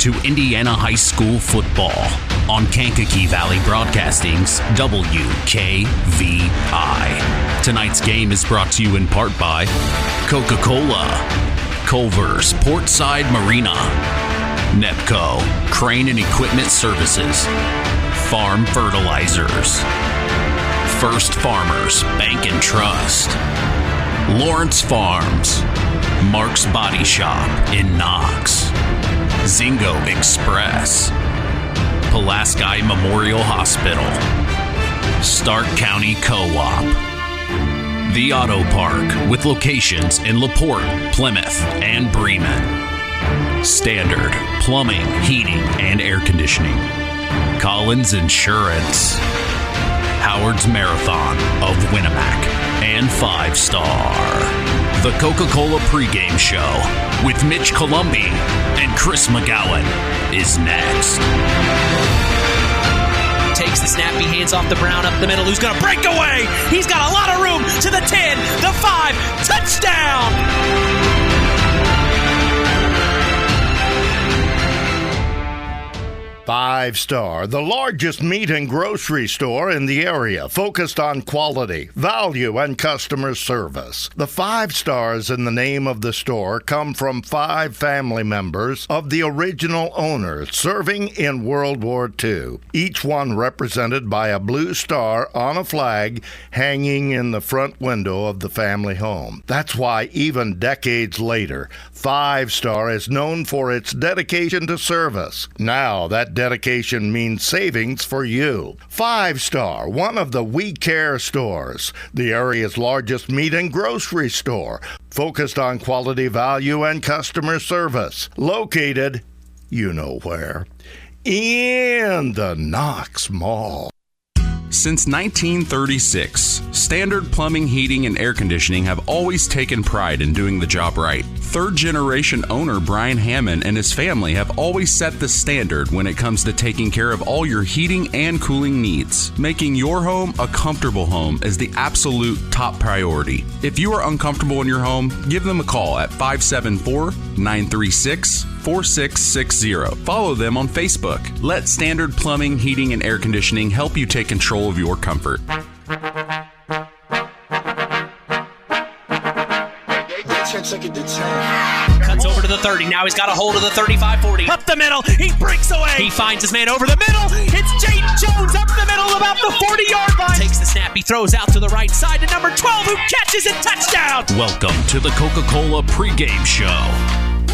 to Indiana High School football on Kankakee Valley Broadcasting's WKVI. Tonight's game is brought to you in part by Coca-Cola, Culver's Portside Marina, Nepco, Crane and Equipment Services, Farm Fertilizers, First Farmers Bank and Trust, Lawrence Farms, Mark's Body Shop in Knox, Zingo Express, Pulaski Memorial Hospital, Stark County Co-op, The Auto Park with locations in LaPorte, Plymouth, and Bremen, Standard Plumbing, Heating, and Air Conditioning, Collins Insurance, Howard's Marathon of Winamac, and 5 Star. The Coca-Cola pregame show with Mitch Columbi and Chris McGowan is next. Takes the snappy hands off the Brown up the middle. Who's going to break away? He's got a lot of room to the 10, the 5, touchdown! 5 Star, the largest meat and grocery store in the area, focused on quality, value, and customer service. The 5 stars in the name of the store come from 5 family members of the original owners serving in World War II, each one represented by a blue star on a flag hanging in the front window of the family home. That's why even decades later, 5 Star is known for its dedication to service. Now that dedication means savings for you. 5 Star, one of the We Care stores, the area's largest meat and grocery store, focused on quality, value, and customer service. Located, you know where, in the Knox Mall. Since 1936, Standard Plumbing, Heating, and Air Conditioning have always taken pride in doing the job right. Third-generation owner Brian Hammond and his family have always set the standard when it comes to taking care of all your heating and cooling needs. Making your home a comfortable home is the absolute top priority. If you are uncomfortable in your home, give them a call at 574-936-4660. Follow them on Facebook. Let Standard Plumbing, Heating, and Air Conditioning help you take control of your comfort. Cuts over to the 30. Now he's got a hold of the 35-40. Up the middle. He breaks away. He finds his man over the middle. It's Jaden Jones up the middle about the 40-yard line. Takes the snap. He throws out to the right side to number 12, who catches it. Touchdown. Welcome to the Coca-Cola pregame show.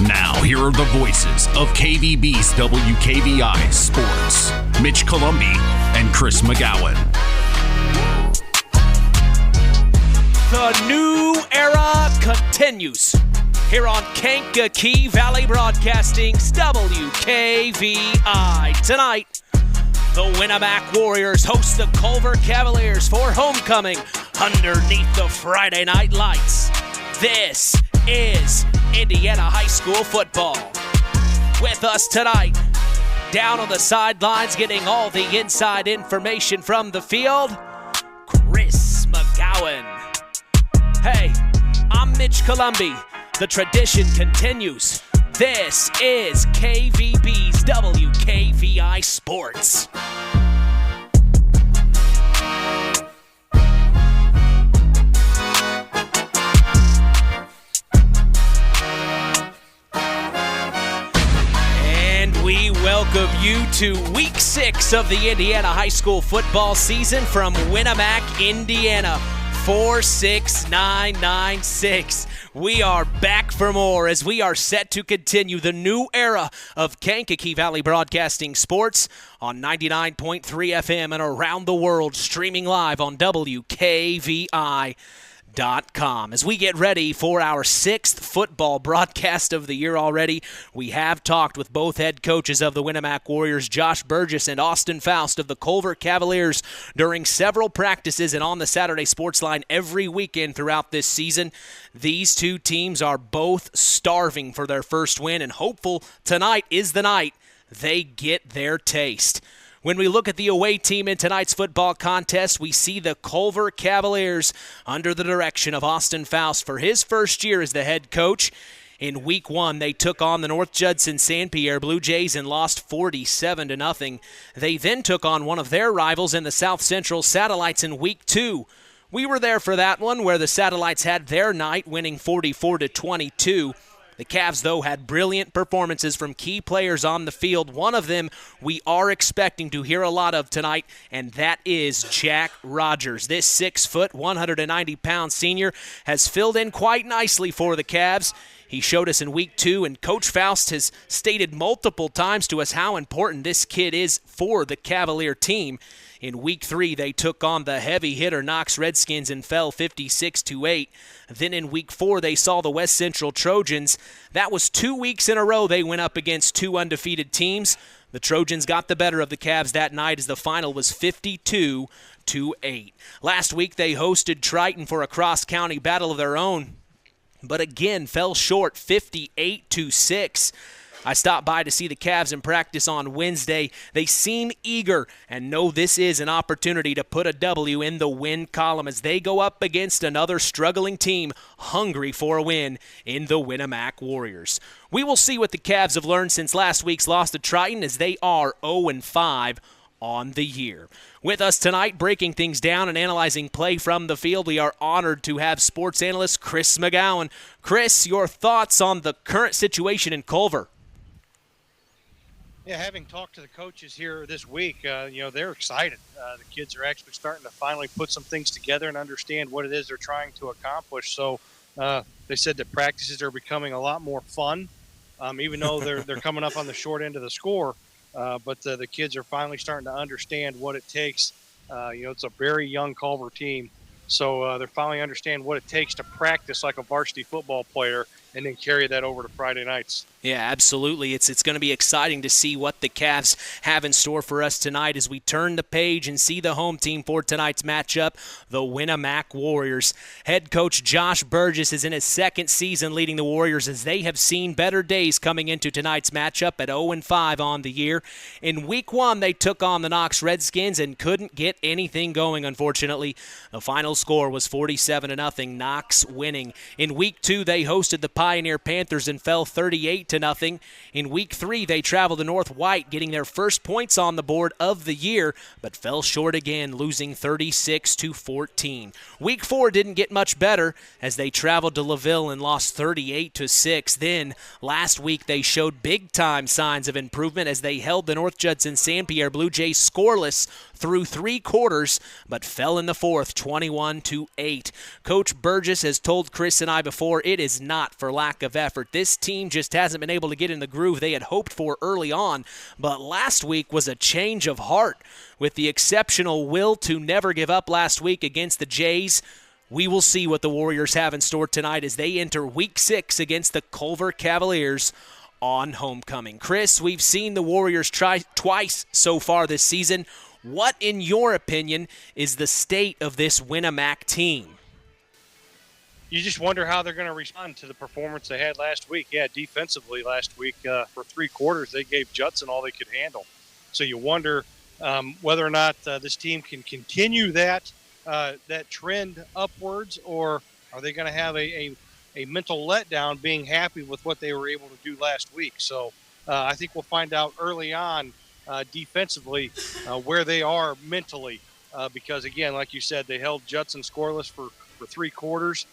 Now, here are the voices of KVB's WKVI Sports, Mitch Columbi and Chris McGowan. The new era continues here on Kankakee Valley Broadcasting's WKVI. Tonight, the Winamac Warriors host the Culver Cavaliers for homecoming underneath the Friday night lights. This is Indiana High School football. With us tonight, down on the sidelines, getting all the inside information from the field, Chris McGowan. Hey, I'm Mitch Columbi. The tradition continues. This is KVB's WKVI Sports. We welcome you to Week 6 of the Indiana High School football season from Winamac, Indiana. 46996. We are back for more as we are set to continue the new era of Kankakee Valley Broadcasting Sports on 99.3 FM and around the world, streaming live on WKVI.com. As we get ready for our 6th football broadcast of the year already, we have talked with both head coaches of the Winamac Warriors, Josh Burgess and Austin Faust of the Culver Cavaliers, during several practices and on the Saturday Sports Line every weekend throughout this season. These two teams are both starving for their first win, and hopeful tonight is the night they get their taste. When we look at the away team in tonight's football contest, we see the Culver Cavaliers under the direction of Austin Faust for his first year as the head coach. In week 1, they took on the North Judson St. Pierre Blue Jays and lost 47-0. They then took on one of their rivals in the South Central Satellites in week 2. We were there for that one, where the Satellites had their night, winning 44-22. The Cavs, though, had brilliant performances from key players on the field. One of them we are expecting to hear a lot of tonight, and that is Jack Rogers. This 6-foot, 190-pound senior has filled in quite nicely for the Cavs. He showed us in week 2, and Coach Faust has stated multiple times to us how important this kid is for the Cavalier team. In week 3, they took on the heavy hitter Knox Redskins and fell 56-8. Then in week 4, they saw the West Central Trojans. That was 2 weeks in a row they went up against 2 undefeated teams. The Trojans got the better of the Cavs that night as the final was 52-8. Last week, they hosted Triton for a cross-county battle of their own, but again fell short 58-6. I stopped by to see the Cavs in practice on Wednesday. They seem eager and know this is an opportunity to put a W in the win column as they go up against another struggling team hungry for a win in the Winamac Warriors. We will see what the Cavs have learned since last week's loss to Triton, as they are 0-5 on the year. With us tonight, breaking things down and analyzing play from the field, we are honored to have sports analyst Chris McGowan. Chris, your thoughts on the current situation in Culver? Yeah, having talked to the coaches here this week, they're excited. The kids are actually starting to finally put some things together and understand what it is they're trying to accomplish. So they said that practices are becoming a lot more fun, even though they're coming up on the short end of the score. But the kids are finally starting to understand what it takes. It's a very young Culver team. So they're finally understand what it takes to practice like a varsity football player and then carry that over to Friday nights. Yeah, absolutely. It's going to be exciting to see what the Cavs have in store for us tonight as we turn the page and see the home team for tonight's matchup, the Winamac Warriors. Head coach Josh Burgess is in his second season leading the Warriors as they have seen better days coming into tonight's matchup at 0-5 on the year. In week 1, they took on the Knox Redskins and couldn't get anything going, unfortunately. The final score was 47-0, Knox winning. In week 2, they hosted the Pioneer Panthers and fell 38-0. In week 3, they traveled to North White, getting their first points on the board of the year, but fell short again, losing 36-14. Week 4 didn't get much better as they traveled to LaVille and lost 38-6. Then, last week, they showed big-time signs of improvement as they held the North Judson St. Pierre Blue Jays scoreless through 3 quarters, but fell in the fourth, 21-8. Coach Burgess has told Chris and I before, it is not for lack of effort. This team just hasn't been able to get in the groove they had hoped for early on, but last week was a change of heart. With the exceptional will to never give up last week against the Jays, we will see what the Warriors have in store tonight as they enter week 6 against the Culver Cavaliers on homecoming. Chris, we've seen the Warriors try twice so far this season. What, in your opinion, is the state of this Winamac team? You just wonder how they're going to respond to the performance they had last week. Yeah, defensively last week, for 3 quarters, they gave Judson all they could handle. So you wonder whether or not this team can continue that trend upwards, or are they going to have a mental letdown being happy with what they were able to do last week. So I think we'll find out early on defensively where they are mentally because, again, like you said, they held Judson scoreless for 3 quarters,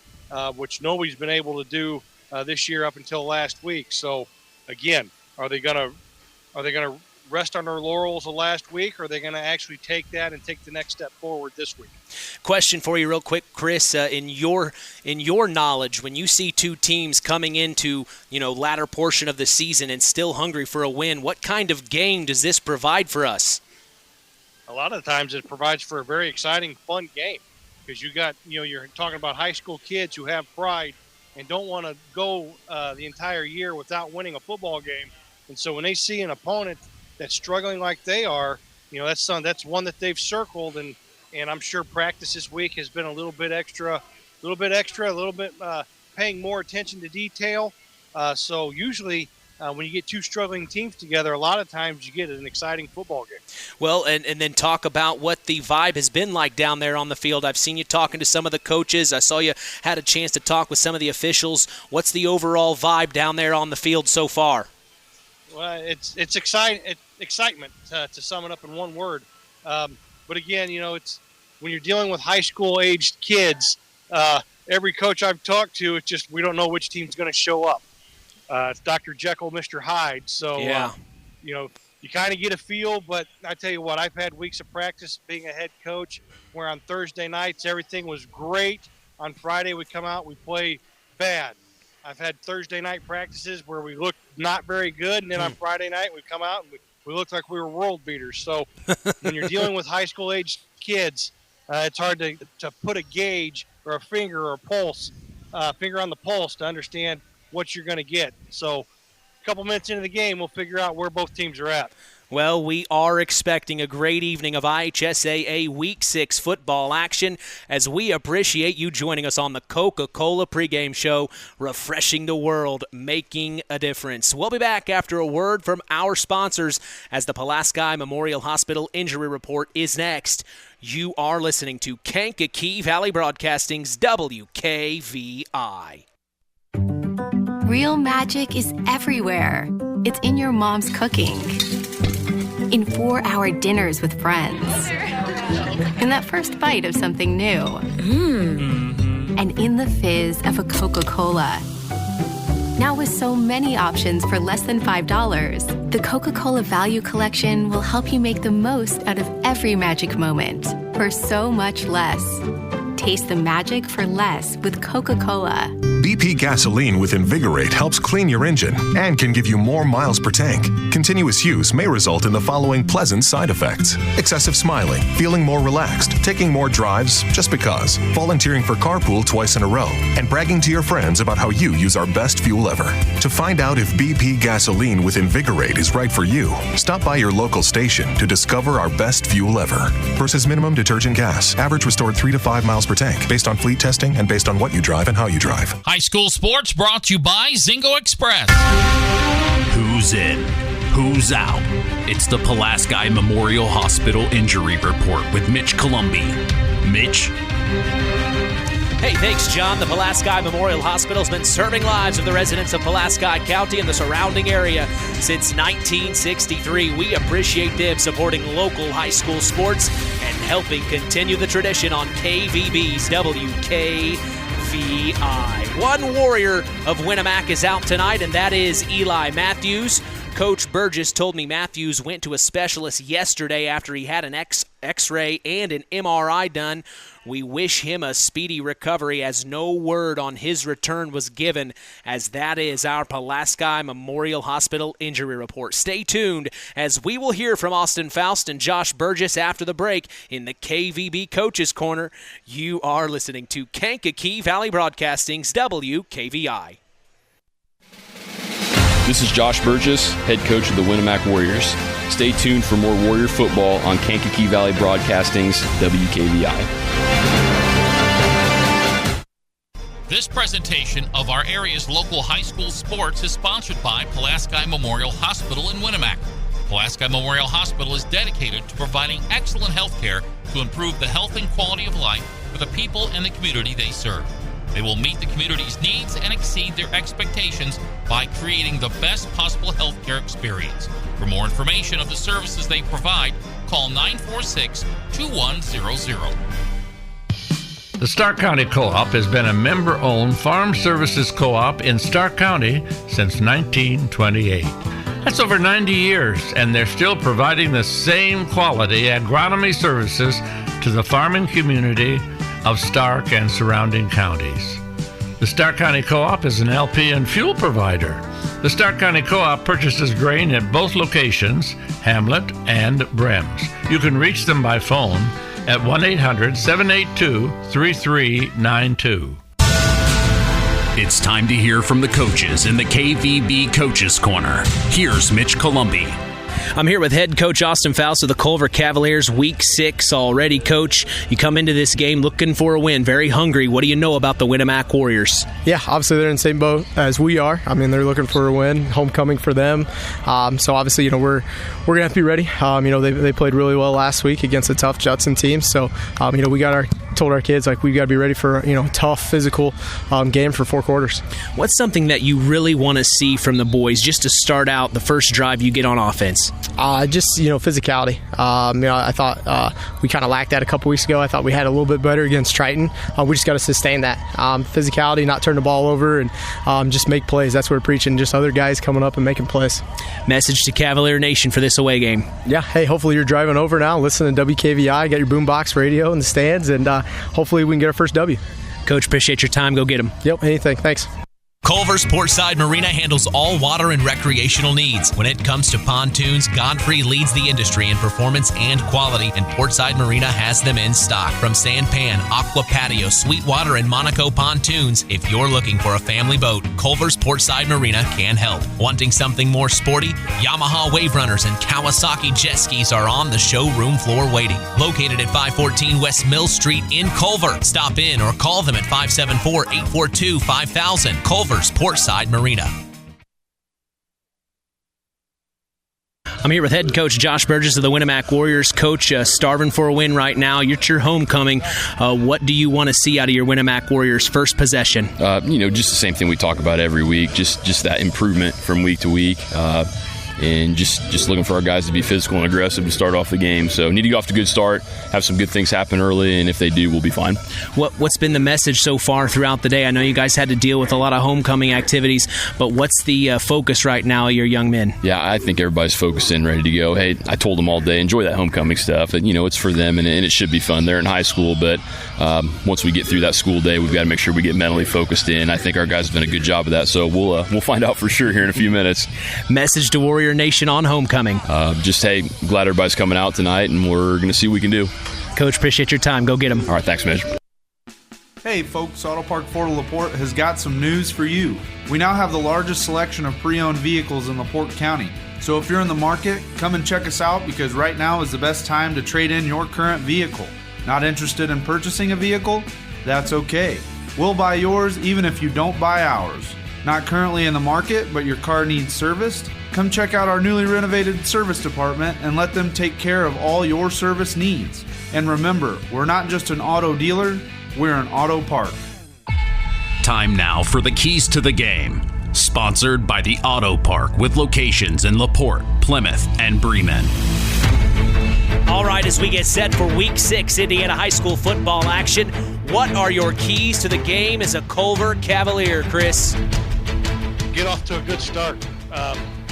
which nobody's been able to do this year up until last week. So, again, are they going to rest on their laurels of last week, or are they going to actually take that and take the next step forward this week? Question for you real quick, Chris. In your knowledge, when you see 2 teams coming into, latter portion of the season and still hungry for a win, what kind of game does this provide for us? A lot of the times it provides for a very exciting, fun game because you got, you're talking about high school kids who have pride and don't want to go the entire year without winning a football game. And so when they see an opponent that's struggling like they are, that's one that they've circled, and I'm sure practice this week has been a little bit paying more attention to detail. So usually when you get two struggling teams together, a lot of times you get an exciting football game. Well, and then talk about what the vibe has been like down there on the field. I've seen you talking to some of the coaches. I saw you had a chance to talk with some of the officials. What's the overall vibe down there on the field so far? Well, it's excitement to sum it up in one word. But again, it's when you're dealing with high school aged kids. Every coach I've talked to, it's just we don't know which team's going to show up. It's Dr. Jekyll, Mr. Hyde. So, yeah. You kind of get a feel. But I tell you what, I've had weeks of practice being a head coach where on Thursday nights everything was great. On Friday we come out, we play bad. I've had Thursday night practices where we looked not very good, and then on Friday night we come out and we looked like we were world beaters. So when you're dealing with high school age kids, it's hard to put a gauge or a finger or a pulse, finger on the pulse to understand what you're going to get. So a couple minutes into the game, we'll figure out where both teams are at. Well, we are expecting a great evening of IHSAA Week 6 football action as we appreciate you joining us on the Coca-Cola pregame show, refreshing the world, making a difference. We'll be back after a word from our sponsors as the Pulaski Memorial Hospital Injury Report is next. You are listening to Kankakee Valley Broadcasting's WKVI. Real magic is everywhere. It's in your mom's cooking, in 4-hour dinners with friends, in that first bite of something new, and in the fizz of a Coca-Cola. Now with so many options for less than $5, the Coca-Cola Value Collection will help you make the most out of every magic moment for so much less. Taste the magic for less with Coca-Cola. BP gasoline with Invigorate helps clean your engine and can give you more miles per tank. Continuous use may result in the following pleasant side effects: excessive smiling, feeling more relaxed, taking more drives just because, volunteering for carpool twice in a row, and bragging to your friends about how you use our best fuel ever. To find out if BP gasoline with Invigorate is right for you, stop by your local station to discover our best fuel ever. Versus minimum detergent gas. Average restored 3 to 5 miles per tank, based on fleet testing and based on what you drive and how you drive. High school sports brought to you by Zingo Express. Who's in? Who's out? It's the Pulaski Memorial Hospital Injury Report with Mitch Columbi. Mitch? Hey, thanks, John. The Pulaski Memorial Hospital has been serving lives of the residents of Pulaski County and the surrounding area since 1963. We appreciate them supporting local high school sports and helping continue the tradition on KVB's WKVI. One Warrior of Winamac is out tonight, and that is Eli Matthews. Coach Burgess told me Matthews went to a specialist yesterday after he had an X-ray and an MRI done. We wish him a speedy recovery, as no word on his return was given, as that is our Pulaski Memorial Hospital Injury Report. Stay tuned as we will hear from Austin Faust and Josh Burgess after the break in the KVB Coaches Corner. You are listening to Kankakee Valley Broadcasting's WKVI. This is Josh Burgess, head coach of the Winamac Warriors. Stay tuned for more Warrior football on Kankakee Valley Broadcasting's WKVI. This presentation of our area's local high school sports is sponsored by Pulaski Memorial Hospital in Winamac. Pulaski Memorial Hospital is dedicated to providing excellent health care to improve the health and quality of life for the people and the community they serve. They will meet the community's needs and exceed their expectations by creating the best possible healthcare experience. For more information of the services they provide, call 946-2100. The Stark County Co-op has been a member-owned farm services co-op in Stark County since 1928. That's over 90 years, and they're still providing the same quality agronomy services to the farming community of Stark and surrounding counties. The Stark County Co-op is an LP and fuel provider. The Stark County Co-op purchases grain at both locations, Hamlet and Brems. You can reach them by phone at 1-800-782-3392. It's time to hear from the coaches in the KVB Coaches Corner. Here's Mitch Columbi. I'm here with head coach Austin Faust of the Culver Cavaliers, week 6 already. Coach, you come into this game looking for a win, very hungry. What do you know about the Winamac Warriors? Yeah, obviously they're in the same boat as we are. I mean, they're looking for a win, homecoming for them. So obviously, we're going to have to be ready. They played really well last week against a tough Judson team. So, we told our kids, we got to be ready for a tough, physical game for 4 quarters. What's something that you really want to see from the boys just to start out the first drive you get on offense? Physicality. I thought we kind of lacked that a couple weeks ago. I thought we had a little bit better against Triton. We just got to sustain that. Physicality, not turn the ball over, and just make plays. That's what we're preaching, just other guys coming up and making plays. Message to Cavalier Nation for this away game. Yeah, hey, hopefully you're driving over now, listening to WKVI, got your boombox radio in the stands, and hopefully we can get our first W. Coach, appreciate your time. Go get them. Yep, anything. Thanks. Culver's Portside Marina handles all water and recreational needs. When it comes to pontoons, Godfrey leads the industry in performance and quality, and Portside Marina has them in stock. From Sanpan, Aqua Patio, Sweetwater, and Monaco pontoons, if you're looking for a family boat, Culver's Portside Marina can help. Wanting something more sporty? Yamaha Wave Runners and Kawasaki jet skis are on the showroom floor waiting. Located at 514 West Mill Street in Culver. Stop in or call them at 574-842-5000. Culver's Portside Marina. I'm here with head coach Josh Burgess of the Winamac Warriors. Coach, starving for a win right now. You're at your homecoming. What do you want to see out of your Winamac Warriors' first possession? Just the same thing we talk about every week. Just that improvement from week to week. And just looking for our guys to be physical and aggressive to start off the game. So need to get off to a good start, have some good things happen early, and if they do, we'll be fine. What's been the message so far throughout the day? I know you guys had to deal with a lot of homecoming activities, but what's the focus right now of your young men? Yeah, I think everybody's focused in, ready to go. Hey, I told them all day, enjoy that homecoming stuff. And, it's for them, and it should be fun. They're in high school, but once we get through that school day, we've got to make sure we get mentally focused in. I think our guys have done a good job of that, so we'll find out for sure here in a few minutes. Message to Warrior Nation on homecoming. Glad everybody's coming out tonight, and we're going to see what we can do. Coach, appreciate your time. Go get them. All right, thanks, Mitch. Hey folks, Auto Park Fort LaPorte has got some news for you. We now have the largest selection of pre-owned vehicles in LaPorte County. So if you're in the market, come and check us out, because right now is the best time to trade in your current vehicle. Not interested in purchasing a vehicle? That's okay. We'll buy yours even if you don't buy ours. Not currently in the market, but your car needs serviced? Come check out our newly renovated service department and let them take care of all your service needs. And remember, we're not just an auto dealer, we're an auto park. Time now for the keys to the game. Sponsored by the Auto Park, with locations in LaPorte, Plymouth, and Bremen. All right, as we get set for Week 6 Indiana High School football action, what are your keys to the game as a Culver Cavalier, Chris? Get off to a good start.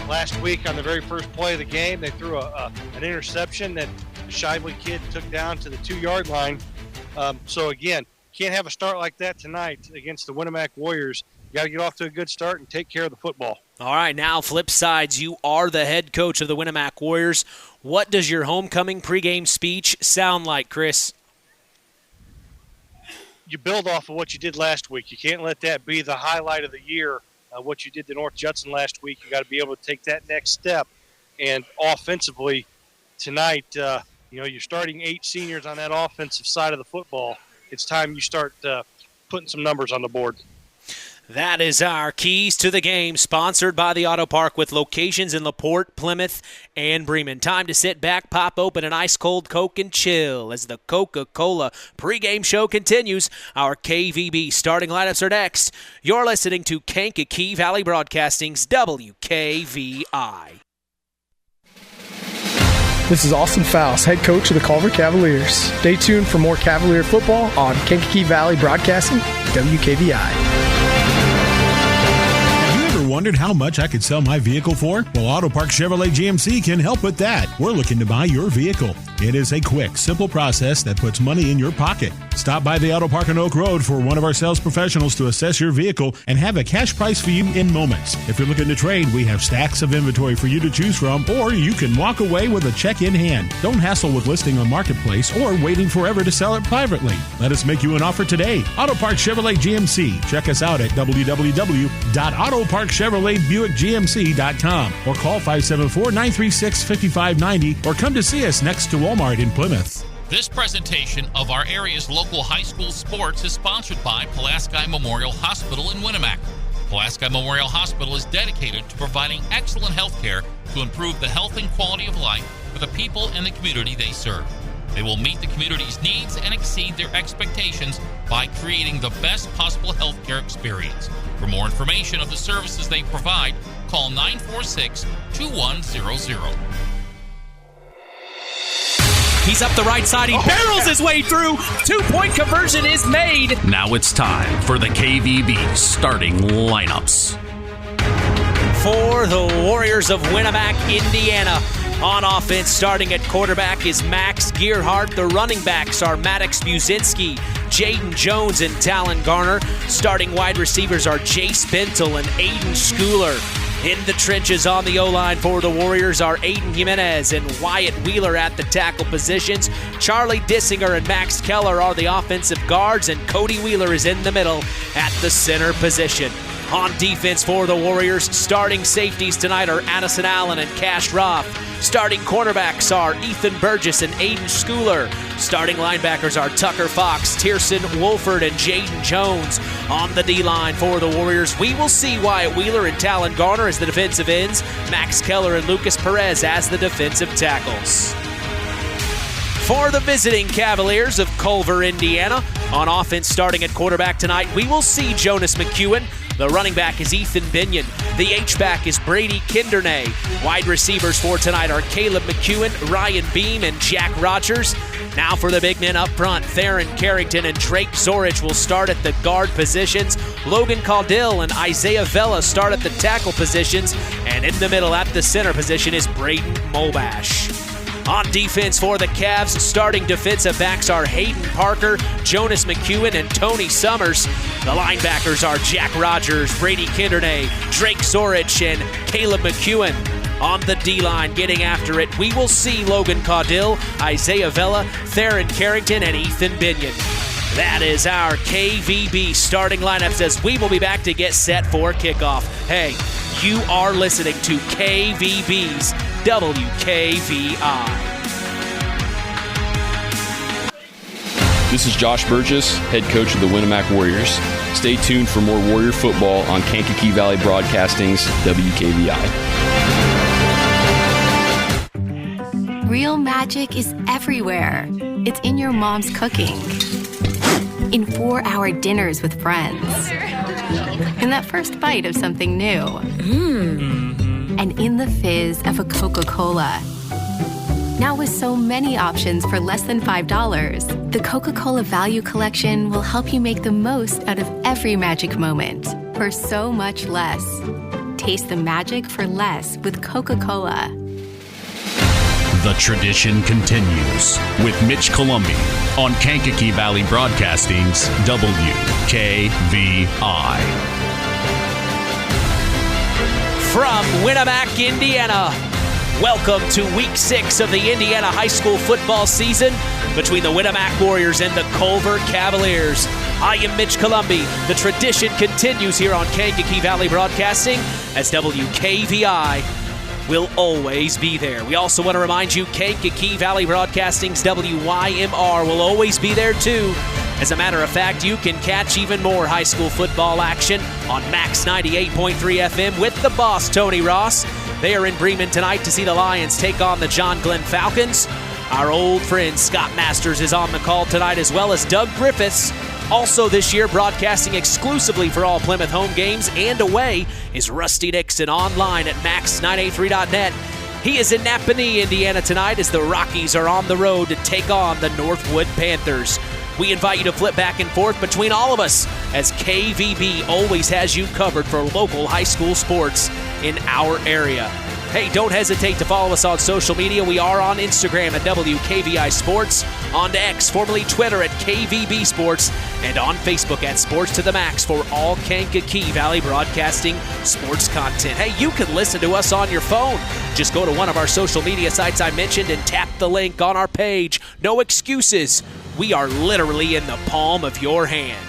Last week on the very first play of the game, they threw an interception that the Shively kid took down to the 2-yard line. So again, can't have a start like that tonight against the Winamac Warriors. You got to get off to a good start and take care of the football. All right, now flip sides. You are the head coach of the Winamac Warriors. What does your homecoming pregame speech sound like, Chris? You build off of what you did last week. You can't let that be the highlight of the year. What you did to North Judson last week, you got to be able to take that next step. And offensively tonight, you're starting 8 seniors on that offensive side of the football. It's time you start putting some numbers on the board. That is our keys to the game, sponsored by the Auto Park, with locations in LaPorte, Plymouth, and Bremen. Time to sit back, pop open an ice-cold Coke, and chill as the Coca-Cola pregame show continues. Our KVB starting lineups are next. You're listening to Kankakee Valley Broadcasting's WKVI. This is Austin Faust, head coach of the Culver Cavaliers. Stay tuned for more Cavalier football on Kankakee Valley Broadcasting, WKVI. Wondered how much I could sell my vehicle for? Well, Auto Park Chevrolet GMC can help with that. We're looking to buy your vehicle. It is a quick, simple process that puts money in your pocket. Stop by the Auto Park on Oak Road for one of our sales professionals to assess your vehicle and have a cash price for you in moments. If you're looking to trade, we have stacks of inventory for you to choose from, or you can walk away with a check in hand. Don't hassle with listing on Marketplace or waiting forever to sell it privately. Let us make you an offer today. Auto Park Chevrolet GMC. Check us out at www.autoparkchevroletbuickgmc.com or call 574-936-5590 or come to see us next to Walmart in Plymouth. This presentation of our area's local high school sports is sponsored by Pulaski Memorial Hospital in Winamac. Pulaski Memorial Hospital is dedicated to providing excellent health care to improve the health and quality of life for the people and the community they serve. They will meet the community's needs and exceed their expectations by creating the best possible health care experience. For more information of the services they provide, call 946-2100. He's up the right side. He barrels his way through. 2-point conversion is made. Now it's time for the KVB starting lineups. For the Warriors of Winamac, Indiana. On offense, starting at quarterback is Max Gearhart. The running backs are Maddox Buzinski, Jaden Jones, and Talon Garner. Starting wide receivers are Jace Bentel and Aiden Schooler. In the trenches on the O-line for the Warriors are Aiden Jimenez and Wyatt Wheeler at the tackle positions. Charlie Dissinger and Max Keller are the offensive guards, and Cody Wheeler is in the middle at the center position. On defense for the Warriors, starting safeties tonight are Addison Allen and Cash Roth. Starting cornerbacks are Ethan Burgess and Aiden Schooler. Starting linebackers are Tucker Fox, Tierson Wolford, and Jaden Jones. On the D-line for the Warriors, we will see Wyatt Wheeler and Talon Garner as the defensive ends, Max Keller and Lucas Perez as the defensive tackles. For the visiting Cavaliers of Culver, Indiana, on offense starting at quarterback tonight, we will see Jonas McEwen. The running back is Ethan Binion. The H-back is Brady Kindernay. Wide receivers for tonight are Caleb McEwen, Ryan Beam, and Jack Rogers. Now for the big men up front, Theron Carrington and Drake Zorich will start at the guard positions. Logan Caudill and Isaiah Vela start at the tackle positions. And in the middle at the center position is Braden Molbash. On defense for the Cavs, starting defensive backs are Hayden Parker, Jonas McEwen, and Tony Summers. The linebackers are Jack Rogers, Brady Kindernay, Drake Zorich, and Caleb McEwen. On the D-line, getting after it, we will see Logan Caudill, Isaiah Vela, Theron Carrington, and Ethan Binion. That is our KVB starting lineups as we will be back to get set for kickoff. Hey, you are listening to KVB's WKVI. This is Josh Burgess, head coach of the Winamac Warriors. Stay tuned for more Warrior football on Kankakee Valley Broadcasting's WKVI. Real magic is everywhere. It's in your mom's cooking, in 4-hour dinners with friends, in that first bite of something new, and in the fizz of a Coca-Cola. Now with so many options for less than $5, the Coca-Cola Value Collection will help you make the most out of every magic moment for so much less. Taste the magic for less with Coca-Cola. The tradition continues with Mitch Columbi on Kankakee Valley Broadcasting's WKVI. From Winamac, Indiana, welcome to Week 6 of the Indiana high school football season between the Winamac Warriors and the Culver Cavaliers. I am Mitch Columbi. The tradition continues here on Kankakee Valley Broadcasting as WKVI will always be there. We also want to remind you Kankakee Valley Broadcasting's WYMR will always be there too. As a matter of fact, you can catch even more high school football action on Max 98.3 FM with the boss, Tony Ross. They are in Bremen tonight to see the Lions take on the John Glenn Falcons. Our old friend Scott Masters is on the call tonight, as well as Doug Griffiths. Also this year, broadcasting exclusively for all Plymouth home games and away is Rusty Nixon online at max983.net. He is in Napanee, Indiana tonight as the Rockies are on the road to take on the Northwood Panthers. We invite you to flip back and forth between all of us as KVB always has you covered for local high school sports in our area. Hey, don't hesitate to follow us on social media. We are on Instagram at WKVI Sports, on X, formerly Twitter at KVB Sports, and on Facebook at Sports to the Max for all Kankakee Valley Broadcasting sports content. Hey, you can listen to us on your phone. Just go to one of our social media sites I mentioned and tap the link on our page. No excuses. We are literally in the palm of your hand.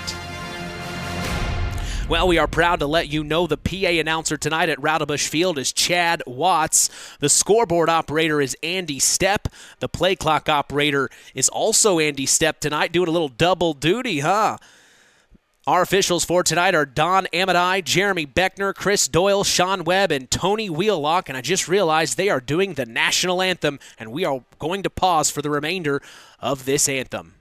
Well, we are proud to let you know the PA announcer tonight at Rowdebush Field is Chad Watts. The scoreboard operator is Andy Stepp. The play clock operator is also Andy Stepp tonight, doing a little double duty, huh? Our officials for tonight are Don Amadei, Jeremy Beckner, Chris Doyle, Sean Webb, and Tony Wheelock. And I just realized they are doing the national anthem, and we are going to pause for the remainder of this anthem.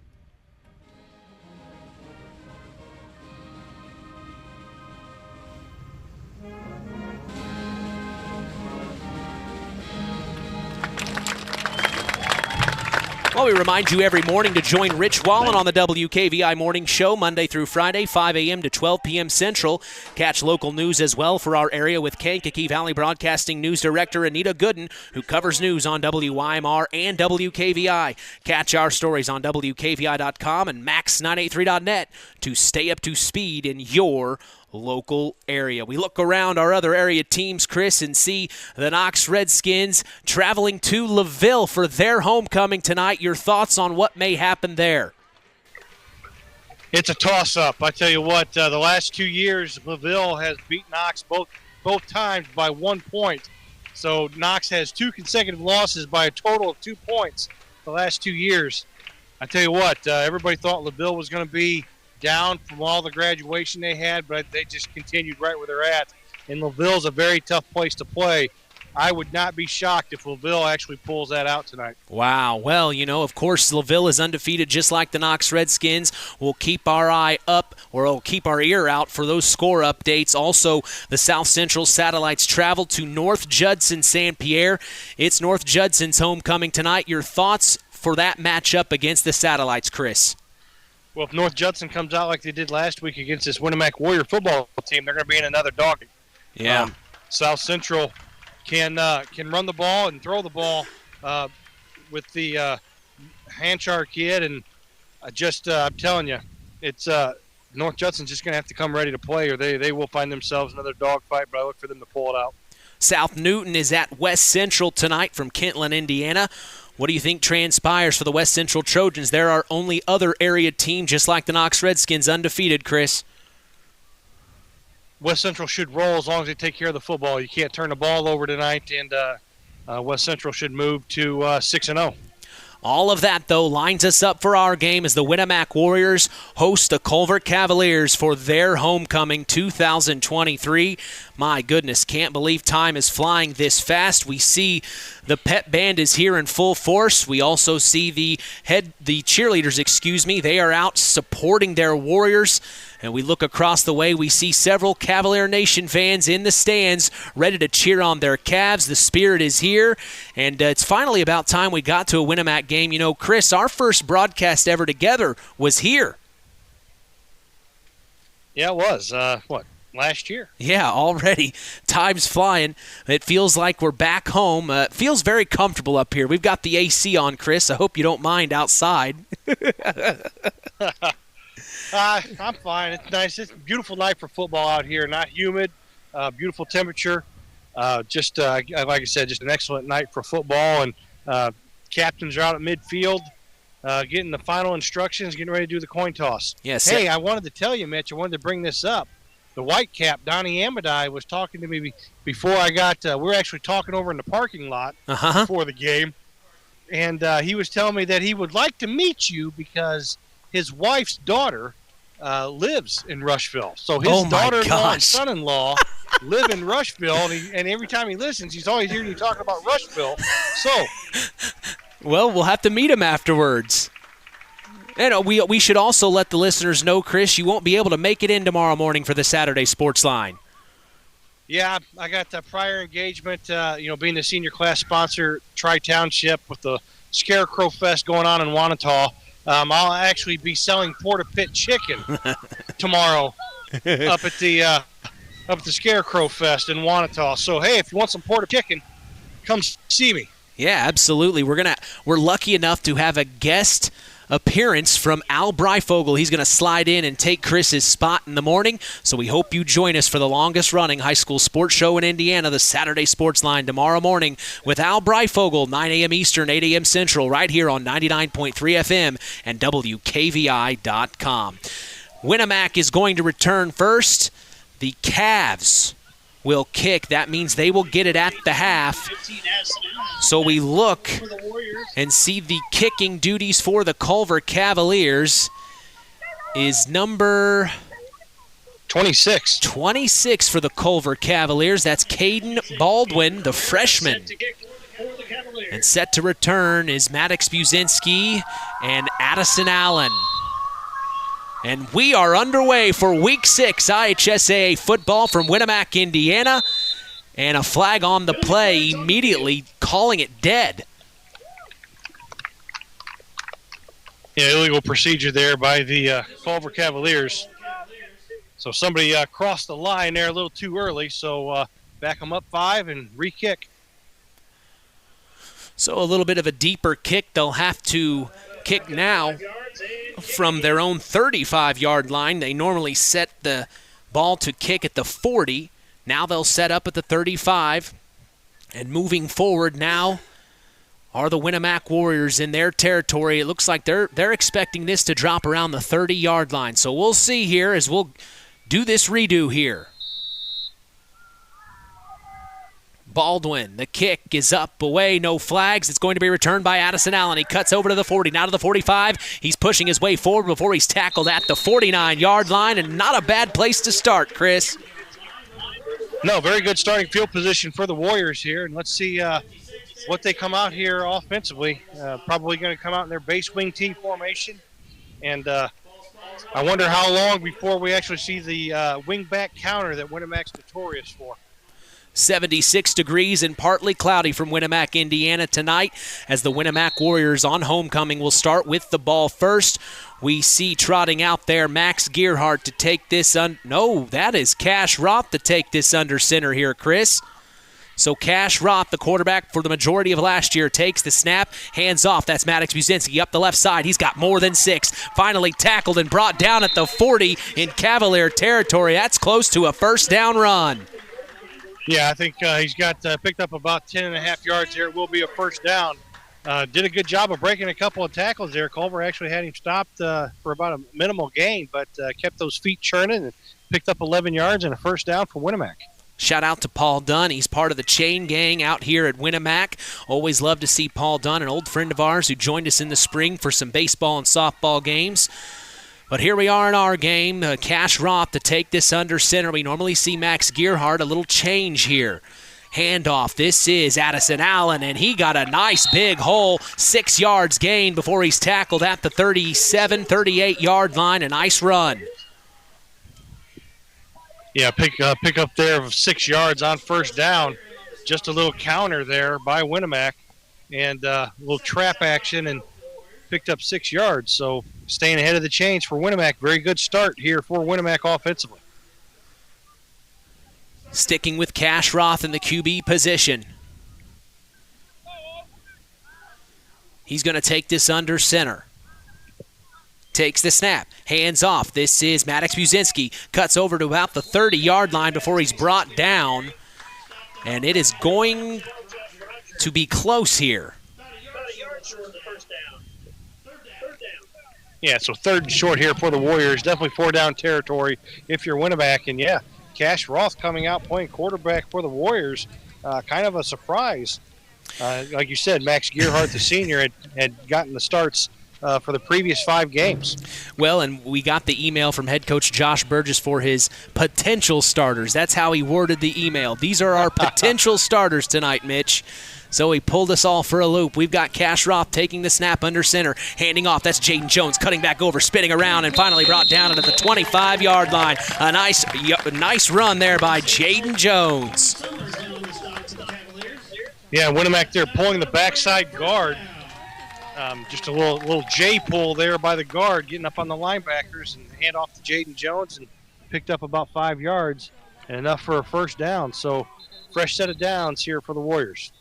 Well, we remind you every morning to join Rich Wallen on the WKVI Morning Show, Monday through Friday, 5 a.m. to 12 p.m. Central. Catch local news as well for our area with Kankakee Valley Broadcasting News Director Anita Gooden, who covers news on WYMR and WKVI. Catch our stories on WKVI.com and Max983.net to stay up to speed in your local area. We look around our other area teams, Chris, and see the Knox Redskins traveling to LaVille for their homecoming tonight. Your thoughts on what may happen there? It's a toss-up. I tell you what, the last 2 years, LaVille has beat Knox both times by 1 point. So Knox has 2 consecutive losses by a total of 2 points the last 2 years. I tell you what, everybody thought LaVille was going to be down from all the graduation they had, but they just continued right where they're at. And LaVille's a very tough place to play. I would not be shocked if LaVille actually pulls that out tonight. Wow. Well, of course, LaVille is undefeated just like the Knox Redskins. We'll keep our eye up, or we'll keep our ear out for those score updates. Also, the South Central Satellites travel to North Judson, San Pierre. It's North Judson's homecoming tonight. Your thoughts for that matchup against the Satellites, Chris? Well, if North Judson comes out like they did last week against this Winamac Warrior football team, they're going to be in another dog. Yeah. South Central can run the ball and throw the ball with the Hanchar kid, and I'm telling you, it's North Judson's just going to have to come ready to play, or they will find themselves another dog fight. But I look for them to pull it out. South Newton is at West Central tonight from Kentland, Indiana. What do you think transpires for the West Central Trojans? They're our only other area team, just like the Knox Redskins, undefeated, Chris. West Central should roll as long as they take care of the football. You can't turn the ball over tonight, and West Central should move to 6-0. All of that, though, lines us up for our game as the Winamac Warriors host the Culver Cavaliers for their homecoming 2023. My goodness, can't believe time is flying this fast. We see the pep band is here in full force. We also see the cheerleaders, they are out supporting their Warriors. And we look across the way, we see several Cavalier Nation fans in the stands ready to cheer on their Cavs. The spirit is here, and it's finally about time we got to a Winamac game. Chris, our first broadcast ever together was here. Yeah, it was. Last year? Yeah, already. Time's flying. It feels like we're back home. It feels very comfortable up here. We've got the AC on, Chris. I hope you don't mind outside. I'm fine. It's nice. It's a beautiful night for football out here. Not humid, beautiful temperature. Like I said, just an excellent night for football. And captains are out at midfield, getting the final instructions, getting ready to do the coin toss. Yes. Hey, I wanted to tell you, Mitch, I wanted to bring this up. The white cap, Donnie Amadei, was talking to me before I got we were actually talking over in the parking lot before the game. And he was telling me that he would like to meet you because his wife's daughter lives in Rushville. So his daughter-in-law and son-in-law live in Rushville, and every time he listens, he's always hearing you talking about Rushville. So, well, we'll have to meet him afterwards. And we should also let the listeners know, Chris, you won't be able to make it in tomorrow morning for the Saturday Sports Line. Yeah, I got the prior engagement, being the senior class sponsor, Tri-Township, with the Scarecrow Fest going on in Wanata. I'll actually be selling Porta Pit chicken tomorrow up at the Scarecrow Fest in Wanata. So, hey, if you want some Porta chicken, come see me. Yeah, absolutely. We're lucky enough to have a guest appearance from Al Breifogel. He's going to slide in and take Chris's spot in the morning, so we hope you join us for the longest-running high school sports show in Indiana, the Saturday Sports Line, tomorrow morning with Al Breifogel, 9 a.m. Eastern, 8 a.m. Central, right here on 99.3 FM and WKVI.com. Winamac is going to return first. The Cavs will kick. That means they will get it at the half. So we look and see the kicking duties for the Culver Cavaliers is number 26. 26 for the Culver Cavaliers. That's Caden Baldwin, the freshman. And set to return is Maddox Buzinski and Addison Allen. And we are underway for Week 6 IHSAA football from Winamac, Indiana. And a flag on the play, immediately calling it dead. Yeah, illegal procedure there by the Culver Cavaliers. So somebody crossed the line there a little too early, so back them up 5 and re-kick. So a little bit of a deeper kick. They'll have to kick now from their own 35-yard line. They normally set the ball to kick at the 40. Now they'll set up at the 35. And moving forward now are the Winamac Warriors in their territory. It looks like they're expecting this to drop around the 30-yard line. So we'll see here as we'll do this redo here. Baldwin, the kick is up, away, no flags. It's going to be returned by Addison Allen. He cuts over to the 40, now to the 45. He's pushing his way forward before he's tackled at the 49-yard line, and not a bad place to start, Chris. No, very good starting field position for the Warriors here, and let's see what they come out here offensively. Probably going to come out in their base wing T formation, and I wonder how long before we actually see the wing back counter that Winamac's notorious for. 76 degrees and partly cloudy from Winamac, Indiana tonight as the Winamac Warriors on homecoming will start with the ball first. We see trotting out there Max Gearhart to take this no, that is Cash Roth to take this under center here, Chris. So Cash Roth, the quarterback for the majority of last year, takes the snap, hands off. That's Maddox Buzinski up the left side. He's got more than 6. Finally tackled and brought down at the 40 in Cavalier territory. That's close to a first down run. Yeah, I think he's got picked up about 10.5 yards there. It will be a first down. Did a good job of breaking a couple of tackles there. Culver actually had him stopped for about a minimal gain, but kept those feet churning and picked up 11 yards and a first down for Winamac. Shout out to Paul Dunn. He's part of the chain gang out here at Winamac. Always love to see Paul Dunn, an old friend of ours who joined us in the spring for some baseball and softball games. But here we are in our game. Cash Roth to take this under center. We normally see Max Gearhart. A little change here. Handoff. This is Addison Allen, and he got a nice big hole. 6 yards gain before he's tackled at the 37, 38-yard line. A nice run. Yeah, pick up there of 6 yards on first down. Just a little counter there by Winamac, and a little trap action, and picked up 6 yards. So staying ahead of the chains for Winamac. Very good start here for Winamac offensively. Sticking with Cash Roth in the QB position. He's going to take this under center. Takes the snap. Hands off. This is Maddox Buzinski. Cuts over to about the 30-yard line before he's brought down. And it is going to be close here. Yeah, so 3rd and short here for the Warriors. Definitely 4-down territory if you're Winamac. And, yeah, Cash Roth coming out playing quarterback for the Warriors. Kind of a surprise. Like you said, Max Gearhart, the senior, had gotten the starts for the previous 5 games. Well, and we got the email from head coach Josh Burgess for his potential starters. That's how he worded the email. These are our potential starters tonight, Mitch. So he pulled us all for a loop. We've got Cash Roth taking the snap under center, handing off. That's Jaden Jones cutting back over, spinning around, and finally brought down at the 25-yard line. A nice run there by Jaden Jones. Yeah, Winamac there pulling the backside guard. Just a little J pull there by the guard, getting up on the linebackers and hand off to Jaden Jones, and picked up about 5 yards and enough for a first down. So fresh set of downs here for the Warriors.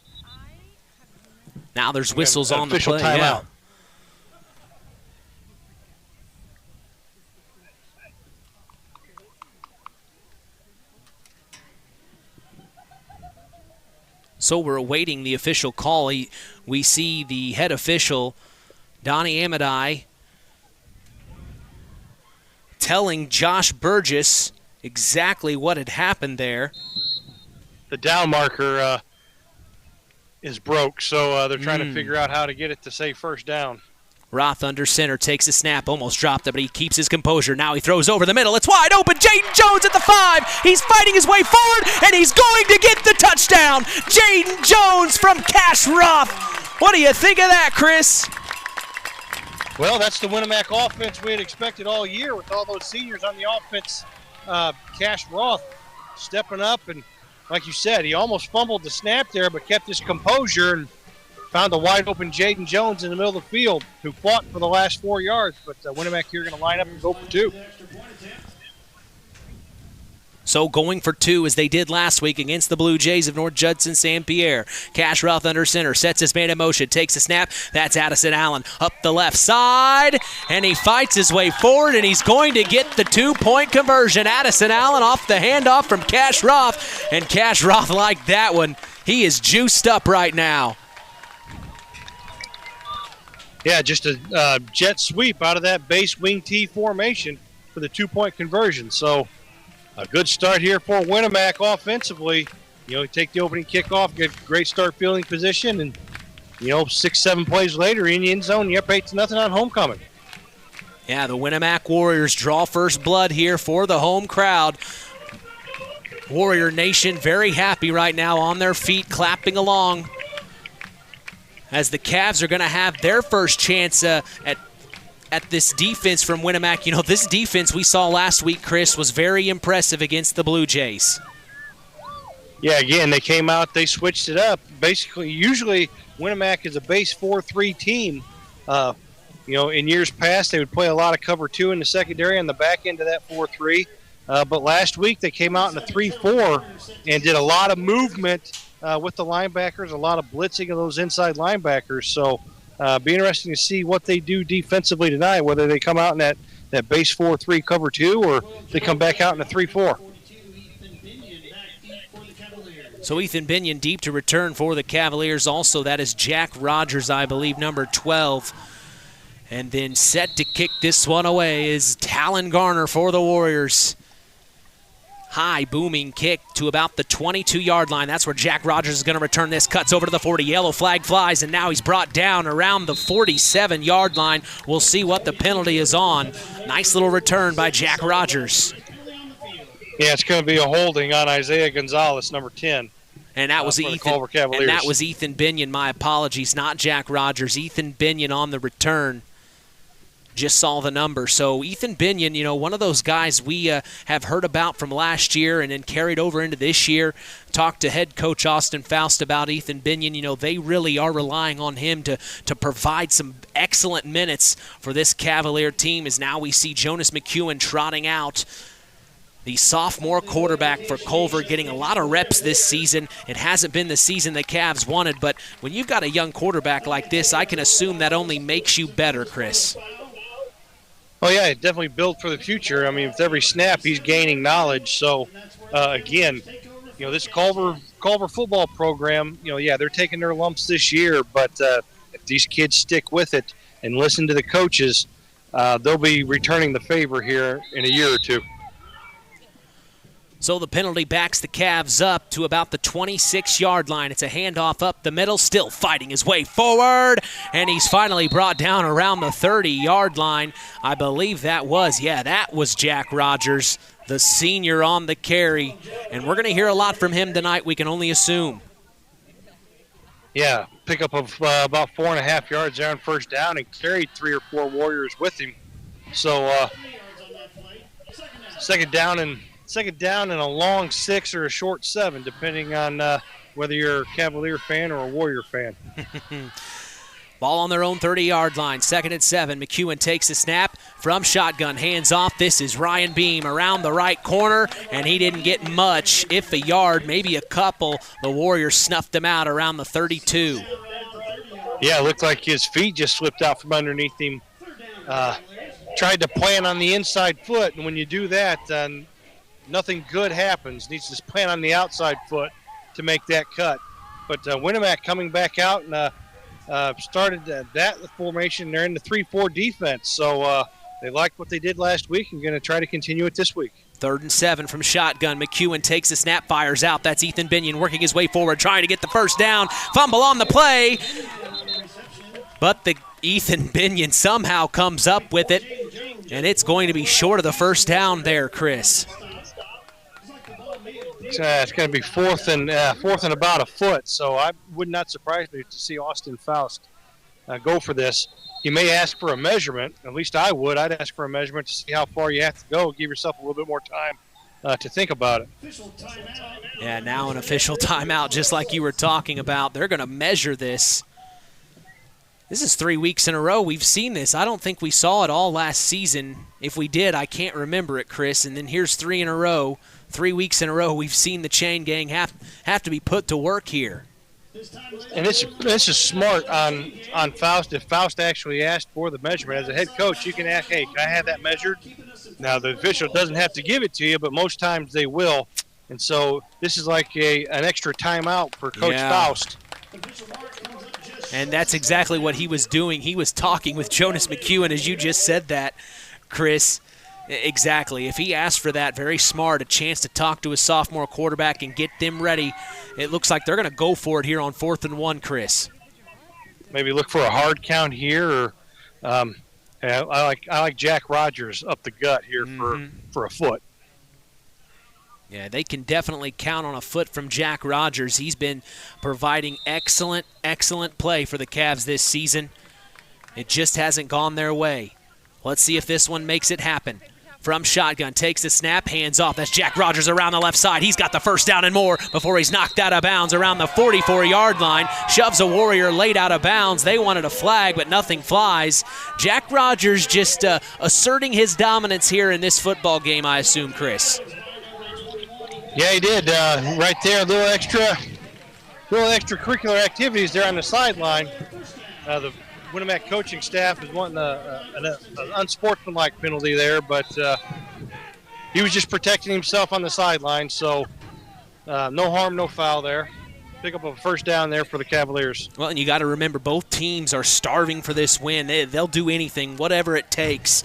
Now there's whistles on the official play. timeout. Yeah. So we're awaiting the official call. We see the head official, Donnie Amadei, telling Josh Burgess exactly what had happened there. The down marker is broke, so they're trying to figure out how to get it to say first down. Roth under center, takes a snap, almost dropped it, but he keeps his composure. Now he throws over the middle. It's wide open. Jaden Jones at the 5. He's fighting his way forward, and he's going to get the touchdown. Jaden Jones from Cash Roth. What do you think of that, Chris? Well, that's the Winamac offense we had expected all year with all those seniors on the offense. Cash Roth stepping up, and like you said, he almost fumbled the snap there, but kept his composure and found a wide-open Jaden Jones in the middle of the field who fought for the last 4 yards. But Winamac here going to line up and go for 2. So going for 2 as they did last week against the Blue Jays of North Judson St. Pierre. Cash Roth under center, sets his man in motion, takes a snap. That's Addison Allen up the left side, and he fights his way forward, and he's going to get the 2-point conversion. Addison Allen off the handoff from Cash Roth, and Cash Roth liked that one. He is juiced up right now. Yeah, just a jet sweep out of that base wing T formation for the 2-point conversion. So a good start here for Winamac offensively. Take the opening kickoff, get a great start fielding position, and 6-7 plays later in the end zone, you're up 8-0 on homecoming. Yeah, the Winamac Warriors draw first blood here for the home crowd. Warrior Nation very happy right now, on their feet, clapping along, as the Cavs are going to have their first chance at this defense from Winamac. This defense we saw last week, Chris, was very impressive against the Blue Jays. Yeah, again, they came out, they switched it up. Basically, usually Winamac is a base 4-3 team. In years past, they would play a lot of cover 2 in the secondary on the back end of that 4-3. But last week, they came out in a 3-4 and did a lot of movement with the linebackers, a lot of blitzing of those inside linebackers. So be interesting to see what they do defensively tonight, whether they come out in that base 4-3 cover 2 or they come back out in a 3-4. So Ethan Binion deep to return for the Cavaliers. Also, that is Jack Rogers, I believe, number 12. And then set to kick this one away is Talon Garner for the Warriors. High booming kick to about the 22-yard line. That's where Jack Rogers is going to return this. Cuts over to the 40. Yellow flag flies, and now he's brought down around the 47-yard line. We'll see what the penalty is on. Nice little return by Jack Rogers. Yeah, it's going to be a holding on Isaiah Gonzalez, number 10. And that was Culver Cavaliers. And that was Ethan Binion. My apologies, not Jack Rogers. Ethan Binion on the return. Just saw the number. So Ethan Binion, one of those guys we have heard about from last year and then carried over into this year. Talked to head coach Austin Faust about Ethan Binion. They really are relying on him to provide some excellent minutes for this Cavalier team, as now we see Jonas McEwen trotting out, the sophomore quarterback for Culver, getting a lot of reps this season. It hasn't been the season the Cavs wanted, but when you've got a young quarterback like this, I can assume that only makes you better, Chris. Oh, yeah, it definitely built for the future. I mean, with every snap, he's gaining knowledge. So, again, this Culver football program, they're taking their lumps this year, but if these kids stick with it and listen to the coaches, they'll be returning the favor here in a year or two. So the penalty backs the Cavs up to about the 26-yard line. It's a handoff up the middle, still fighting his way forward, and he's finally brought down around the 30-yard line. I believe that was Jack Rogers, the senior on the carry, and we're going to hear a lot from him tonight, we can only assume. Yeah, pickup of about 4.5 yards there on first down, and carried 3 or 4 Warriors with him. So second down and a long 6 or a short 7, depending on whether you're a Cavalier fan or a Warrior fan. Ball on their own 30-yard line, 2nd and 7. McEwen takes a snap from shotgun, hands off. This is Ryan Beam around the right corner, and he didn't get much, if a yard, maybe a couple. The Warriors snuffed him out around the 32. Yeah, it looked like his feet just slipped out from underneath him. Tried to plant on the inside foot, and when you do that, nothing good happens. Needs to plant on the outside foot to make that cut. But Winamac coming back out and started that formation. They're in the 3-4 defense, so they liked what they did last week and going to try to continue it this week. 3rd and 7 from shotgun. McEwen takes the snap, fires out. That's Ethan Binion working his way forward, trying to get the first down. Fumble on the play. But the Ethan Binion somehow comes up with it, and it's going to be short of the first down there, Chris. It's going to be fourth and about a foot, so I would not surprise me to see Austin Faust go for this. He may ask for a measurement. At least I would. I'd ask for a measurement to see how far you have to go. Give yourself a little bit more time to think about it. Yeah, now an official timeout, just like you were talking about. They're going to measure this. This is 3 weeks in a row we've seen this. I don't think we saw it all last season. If we did, I can't remember it, Chris. And then here's 3 in a row. 3 weeks in a row we've seen the chain gang have to be put to work here. And this is smart on Faust. If Faust actually asked for the measurement, as a head coach, you can ask, hey, can I have that measured? Now, the official doesn't have to give it to you, but most times they will. And so this is like an extra timeout for Coach Faust. And that's exactly what he was doing. He was talking with Jonas McEwen, as you just said that, Chris. Exactly. If he asked for that, very smart, a chance to talk to his sophomore quarterback and get them ready. It looks like they're going to go for it here on 4th and 1, Chris. Maybe look for a hard count here. Or I like Jack Rogers up the gut here for a foot. Yeah, they can definitely count on a foot from Jack Rogers. He's been providing excellent play for the Cavs this season. It just hasn't gone their way. Let's see if this one makes it happen. From shotgun, takes the snap, hands off. That's Jack Rogers around the left side. He's got the first down and more before he's knocked out of bounds around the 44-yard line. Shoves a Warrior late out of bounds. They wanted a flag, but nothing flies. Jack Rogers just asserting his dominance here in this football game, I assume, Chris. Yeah, he did. Right there, a little extracurricular activities there on the sideline. The Winamac coaching staff is wanting an unsportsmanlike penalty there, but he was just protecting himself on the sideline, so no harm, no foul there. Pick up a first down there for the Cavaliers. Well, and you got to remember, both teams are starving for this win. They'll do anything, whatever it takes.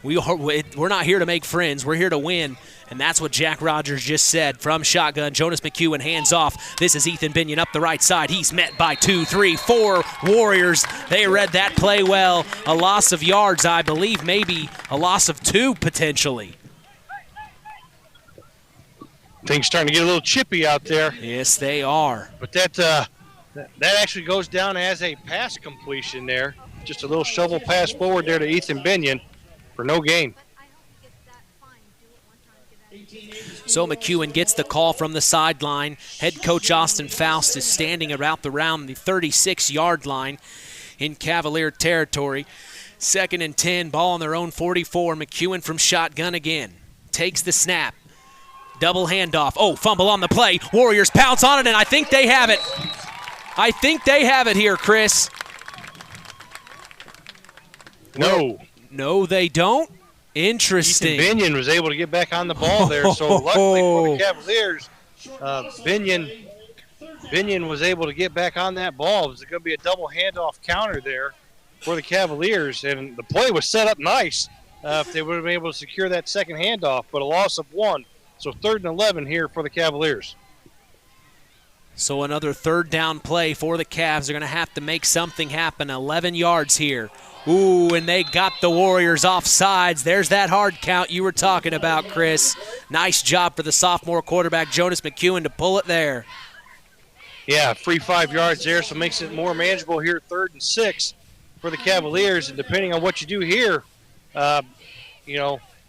We're not here to make friends. We're here to win. And that's what Jack Rogers just said. From shotgun, Jonas McEwen hands off. This is Ethan Binion up the right side. He's met by 2, 3, 4 Warriors. They read that play well. A loss of yards, I believe, maybe a loss of 2 potentially. Things starting to get a little chippy out there. Yes, they are. But that actually goes down as a pass completion there. Just a little shovel pass forward there to Ethan Binion for no gain. So McEwen gets the call from the sideline. Head coach Austin Faust is standing around the 36-yard line in Cavalier territory. 2nd and 10, ball on their own 44. McEwen from shotgun again. Takes the snap. Double handoff. Oh, fumble on the play. Warriors pounce on it, and I think they have it. I think they have it here, Chris. No, they don't. Interesting. Ethan Binion was able to get back on the ball there, so luckily for the Cavaliers, Binion was able to get back on that ball. It was going to be a double handoff counter there for the Cavaliers, and the play was set up nice if they would have been able to secure that second handoff, but a loss of 1. So 3rd and 11 here for the Cavaliers. So another 3rd down play for the Cavs. They're going to have to make something happen. 11 yards here. Ooh, and they got the Warriors off sides. There's that hard count you were talking about, Chris. Nice job for the sophomore quarterback, Jonas McEwen, to pull it there. Yeah, free 5 yards there, so makes it more manageable here, 3rd and 6 for the Cavaliers. And depending on what you do here,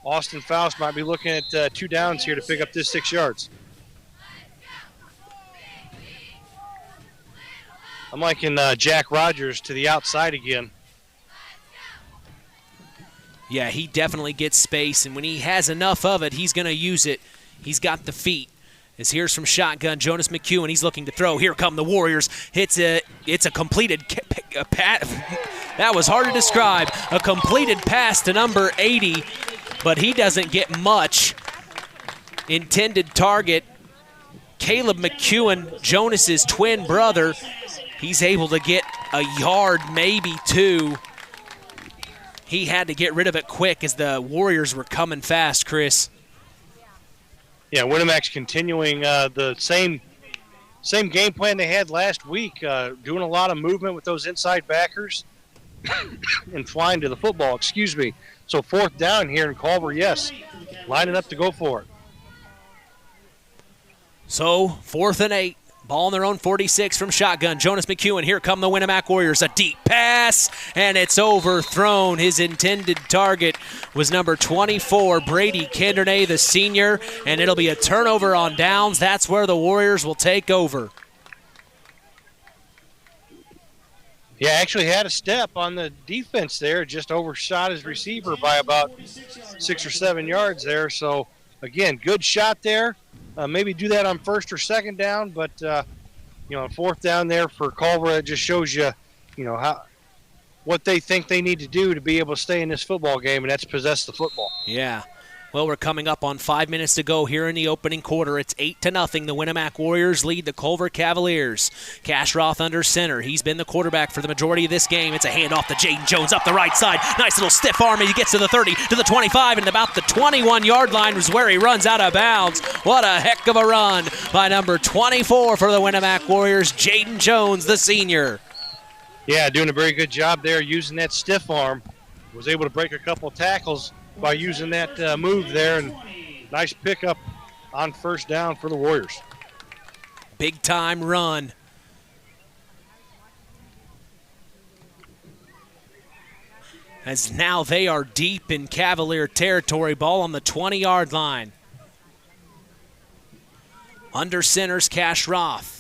Austin Faust might be looking at 2 downs here to pick up this 6 yards. I'm liking Jack Rogers to the outside again. Yeah, he definitely gets space, and when he has enough of it, he's going to use it. He's got the feet. As here's from shotgun, Jonas McEwen. He's looking to throw. Here come the Warriors. It's a completed pass. That was hard to describe. A completed pass to number 80, but he doesn't get much. Intended target, Caleb McEwen, Jonas's twin brother. He's able to get a yard, maybe two. He had to get rid of it quick as the Warriors were coming fast, Chris. Yeah, Winamac's continuing the same game plan they had last week, doing a lot of movement with those inside backers and flying to the football, So 4th down here in Culver, yes, lining up to go for it. So 4th and 8. Ball on their own 46 from shotgun. Jonas McEwen. Here come the Winamac Warriors. A deep pass, and it's overthrown. His intended target was number 24, Brady Kendernay, the senior, and it'll be a turnover on downs. That's where the Warriors will take over. Yeah, actually had a step on the defense there. Just overshot his receiver by about 6 or 7 yards there. So, again, good shot there. Maybe do that on 1st or 2nd down, but, on 4th down there for Culver, it just shows you, what they think they need to do to be able to stay in this football game, and that's possess the football. Yeah. Well, we're coming up on 5 minutes to go here in the opening quarter. It's 8-0. The Winamac Warriors lead the Culver Cavaliers. Cash Roth under center. He's been the quarterback for the majority of this game. It's a handoff to Jaden Jones up the right side. Nice little stiff arm. He gets to the 30, to the 25, and about the 21-yard line was where he runs out of bounds. What a heck of a run by number 24 for the Winamac Warriors, Jaden Jones, the senior. Yeah, doing a very good job there using that stiff arm. Was able to break a couple of tackles by using that move there, and nice pickup on 1st down for the Warriors. Big time run. As now they are deep in Cavalier territory. Ball on the 20-yard line. Under center's Cash Roth.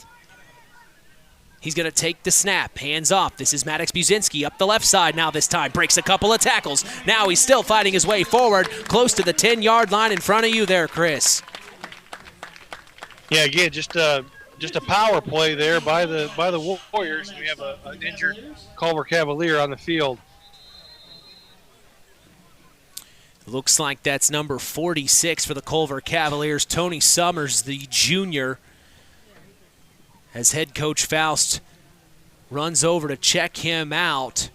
He's going to take the snap. Hands off. This is Maddox Buzinski up the left side now this time. Breaks a couple of tackles. Now he's still fighting his way forward. Close to the 10-yard line in front of you there, Chris. Yeah, again, just a power play there by the Warriors. We have an injured Culver Cavalier on the field. Looks like that's number 46 for the Culver Cavaliers. Tony Summers, the junior, as head coach Faust runs over to check him out.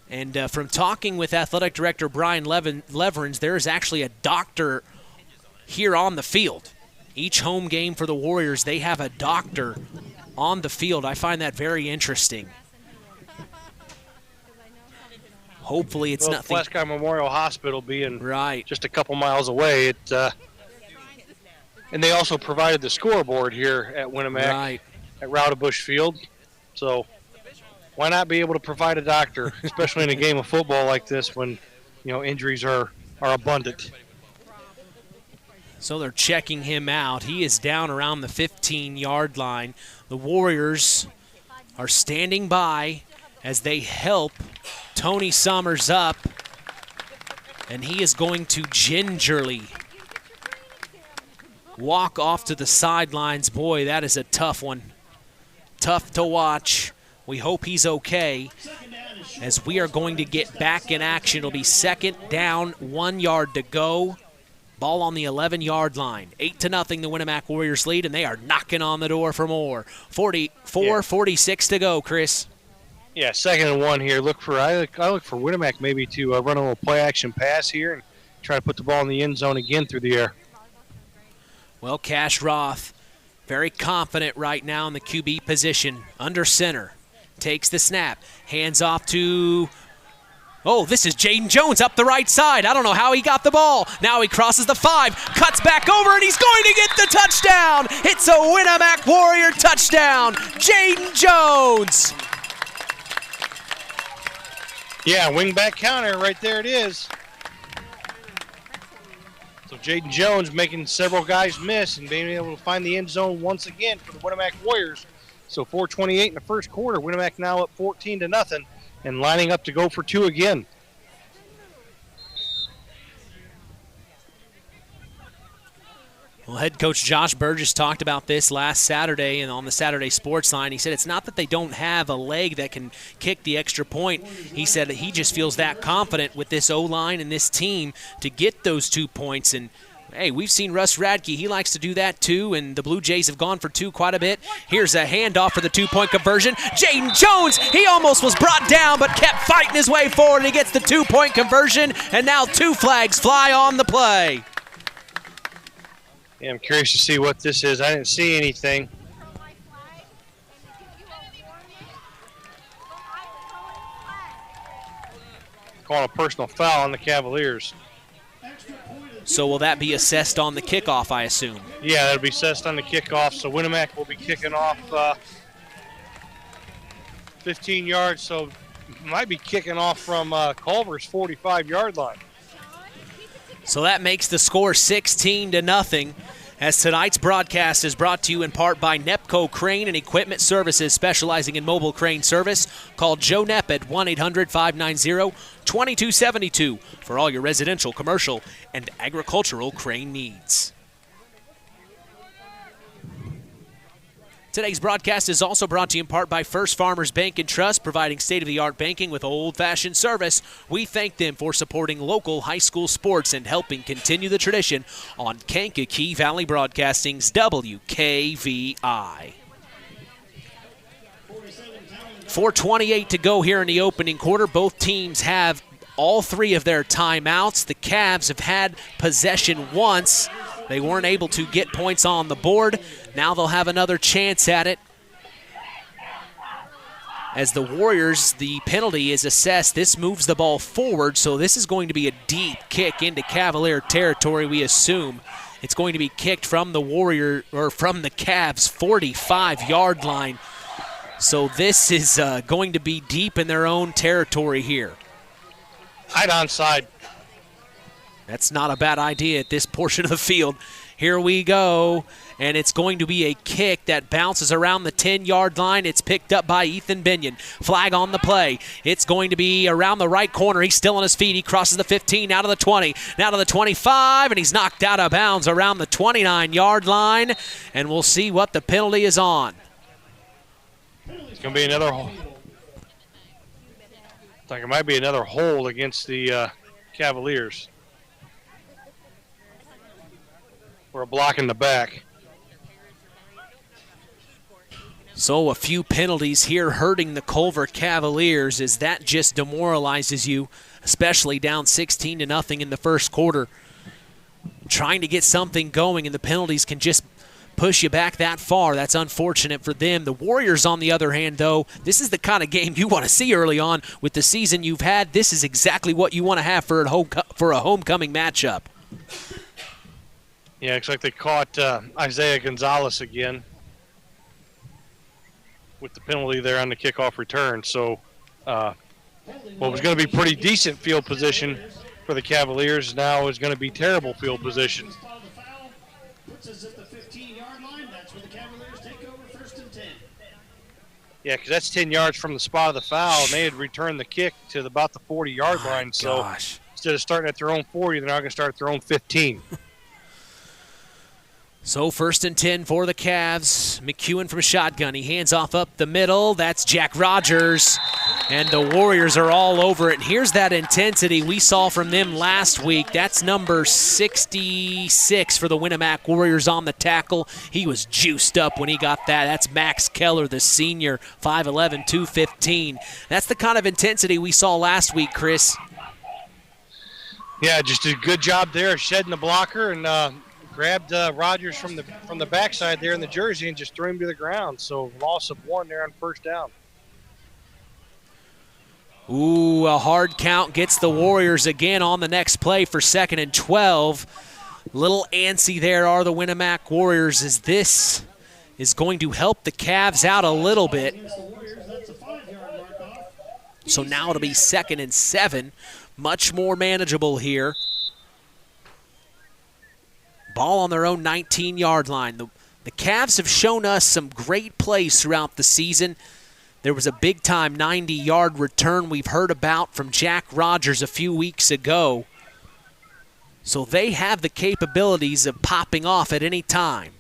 And from talking with athletic director Brian Leverins, there is actually a doctor here on the field. Each home game for the Warriors, they have a doctor on the field. I find that very interesting. Hopefully it's nothing. Pulaski Memorial Hospital being right just a couple miles away. And they also provided the scoreboard here at Winamac at Rowdebush Field. So why not be able to provide a doctor, especially in a game of football like this when, injuries are abundant. So they're checking him out. He is down around the 15-yard line. The Warriors are standing by as they help Tony Summers up, and he is going to gingerly walk off to the sidelines. Boy, that is a tough one. Tough to watch. We hope he's okay, as we are going to get back in action. It'll be 2nd down, 1 yard to go. Ball on the 11-yard line. 8-0, the Winamac Warriors lead, and they are knocking on the door for more. 46 to go, Chris. Yeah, 2nd and 1 here. I look for Winamac maybe to run a little play-action pass here and try to put the ball in the end zone again through the air. Well, Cash Roth, very confident right now in the QB position. Under center. Takes the snap. Hands off to... Oh, this is Jaden Jones up the right side. I don't know how he got the ball. Now he crosses the 5, cuts back over, and he's going to get the touchdown. It's a Winamac Warrior touchdown. Jaden Jones. Yeah, wing-back counter, right there it is. So Jaden Jones making several guys miss and being able to find the end zone once again for the Winamac Warriors. So 4:28 in the first quarter. Winamac now up 14-0 and lining up to go for 2 again. Well, head coach Josh Burgess talked about this last Saturday and on the Saturday Sports Line. He said it's not that they don't have a leg that can kick the extra point. He said that he just feels that confident with this O-line and this team to get those 2 points. And, hey, we've seen Russ Radke. He likes to do that too, and the Blue Jays have gone for 2 quite a bit. Here's a handoff for the 2-point conversion. Jaden Jones, he almost was brought down but kept fighting his way forward. He gets the 2-point conversion, and now 2 flags fly on the play. Yeah, I'm curious to see what this is. I didn't see anything. Calling a personal foul on the Cavaliers. So will that be assessed on the kickoff, I assume? Yeah, that'll be assessed on the kickoff. So Winamac will be kicking off 15 yards. So might be kicking off from Culver's 45-yard line. So that makes the score 16-0. As tonight's broadcast is brought to you in part by Nepco Crane and Equipment Services, specializing in mobile crane service. Call Joe Nepp at 1-800-590-2272 for all your residential, commercial, and agricultural crane needs. Today's broadcast is also brought to you in part by First Farmers Bank and Trust, providing state-of-the-art banking with old-fashioned service. We thank them for supporting local high school sports and helping continue the tradition on Kankakee Valley Broadcasting's WKVI. 4:28 to go here in the opening quarter. Both teams have all 3 of their timeouts. The Cavs have had possession once. They weren't able to get points on the board. Now they'll have another chance at it. As the Warriors, the penalty is assessed. This moves the ball forward, so this is going to be a deep kick into Cavalier territory, we assume. It's going to be kicked from the from the Cavs' 45-yard line. So this is going to be deep in their own territory here. Right onside. That's not a bad idea at this portion of the field. Here we go, and it's going to be a kick that bounces around the 10-yard line. It's picked up by Ethan Binion. Flag on the play. It's going to be around the right corner. He's still on his feet. He crosses the 15, out of the 20, now to the 25, and he's knocked out of bounds around the 29-yard line, and we'll see what the penalty is on. It's going to be another hold. I think it might be another hold against the Cavaliers. We're blocking the back. So a few penalties here hurting the Culver Cavaliers as that just demoralizes you, especially down 16-0 in the first quarter. Trying to get something going, and the penalties can just push you back that far. That's unfortunate for them. The Warriors, on the other hand, though, this is the kind of game you want to see early on with the season you've had. This is exactly what you want to have for a homecoming matchup. Yeah, looks like they caught Isaiah Gonzalez again with the penalty there on the kickoff return. So what was going to be pretty decent field position for the Cavaliers now is going to be terrible field position. Yeah, because that's 10 yards from the spot of the foul, and they had returned the kick to about the 40-yard line. So instead of starting at their own 40, they're now going to start at their own 15. So 1st and 10 for the Cavs. McEwen from shotgun. He hands off up the middle. That's Jack Rogers. And the Warriors are all over it. And here's that intensity we saw from them last week. That's number 66 for the Winamac Warriors on the tackle. He was juiced up when he got that. That's Max Keller, the senior, 5'11", 215. That's the kind of intensity we saw last week, Chris. Yeah, just did a good job there of shedding the blocker and grabbed Rogers from the backside there in the jersey and just threw him to the ground. So loss of 1 there on first down. Ooh, a hard count gets the Warriors again on the next play for 2nd and 12. Little antsy there are the Winamac Warriors as this is going to help the Cavs out a little bit. So now it'll be 2nd and 7. Much more manageable here. Ball on their own 19-yard line. The Cavs have shown us some great plays throughout the season. There was a big-time 90-yard return we've heard about from Jack Rogers a few weeks ago. So they have the capabilities of popping off at any time.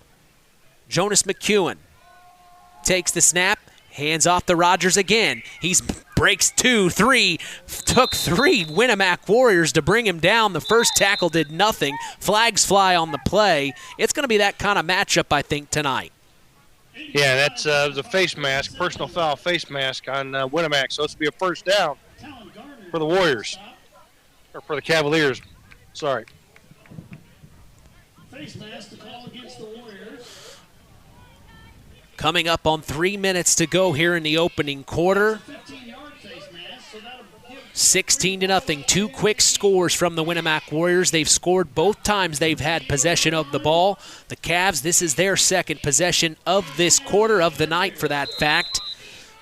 Jonas McEwen takes the snap, hands off to Rogers again. He breaks 2, 3, took 3 Winamac Warriors to bring him down. The first tackle did nothing. Flags fly on the play. It's going to be that kind of matchup, I think, tonight. Yeah, that's the face mask, personal foul face mask on Winamac. So it's going to be a first down for the Warriors, or for the Cavaliers. Sorry. Face mask to call against the Warriors. Coming up on 3 minutes to go here in the opening quarter. 16-0. 2 quick scores from the Winamac Warriors. They've scored both times they've had possession of the ball. The Cavs, this is their second possession of this quarter, of the night for that fact.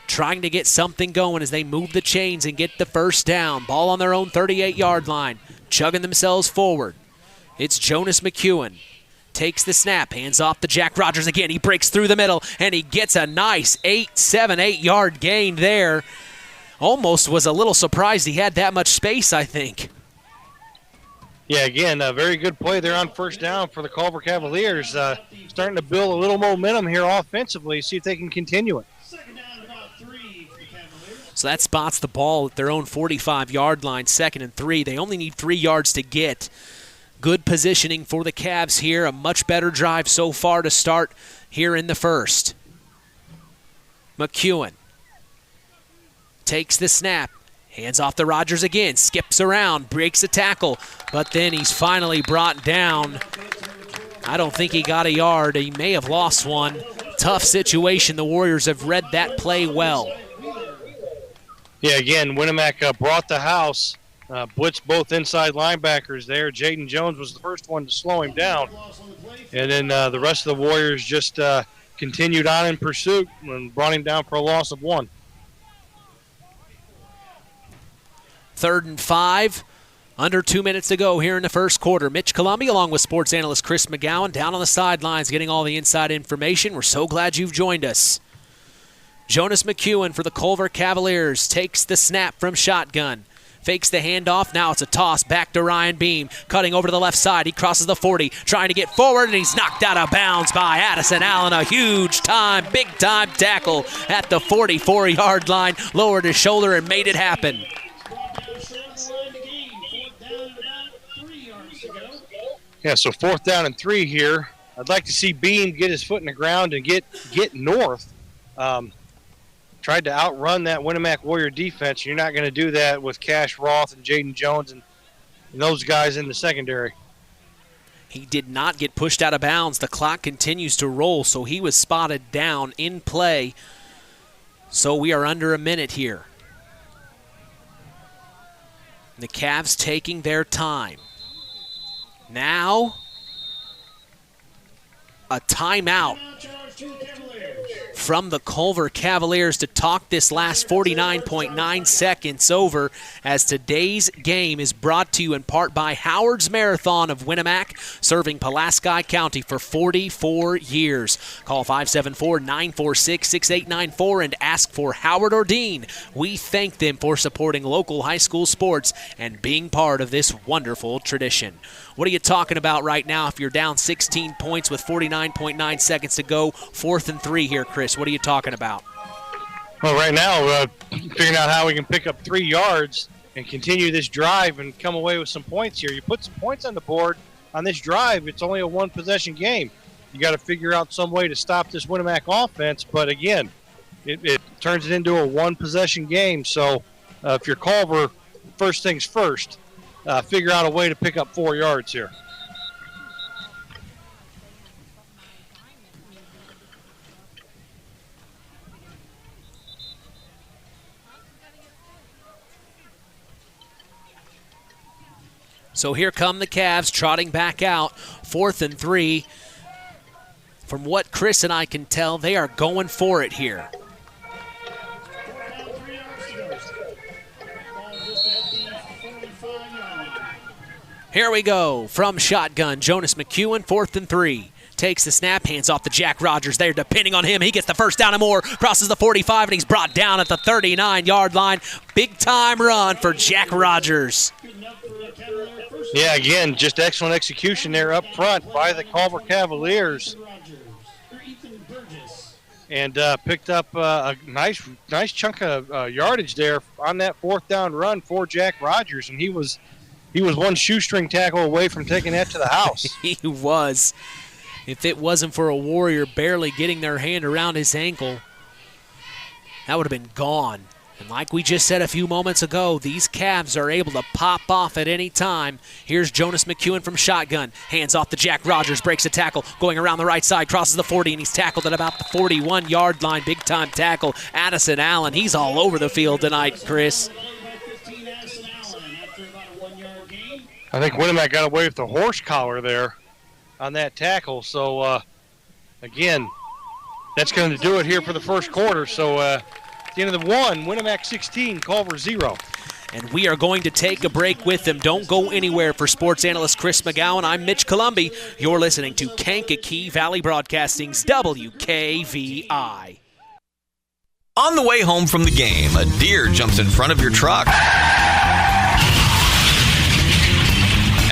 Trying to get something going as they move the chains and get the first down. Ball on their own 38-yard line. Chugging themselves forward. It's Jonas McEwen. Takes the snap, hands off to Jack Rogers again. He breaks through the middle, and he gets a nice 8-yard gain there. Almost was a little surprised he had that much space, I think. Yeah, again, a very good play there on first down for the Culver Cavaliers. Starting to build a little momentum here offensively, see if they can continue it. So that spots the ball at their own 45-yard line, 2nd and 3. They only need 3 yards to get. Good positioning for the Cavs here. A much better drive so far to start here in the first. McEwen takes the snap. Hands off to Rogers again. Skips around. Breaks a tackle. But then he's finally brought down. I don't think he got a yard. He may have lost one. Tough situation. The Warriors have read that play well. Yeah, again, Winamac brought the house. Blitzed both inside linebackers there. Jaden Jones was the first one to slow him down. And then the rest of the Warriors just continued on in pursuit and brought him down for a loss of 1. 3rd and 5. Under 2 minutes to go here in the first quarter. Mitch Columby along with sports analyst Chris McGowan down on the sidelines getting all the inside information. We're so glad you've joined us. Jonas McEwen for the Culver Cavaliers takes the snap from shotgun. Fakes the handoff. Now it's a toss back to Ryan Beam. Cutting over to the left side. He crosses the 40. Trying to get forward, and he's knocked out of bounds by Addison Allen. A huge time, big time tackle at the 44-yard line. Lowered his shoulder and made it happen. Yeah, so 4th down and 3 here. I'd like to see Beam get his foot in the ground and get north. Tried to outrun that Winamac Warrior defense. You're not going to do that with Cash Roth and Jaden Jones and those guys in the secondary. He did not get pushed out of bounds. The clock continues to roll, so he was spotted down in play. So we are under a minute here. The Cavs taking their time. Now, a timeout from the Culver Cavaliers to talk this last 49.9 seconds over, as today's game is brought to you in part by Howard's Marathon of Winamac, serving Pulaski County for 44 years. Call 574-946-6894 and ask for Howard or Dean. We thank them for supporting local high school sports and being part of this wonderful tradition. What are you talking about right now if you're down 16 points with 49.9 seconds to go? 4th and 3 here, Chris. What are you talking about? Well, right now, figuring out how we can pick up 3 yards and continue this drive and come away with some points here. You put some points on the board on this drive, it's only a 1-possession game. You got to figure out some way to stop this Winamac offense, but again, it turns it into a 1-possession game. So if you're Culver, first things first, figure out a way to pick up 4 yards here. So here come the Cavs trotting back out, 4th and 3. From what Chris and I can tell, they are going for it here. Here we go from shotgun. Jonas McEwen, 4th and 3. Takes the snap, hands off to Jack Rogers. They're depending on him. He gets the first down and more. Crosses the 45, and he's brought down at the 39-yard line. Big time run for Jack Rogers. Yeah, again, just excellent execution there up front by the Culver Cavaliers. And picked up a nice chunk of yardage there on that fourth down run for Jack Rogers, and he was one shoestring tackle away from taking that to the house. He was. If it wasn't for a Warrior barely getting their hand around his ankle, that would have been gone. And like we just said a few moments ago, these Cavs are able to pop off at any time. Here's Jonas McEwen from shotgun. Hands off to Jack Rogers, breaks a tackle, going around the right side, crosses the 40, and he's tackled at about the 41-yard line. Big-time tackle. Addison Allen, he's all over the field tonight, Chris. I think Winamac got away with the horse collar there on that tackle. So, again, that's going to do it here for the first quarter. So, at the end of the one, Winamac 16, Culver 0. And we are going to take a break with them. Don't go anywhere. For sports analyst Chris McGowan, I'm Mitch Columbi. You're listening to Kankakee Valley Broadcasting's WKVI. On the way home from the game, a deer jumps in front of your truck.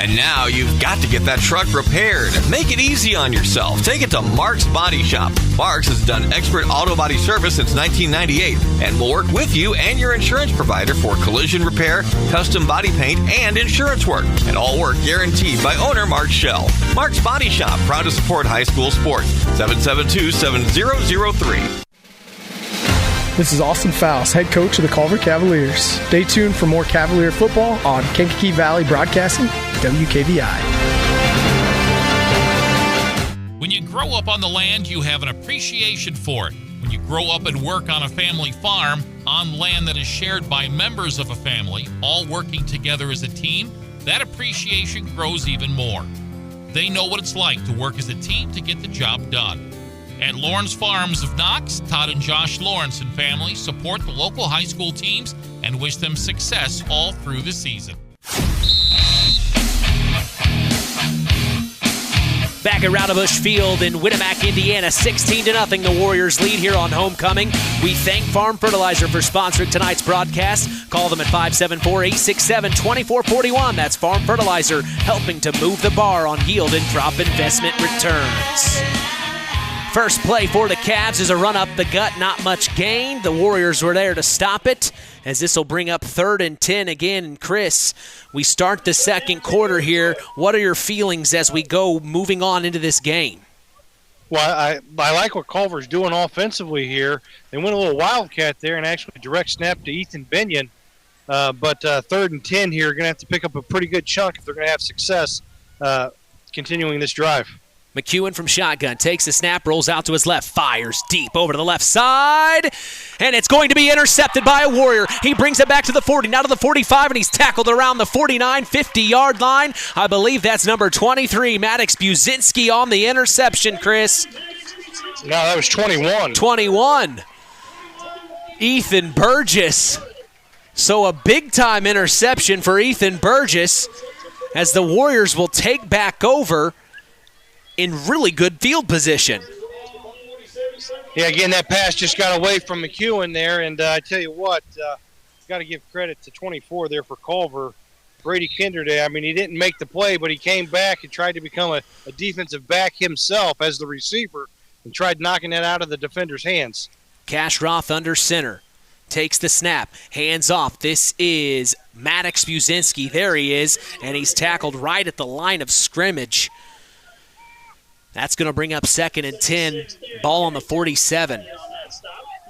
And now you've got to get that truck repaired. Make it easy on yourself. Take it to Mark's Body Shop. Mark's has done expert auto body service since 1998 and will work with you and your insurance provider for collision repair, custom body paint, and insurance work. And all work guaranteed by owner Mark Schell. Mark's Body Shop, proud to support high school sports. 772-7003. This is Austin Faust, head coach of the Culver Cavaliers. Stay tuned for more Cavalier football on Kankakee Valley Broadcasting, WKVI. When you grow up on the land, you have an appreciation for it. When you grow up and work on a family farm, on land that is shared by members of a family, all working together as a team, that appreciation grows even more. They know what it's like to work as a team to get the job done. At Lawrence Farms of Knox, Todd and Josh Lawrence and family support the local high school teams and wish them success all through the season. Back at Rowdebush Field in Winamac, Indiana, 16-0, the Warriors lead here on homecoming. We thank Farm Fertilizer for sponsoring tonight's broadcast. Call them at 574-867-2441. That's Farm Fertilizer, helping to move the bar on yield and crop investment returns. First play for the Cavs is a run up the gut, not much gain. The Warriors were there to stop it, as this will bring up 3rd and 10 again. And Chris, we start the second quarter here. What are your feelings as we go moving on into this game? Well, I like what Culver's doing offensively here. They went a little wildcat there and actually direct snap to Ethan Binion. But 3rd and 10 here, going to have to pick up a pretty good chunk if they're going to have success continuing this drive. McEwen from shotgun takes the snap, rolls out to his left, fires deep over to the left side, and it's going to be intercepted by a Warrior. He brings it back to the 40, now to the 45, and he's tackled around the 49, 50-yard line. I believe that's number 23, Maddox Buzinski on the interception, Chris. No, that was 21. 21. Ethan Burgess. So a big-time interception for Ethan Burgess, as the Warriors will take back over in really good field position. Yeah, again, that pass just got away from McEwen there, and I tell you what, got to give credit to 24 there for Culver. Brady Kinderday, I mean, he didn't make the play, but he came back and tried to become a defensive back himself as the receiver and tried knocking it out of the defender's hands. Cash Roth under center. Takes the snap, hands off. This is Maddox Buzinski. There he is, and he's tackled right at the line of scrimmage. That's going to bring up 2nd and 10, ball on the 47.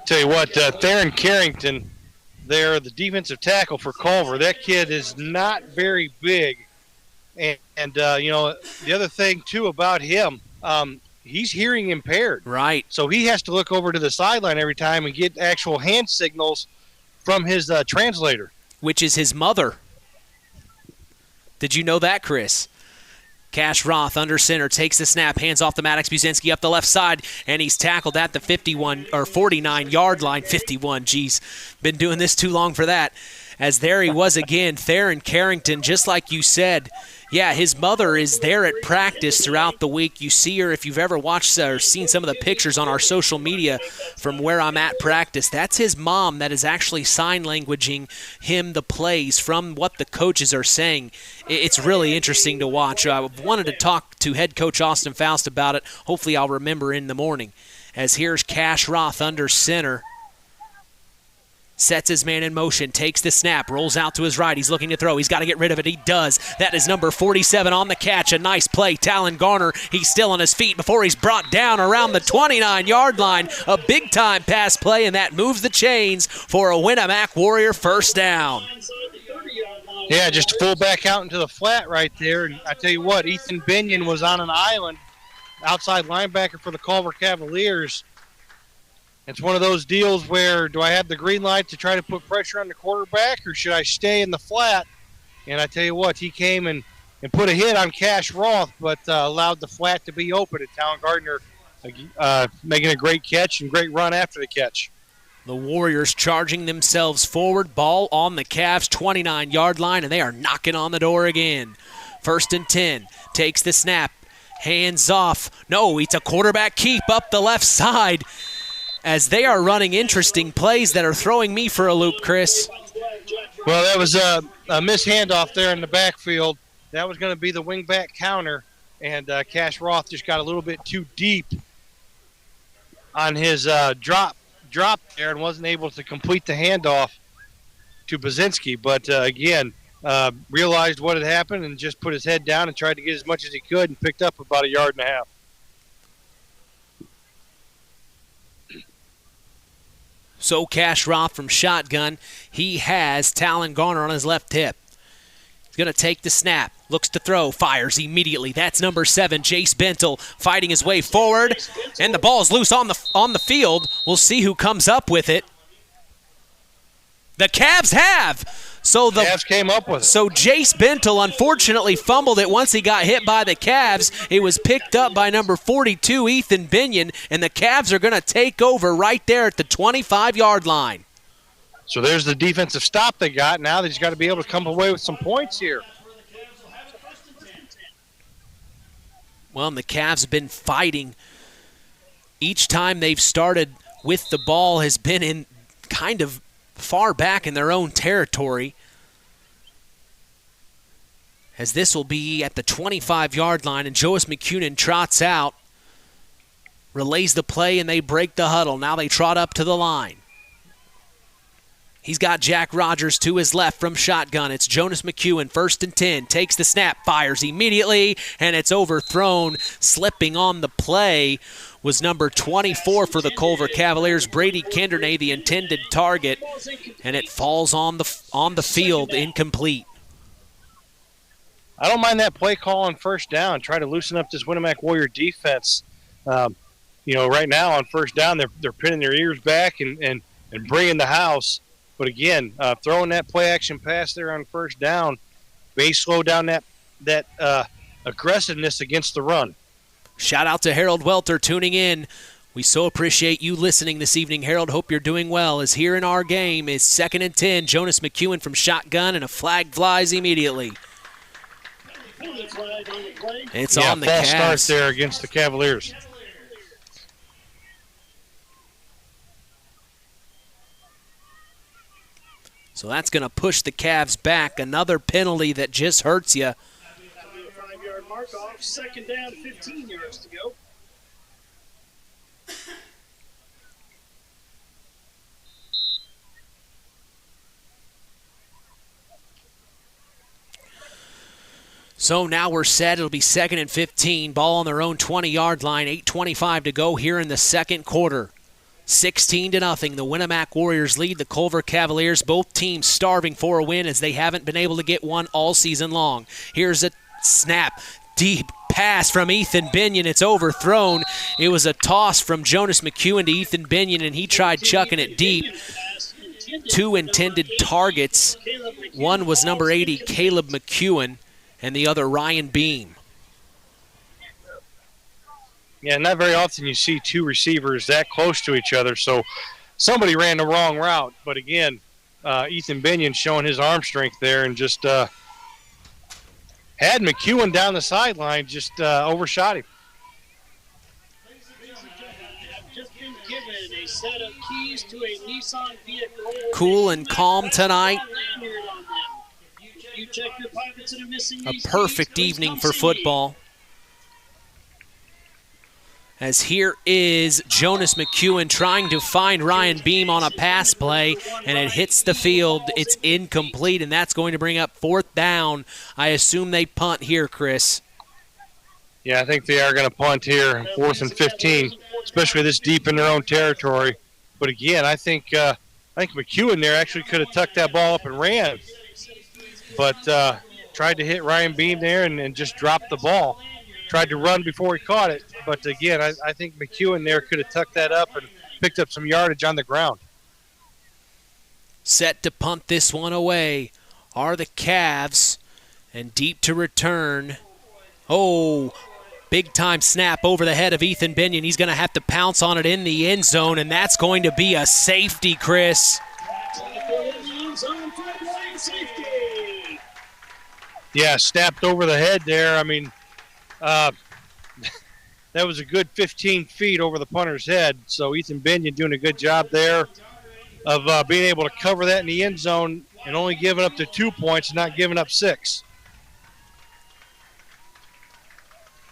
Tell you what, Theron Carrington there, the defensive tackle for Culver, that kid is not very big. And you know, the other thing, too, about him, he's hearing impaired. Right. So he has to look over to the sideline every time and get actual hand signals from his translator. Which is his mother. Did you know that, Chris? Cash Roth under center takes the snap, hands off to Maddox Buzinski up the left side, and he's tackled at the 49-yard line. 51, geez, been doing this too long for that. As there he was again, Theron Carrington, just like you said, Yeah, his mother is there at practice throughout the week. You see her if you've ever watched or seen some of the pictures on our social media from where I'm at practice. That's his mom that is actually sign languaging him the plays from what the coaches are saying. It's really interesting to watch. I wanted to talk to head coach Austin Faust about it. Hopefully I'll remember in the morning. As here's Cash Roth under center. Sets his man in motion, takes the snap, rolls out to his right. He's looking to throw. He's got to get rid of it. He does. That is number 47 on the catch. A nice play. Talon Garner, he's still on his feet before he's brought down around the 29-yard line. A big-time pass play, and that moves the chains for a Winamac Warrior first down. Yeah, just a fullback out into the flat right there. And I tell you what, Ethan Binion was on an island, outside linebacker for the Culver Cavaliers. It's one of those deals where do I have the green light to try to put pressure on the quarterback or should I stay in the flat? And I tell you what, he came and put a hit on Cash Roth, but allowed the flat to be open. And Talon Gardner making a great catch and great run after the catch. The Warriors charging themselves forward. Ball on the Cavs' 29-yard line, and they are knocking on the door again. 1st and 10. Takes the snap. Hands off. No, it's a quarterback keep up the left side. As they are running interesting plays that are throwing me for a loop, Chris. Well, that was a miss handoff there in the backfield. That was going to be the wingback counter, and Cash Roth just got a little bit too deep on his drop there and wasn't able to complete the handoff to Baczynski. But, again, realized what had happened and just put his head down and tried to get as much as he could and picked up about 1.5 yards. So Cash Roth from shotgun. He has Talon Garner on his left hip. He's going to take the snap. Looks to throw. Fires immediately. That's number 7, Jace Bentel, fighting his way forward. And the ball is loose on the field. We'll see who comes up with it. The Cavs have. So the Cavs came up with it. So Jace Bentel unfortunately fumbled it once he got hit by the Cavs. It was picked up by number 42, Ethan Binion, and the Cavs are going to take over right there at the 25-yard line. So there's the defensive stop they got. Now they just got to be able to come away with some points here. Well, and the Cavs have been fighting. Each time they've started with the ball has been in kind of far back in their own territory, as this will be at the 25-yard line, and Joas McCunin trots out, relays the play, and they break the huddle. Now they trot up to the line. He's got Jack Rogers to his left from shotgun. It's Jonas McEwen, 1st and 10, takes the snap, fires immediately, and it's overthrown. Slipping on the play was number 24 for the Culver Cavaliers, Brady Kendernay, the intended target, and it falls on the field, incomplete. I don't mind that play call on first down. Try to loosen up this Winamac Warrior defense. Right now on first down, they're pinning their ears back and bringing the house. But again, throwing that play action pass there on first down may slow down that aggressiveness against the run. Shout out to Harold Welter tuning in. We so appreciate you listening this evening, Harold. Hope you're doing well. As here in our game is 2nd and 10. Jonas McEwen from shotgun, and a flag flies immediately. It's on the Cavs. False start there against the Cavaliers. So that's going to push the Cavs back. Another penalty that just hurts you. 5-yard mark off. 2nd down, 15 yards to go. So now we're set. It'll be 2nd and 15. Ball on their own 20-yard line. 8:25 to go here in the second quarter. 16-0. The Winamac Warriors lead the Culver Cavaliers. Both teams starving for a win as they haven't been able to get one all season long. Here's a snap. Deep pass from Ethan Binion. It's overthrown. It was a toss from Jonas McEwen to Ethan Binion, and he tried chucking it deep. 2 intended targets. One was number 80, Caleb McEwen, and the other Ryan Beam. Yeah, not very often you see two receivers that close to each other, so somebody ran the wrong route. But again, Ethan Binion showing his arm strength there and just had McEwen down the sideline, just overshot him. A set of keys to a Nissan vehicle. Cool and calm tonight. You check your pockets and are missing A these perfect keys, evening come for see football. As here is Jonas McEwen trying to find Ryan Beam on a pass play, and it hits the field. It's incomplete, and that's going to bring up 4th down. I assume they punt here, Chris. Yeah, I think they are going to punt here, 4th and 15, especially this deep in their own territory. But again, I think McEwen there actually could have tucked that ball up and ran, but tried to hit Ryan Beam there and just dropped the ball. Tried to run before he caught it, but again, I think McEwen there could have tucked that up and picked up some yardage on the ground. Set to punt this one away are the Cavs, and deep to return. Oh, big-time snap over the head of Ethan Binion. He's going to have to pounce on it in the end zone, and that's going to be a safety, Chris. Yeah, snapped over the head there. I mean, that was a good 15 feet over the punter's head. So Ethan Binion doing a good job there of being able to cover that in the end zone and only giving up to 2 points, not giving up 6.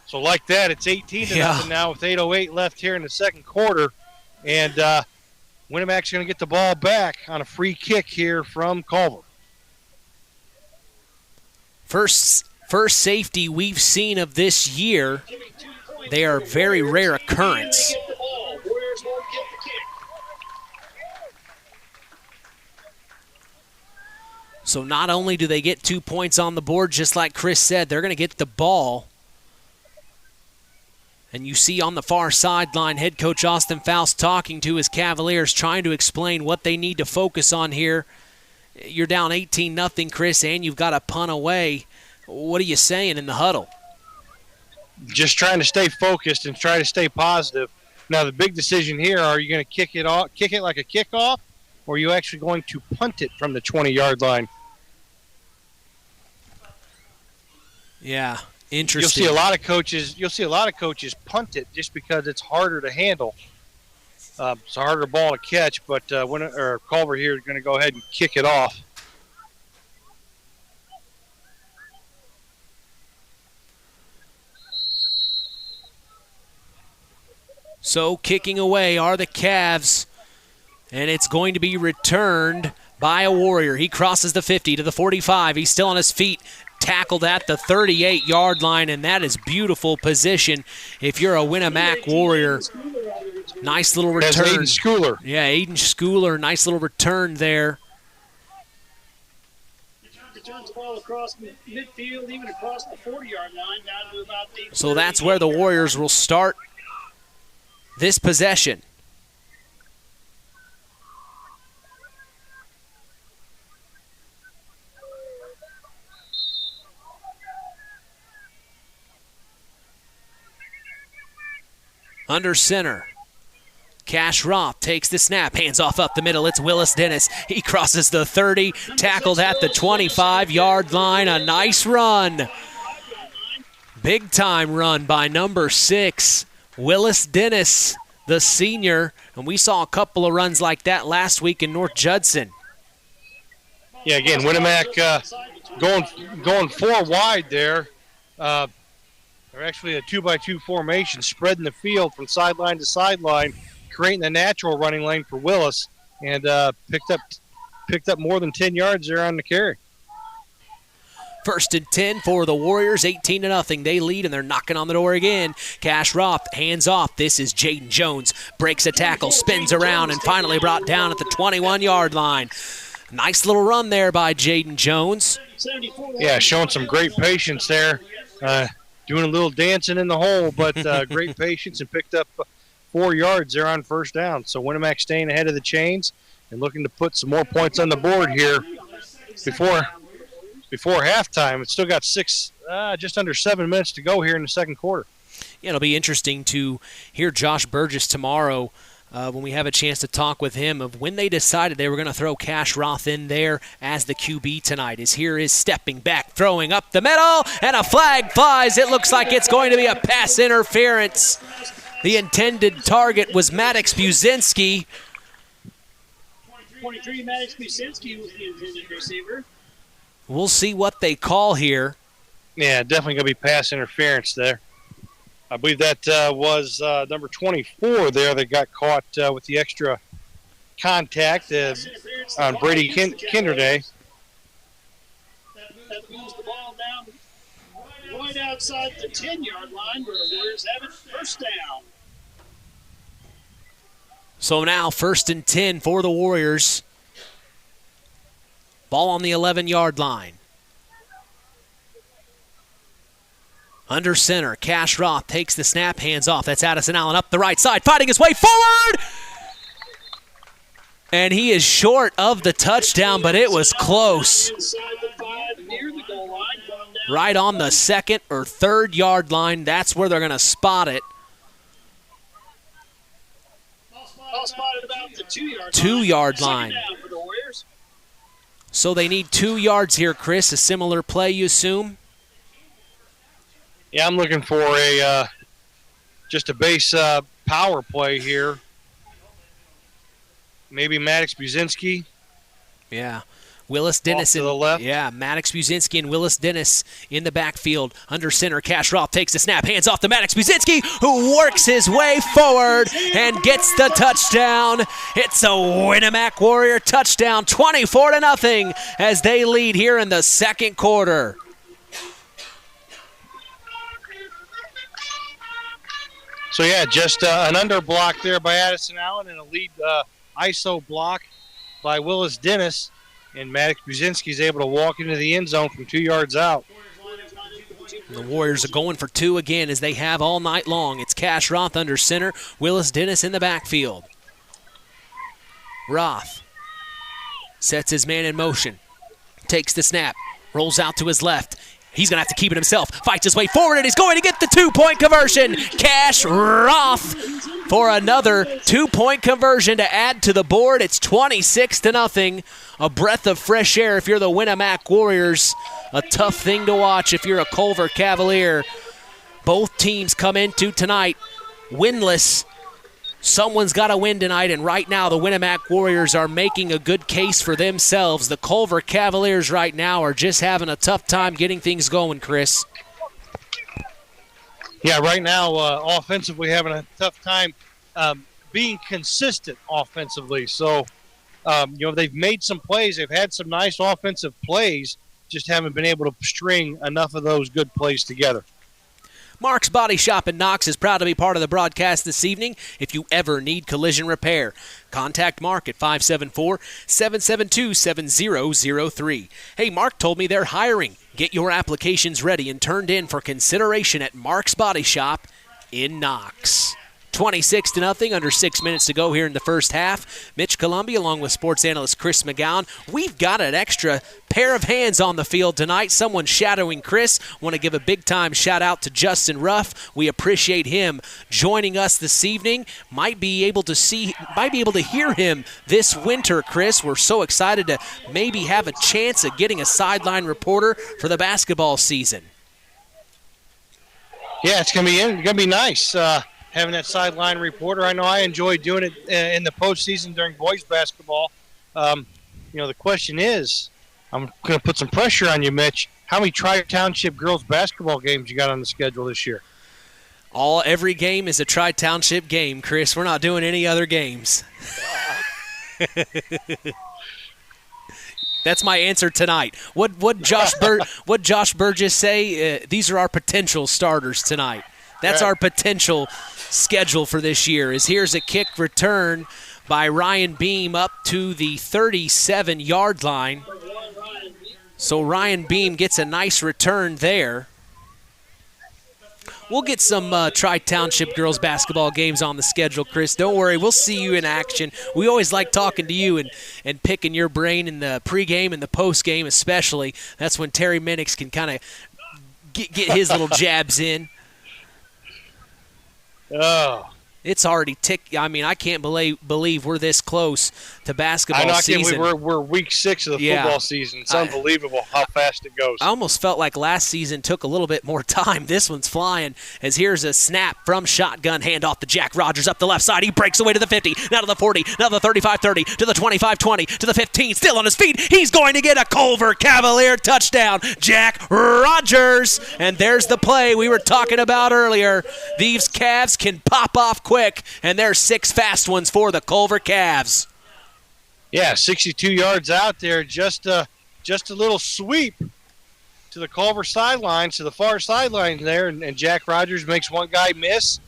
So like that, it's 18-0 now with 8:08 left here in the second quarter. And Winamac's going to get the ball back on a free kick here from Culver. First safety we've seen of this year. They are a very rare occurrence. So not only do they get 2 points on the board, just like Chris said, they're going to get the ball. And you see on the far sideline, head coach Austin Faust talking to his Cavaliers, trying to explain what they need to focus on here. You're down 18-0, Chris, and you've got a punt away. What are you saying in the huddle? Just trying to stay focused and try to stay positive. Now, the big decision here, are you going to kick it like a kickoff, or are you actually going to punt it from the 20-yard line? Yeah, interesting. You'll see a lot of coaches punt it just because it's harder to handle. It's a harder ball to catch, but Culver here is going to go ahead and kick it off. So kicking away are the Cavs, and it's going to be returned by a Warrior. He crosses the 50 to the 45. He's still on his feet, tackled at the 38-yard line, and that is beautiful position if you're a Winamac Warrior. Nice little return. Aiden Schooler. Yeah, Aiden Schooler, nice little return there. Returns the ball across midfield, even across the 40-yard line, down to about 8. So that's where the Warriors will start this possession. Under center. Cash Roth takes the snap, hands off up the middle. It's Willis Dennis. He crosses the 30, tackled at the 25-yard line. A nice run. Big time run by number 6, Willis Dennis, the senior. And we saw a couple of runs like that last week in North Judson. Yeah, again, Winamac going 4 wide there. They're actually a 2-by-2 formation, spreading the field from sideline to sideline, creating a natural running lane for Willis, and picked up more than 10 yards there on the carry. 1st and 10 for the Warriors, 18-0. They lead, and they're knocking on the door again. Cash Roth, hands off. This is Jaden Jones. Breaks a tackle, spins around, and finally brought down at the 21-yard line. Nice little run there by Jaden Jones. Yeah, showing some great patience there. Doing a little dancing in the hole, but great patience, and picked up 4 yards there on 1st down. So Winamac staying ahead of the chains and looking to put some more points on the board here before halftime. It's still got just under 7 minutes to go here in the second quarter. Yeah, it'll be interesting to hear Josh Burgess tomorrow when we have a chance to talk with him of when they decided they were going to throw Cash Roth in there as the QB tonight. Here is stepping back, throwing up the middle, and a flag flies. It looks like it's going to be a pass interference. The intended target was Maddox Buzinski. 23, Maddox Buzinski was the intended receiver. We'll see what they call here. Yeah, definitely going to be pass interference there. I believe that was number 24 there that got caught with the extra contact on Brady Kinderday. That moves the ball down right outside the 10-yard line where the Warriors have it first down. So now 1st and 10 for the Warriors. Ball on the 11-yard line. Under center, Cash Roth takes the snap, hands off. That's Addison Allen up the right side, fighting his way forward! And he is short of the touchdown, but it was close. Right on the 2nd or 3rd yard line, that's where they're going to spot it. Spotted about the 2-yard line. 2-yard line. Second down for the Warriors. So they need 2 yards here, Chris. A similar play, you assume? Yeah, I'm looking for just a base power play here. Maybe Maddox Buzinski. Yeah. Willis Dennis to the left. Yeah, Maddox Buzinski and Willis Dennis in the backfield. Under center, Cash Roth takes the snap, hands off to Maddox Buzinski, who works his way forward and gets the touchdown. It's a Winamac Warrior touchdown, 24-0, as they lead here in the 2nd quarter. So, yeah, just an under block there by Addison Allen and a lead ISO block by Willis Dennis. And Maddox Buzinski is able to walk into the end zone from 2 yards out. The Warriors are going for 2 again, as they have all night long. It's Cash Roth under center, Willis Dennis in the backfield. Roth sets his man in motion, takes the snap, rolls out to his left. He's going to have to keep it himself, fights his way forward, and he's going to get the 2-point conversion. Cash Roth for another 2-point conversion to add to the board. It's 26-0. A breath of fresh air if you're the Winamac Warriors. A tough thing to watch if you're a Culver Cavalier. Both teams come into tonight winless. Someone's got to win tonight, and right now the Winamac Warriors are making a good case for themselves. The Culver Cavaliers right now are just having a tough time getting things going, Chris. Yeah, right now offensively having a tough time being consistent offensively. So, they've made some plays. They've had some nice offensive plays, just haven't been able to string enough of those good plays together. Mark's Body Shop in Knox is proud to be part of the broadcast this evening. If you ever need collision repair, contact Mark at 574-772-7003. Hey, Mark told me they're hiring. Get your applications ready and turned in for consideration at Mark's Body Shop in Knox. 26-0, under 6 minutes to go here in the first half. Mitch Columbia along with sports analyst Chris McGowan. We've got an extra pair of hands on the field tonight. Someone shadowing Chris. Want to give a big-time shout-out to Justin Ruff. We appreciate him joining us this evening. Might be able to hear him this winter, Chris. We're so excited to maybe have a chance at getting a sideline reporter for the basketball season. Yeah, it's gonna be nice. Having that sideline reporter. I know I enjoy doing it in the postseason during boys basketball. The question is, I'm going to put some pressure on you, Mitch. How many Tri-Township girls basketball games you got on the schedule this year? Every game is a Tri-Township game, Chris. We're not doing any other games. That's my answer tonight. What Josh Burgess say? These are our potential starters tonight. That's our potential schedule for this year. Here's a kick return by Ryan Beam up to the 37-yard line. So Ryan Beam gets a nice return there. We'll get some Tri-Township girls basketball games on the schedule, Chris. Don't worry, we'll see you in action. We always like talking to you and picking your brain in the pregame and the postgame especially. That's when Terry Minix can kind of get his little jabs in. Oh, It's already I can't believe we're this close to basketball season. We're week 6 of the football season. It's unbelievable how fast it goes. I almost felt like last season took a little bit more time. This one's flying as here's a snap from shotgun, handoff to Jack Rogers up the left side. He breaks away to the 50, now to the 40, now to the 35-30, to the 25-20, to the 15. Still on his feet. He's going to get a Culver Cavalier touchdown. Jack Rogers. And there's the play we were talking about earlier. These Cavs can pop off quick, and there's 6 fast ones for the Culver Cavs. Yeah, 62 yards out there, just a little sweep to the Culver sideline, to the far sideline there, and Jack Rogers makes one guy miss,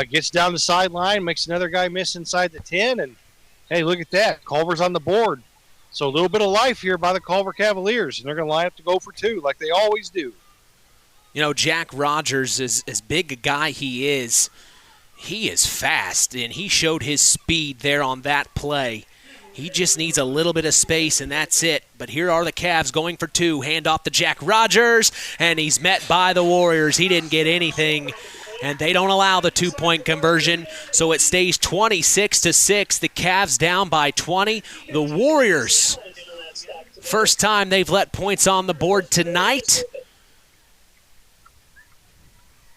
gets down the sideline, makes another guy miss inside the 10, and hey, look at that. Culver's on the board. So a little bit of life here by the Culver Cavaliers, and they're going to line up to go for 2 like they always do. You know, Jack Rogers, as big a guy he is fast, and he showed his speed there on that play. He just needs a little bit of space, and that's it. But here are the Cavs going for 2. Hand off to Jack Rogers, and he's met by the Warriors. He didn't get anything, and they don't allow the 2-point conversion, so it stays 26-6. The Cavs down by 20. The Warriors, first time they've let points on the board tonight.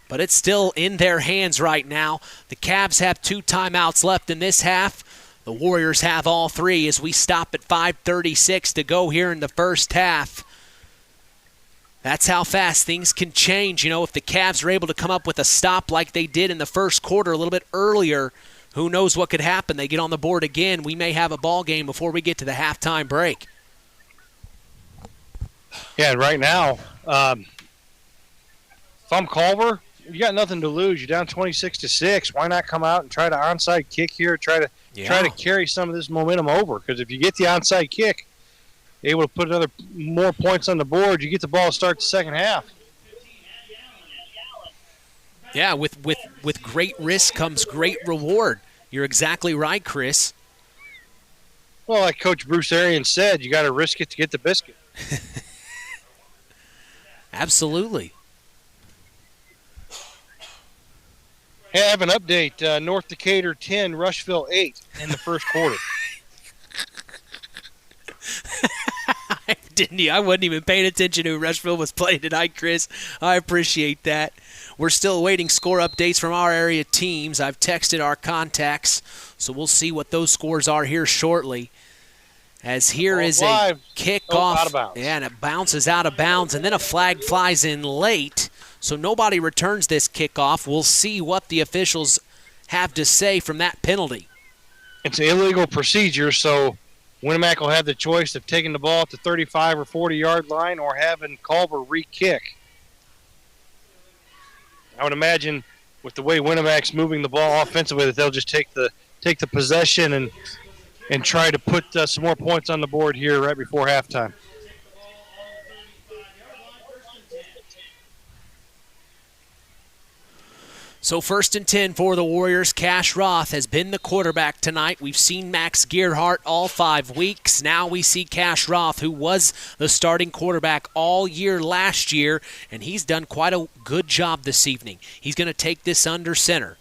But it's still in their hands right now. The Cavs have 2 timeouts left in this half. The Warriors have all 3 as we stop at 5:36 to go here in the first half. That's how fast things can change. You know, if the Cavs are able to come up with a stop like they did in the first quarter a little bit earlier, who knows what could happen. They get on the board again. We may have a ball game before we get to the halftime break. Yeah, right now, if I'm Culver, you got nothing to lose. You're down 26-6. Why not come out and try to onside kick here? Try to carry some of this momentum over. Because if you get the onside kick, able to put more points on the board, you get the ball to start the second half. Yeah, with great risk comes great reward. You're exactly right, Chris. Well, like Coach Bruce Arians said, you got to risk it to get the biscuit. Absolutely. Hey, I have an update. North Decatur 10, Rushville 8 in the first quarter. I wasn't even paying attention to who Rushville was playing tonight, Chris. I appreciate that. We're still awaiting score updates from our area teams. I've texted our contacts, so we'll see what those scores are here shortly. As here is a kickoff. Out of bounds. Yeah, and it bounces out of bounds, and then a flag flies in late. So nobody returns this kickoff. We'll see what the officials have to say from that penalty. It's an illegal procedure, so Winamac will have the choice of taking the ball at the 35 or 40-yard line or having Culver re-kick. I would imagine with the way Winamac's moving the ball offensively that they'll just take the possession and try to put some more points on the board here right before halftime. So 1st and 10 for the Warriors. Cash Roth has been the quarterback tonight. We've seen Max Gearhart all 5 weeks. Now we see Cash Roth, who was the starting quarterback all year last year, and he's done quite a good job this evening. He's going to take this under center.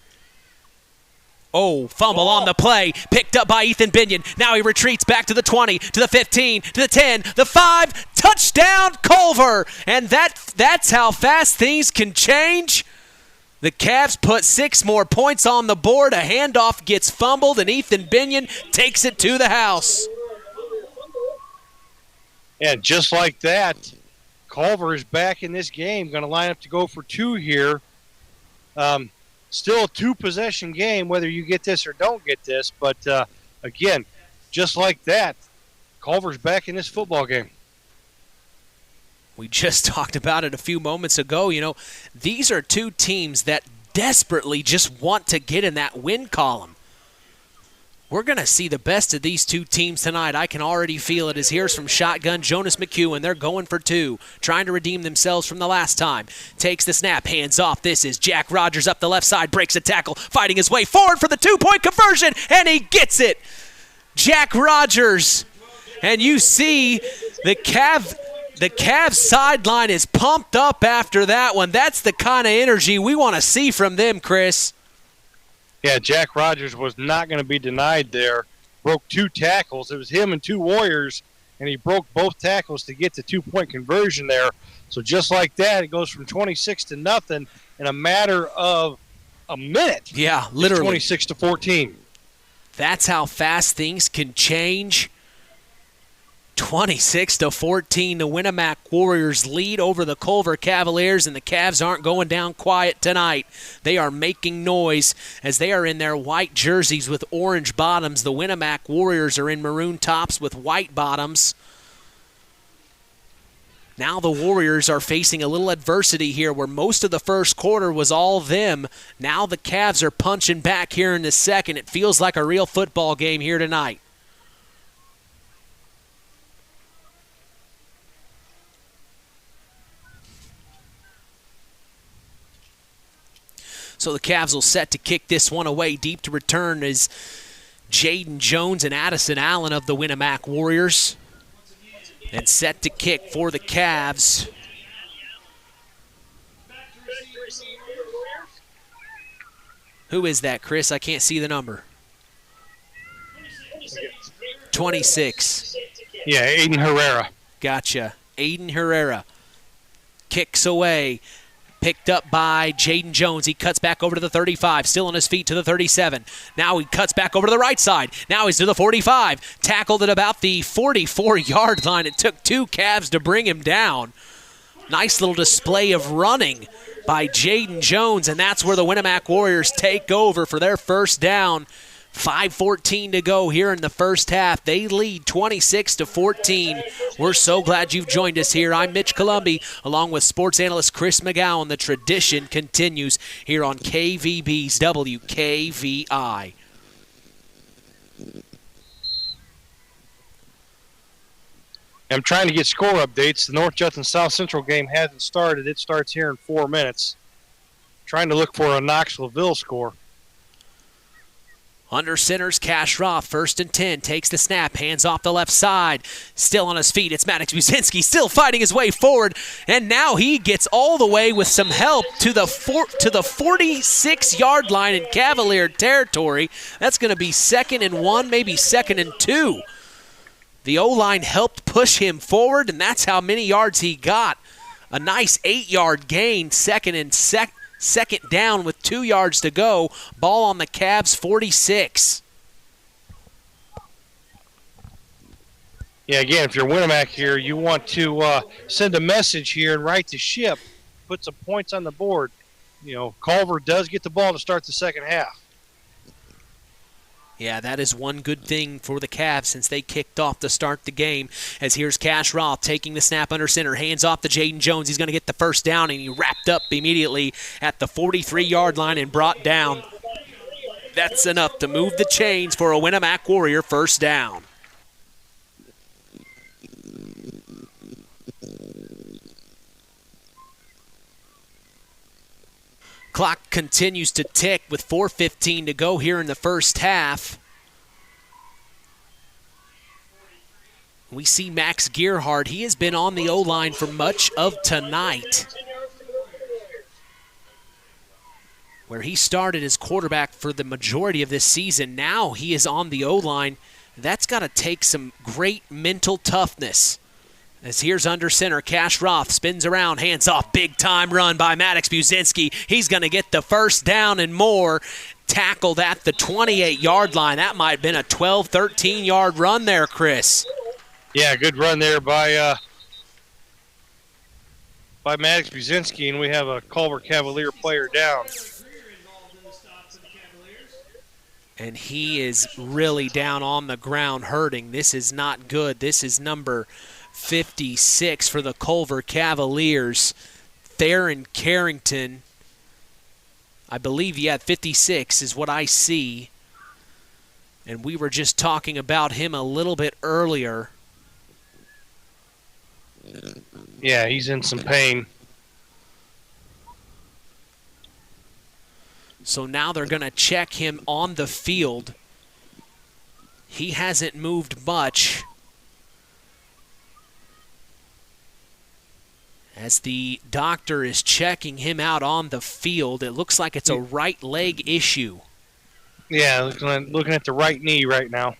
Oh, fumble on the play. Picked up by Ethan Binion. Now he retreats back to the 20, to the 15, to the 10, the 5. Touchdown, Culver! And that's how fast things can change. The Cavs put 6 more points on the board. A handoff gets fumbled, and Ethan Binion takes it to the house. And just like that, Culver is back in this game. Going to line up to go for 2 here. Still a 2-possession game, whether you get this or don't get this. But, again, just like that, Culver's back in this football game. We just talked about it a few moments ago. You know, these are 2 teams that desperately just want to get in that win column. We're going to see the best of these 2 teams tonight. I can already feel it as here's from shotgun Jonas McEwen. They're going for 2, trying to redeem themselves from the last time. Takes the snap, hands off. This is Jack Rogers up the left side, breaks a tackle, fighting his way forward for the 2-point conversion, and he gets it. Jack Rogers. And you see the Cavs sideline is pumped up after that one. That's the kind of energy we want to see from them, Chris. Yeah, Jack Rogers was not going to be denied there. Broke 2 tackles. It was him and 2 Warriors, and he broke both tackles to get the 2-point conversion there. So just like that, it goes from 26-0 in a matter of a minute. Yeah, literally. 26-14. That's how fast things can change. 26-14, the Winamac Warriors lead over the Culver Cavaliers, and the Cavs aren't going down quiet tonight. They are making noise as they are in their white jerseys with orange bottoms. The Winamac Warriors are in maroon tops with white bottoms. Now the Warriors are facing a little adversity here where most of the first quarter was all them. Now the Cavs are punching back here in the second. It feels like a real football game here tonight. So the Cavs will set to kick this one away. Deep to return is Jaden Jones and Addison Allen of the Winamac Warriors. And set to kick for the Cavs. Who is that, Chris? I can't see the number. 26. Yeah, Aiden Herrera. Gotcha. Aiden Herrera kicks away. Picked up by Jaden Jones. He cuts back over to the 35, still on his feet to the 37. Now he cuts back over to the right side. Now he's to the 45. Tackled at about the 44-yard line. It took 2 Cavs to bring him down. Nice little display of running by Jaden Jones, and that's where the Winamac Warriors take over for their first down. 5:14 to go here in the first half. They lead 26-14. We're so glad you've joined us here. I'm Mitch Columbi, along with sports analyst Chris McGowan. The tradition continues here on KVB's WKVI. I'm trying to get score updates. The North Judson South Central game hasn't started. It starts here in 4 minutes. Trying to look for a Knoxville score. Under center's Cash Roth, 1st and 10, takes the snap, hands off the left side. Still on his feet, it's Maddox Buzinski, still fighting his way forward, and now he gets all the way with some help to the 46-yard line in Cavalier territory. That's going to be 2nd and 1, maybe 2nd and 2. The O-line helped push him forward, and that's how many yards he got. A nice 8-yard gain, second down with 2 yards to go. Ball on the Cavs 46. Yeah, again, if you're Winamac here, you want to send a message here and right the ship, put some points on the board. You know, Culver does get the ball to start the second half. Yeah, that is one good thing for the Cavs since they kicked off to start the game. As here's Cash Roth taking the snap under center. Hands off to Jaden Jones. He's going to get the first down, and he wrapped up immediately at the 43-yard line and brought down. That's enough to move the chains for a Winamac Warrior first down. Clock continues to tick with 4:15 to go here in the first half. We see Max Gearhart. He has been on the O-line for much of tonight, where he started as quarterback for the majority of this season. Now he is on the O-line. That's got to take some great mental toughness. As here's under center, Cash Roth spins around, hands off, big time run by Maddox Buzinski. He's going to get the first down and more. Tackled at the 28-yard line. That might have been a 12, 13-yard run there, Chris. Yeah, good run there by Maddox Buzinski, and we have a Culver Cavalier player down. And he is really down on the ground hurting. This is not good. This is number 56 for the Culver Cavaliers. Theron Carrington, I believe, 56 is what I see. And we were just talking about him a little bit earlier. Yeah, he's in some pain. So now they're going to check him on the field. He hasn't moved much. As the doctor is checking him out on the field, it looks like it's a right leg issue. Yeah, looking at the right knee right now.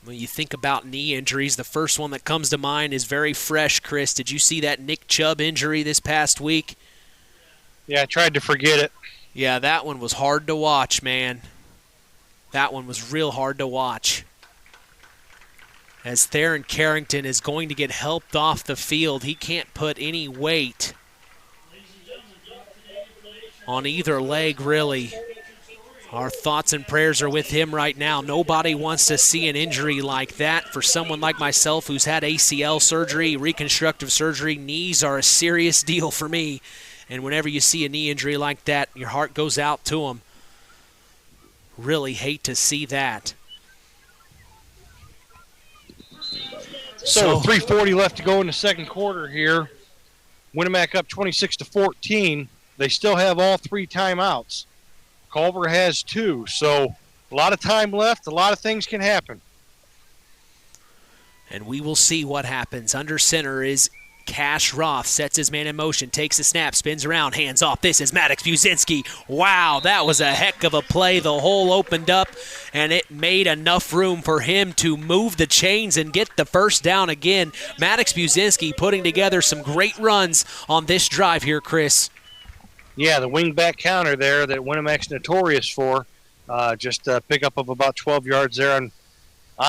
When you think about knee injuries, the first one that comes to mind is very fresh, Chris. Did you see that Nick Chubb injury this past week? Yeah, I tried to forget it. Yeah, that one was hard to watch, man. That one was real hard to watch. As Theron Carrington is going to get helped off the field, he can't put any weight on either leg, really. Our thoughts and prayers are with him right now. Nobody wants to see an injury like that. For someone like myself who's had ACL surgery, reconstructive surgery, knees are a serious deal for me. And whenever you see a knee injury like that, your heart goes out to him. Really hate to see that. So 3:40 left to go in the second quarter here. Winamac up 26-14. They still have all 3 timeouts. Culver has 2, so a lot of time left. A lot of things can happen. And we will see what happens. Under center is Cash Roth, sets his man in motion, takes a snap, spins around, hands off. This is Maddox Buzinski. Wow, that was a heck of a play. The hole opened up, and it made enough room for him to move the chains and get the first down again. Maddox Buzinski putting together some great runs on this drive here, Chris. Yeah, the wing-back counter there that Winamac's notorious for. Just a pickup of about 12 yards there on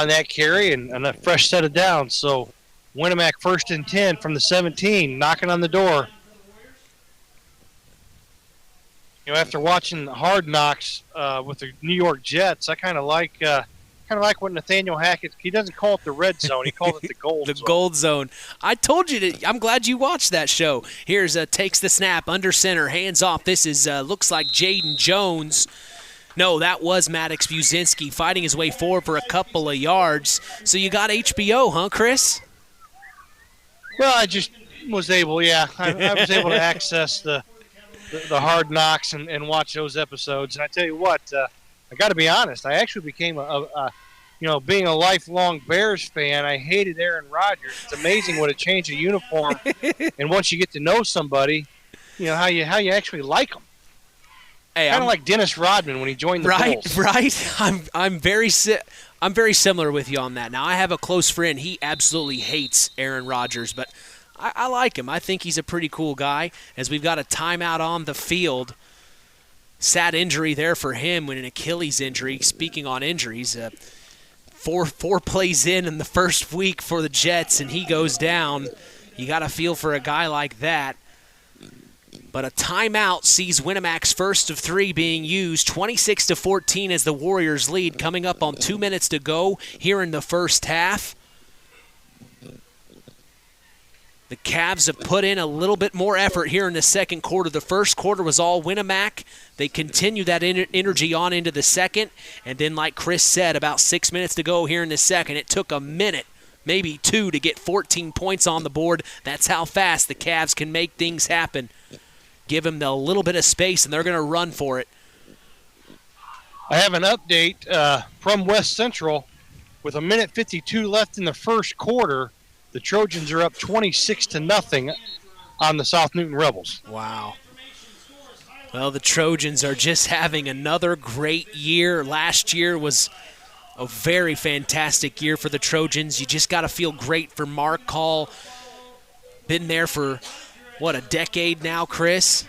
that carry and a fresh set of downs. So Winamac 1st and 10 from the 17, knocking on the door. You know, after watching Hard Knocks with the New York Jets, I kind of like what Nathaniel Hackett. He doesn't call it the red zone; he calls it the gold zone. The gold zone. I told you to. I'm glad you watched that show. Here's takes the snap under center, hands off. This is looks like Jaden Jones. No, that was Maddox Buzinski fighting his way forward for a couple of yards. So you got HBO, huh, Chris? Well, I just was able, I was able to access the Hard Knocks and watch those episodes. And I tell you what, I got to be honest, I actually became being a lifelong Bears fan, I hated Aaron Rodgers. It's amazing what a change of uniform, and once you get to know somebody, you know how you actually like them. Hey, kind of like Dennis Rodman when he joined the Bulls. Right. I'm very similar with you on that. Now, I have a close friend. He absolutely hates Aaron Rodgers, but I like him. I think he's a pretty cool guy. As we've got a timeout on the field, sad injury there for him when an Achilles injury. Speaking on injuries, four plays in the first week for the Jets, and he goes down. You got to feel for a guy like that. But a timeout sees Winamac's first of 3 being used, 26-14 as the Warriors lead, coming up on 2 minutes to go here in the first half. The Cavs have put in a little bit more effort here in the second quarter. The first quarter was all Winamac. They continue that energy on into the second. And then, like Chris said, about 6 minutes to go here in the second, it took a minute, maybe 2, to get 14 points on the board. That's how fast the Cavs can make things happen. Give them a little bit of space, and they're going to run for it. I have an update from West Central. With a minute 52 left in the first quarter, the Trojans are up 26-0 on the South Newton Rebels. Wow. Well, the Trojans are just having another great year. Last year was a very fantastic year for the Trojans. You just got to feel great for Mark Hall. Been there for, a decade now, Chris?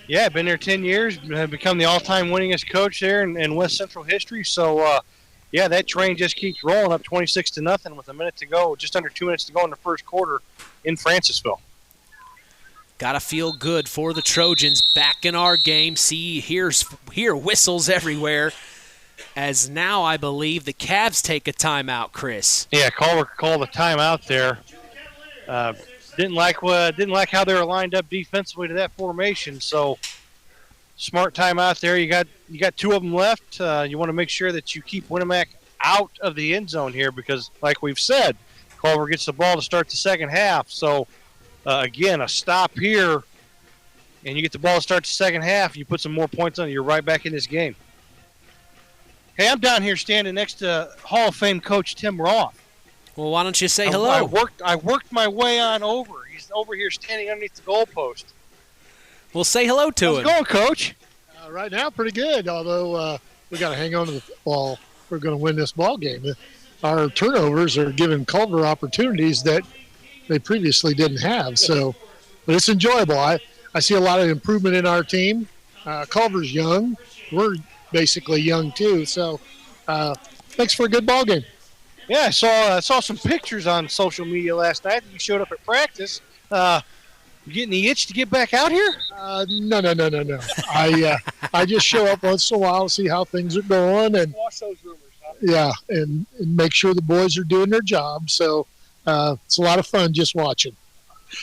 Yeah, been there 10 years. Have become the all-time winningest coach there in West Central history. So, that train just keeps rolling up 26-0 with a minute to go, just under 2 minutes to go in the first quarter in Francisville. Got to feel good for the Trojans back in our game. Hear whistles everywhere. As now, I believe, the Cavs take a timeout, Chris. Yeah, Culver called a timeout there. Didn't like how they were lined up defensively to that formation. So smart timeout there. You got 2 of them left. You want to make sure that you keep Winamac out of the end zone here because, like we've said, Culver gets the ball to start the second half. So again, a stop here, and you get the ball to start the second half. You put some more points on it. You're right back in this game. Hey, I'm down here standing next to Hall of Fame coach Tim Roth. Well, why don't you say hello? I worked my way on over. He's over here standing underneath the goalpost. Well, say hello to him. How's it going, Coach? Right now, pretty good, although we got to hang on to the football. We're going to win this ball game. Our turnovers are giving Culver opportunities that they previously didn't have. So, but it's enjoyable. I see a lot of improvement in our team. Culver's young. We're basically young too. So, thanks for a good ball game. Yeah, I saw some pictures on social media last night that you showed up at practice. You getting the itch to get back out here? No. I just show up once in a while to see how things are going and wash those rumors. Huh? Yeah, and make sure the boys are doing their job. So it's a lot of fun just watching.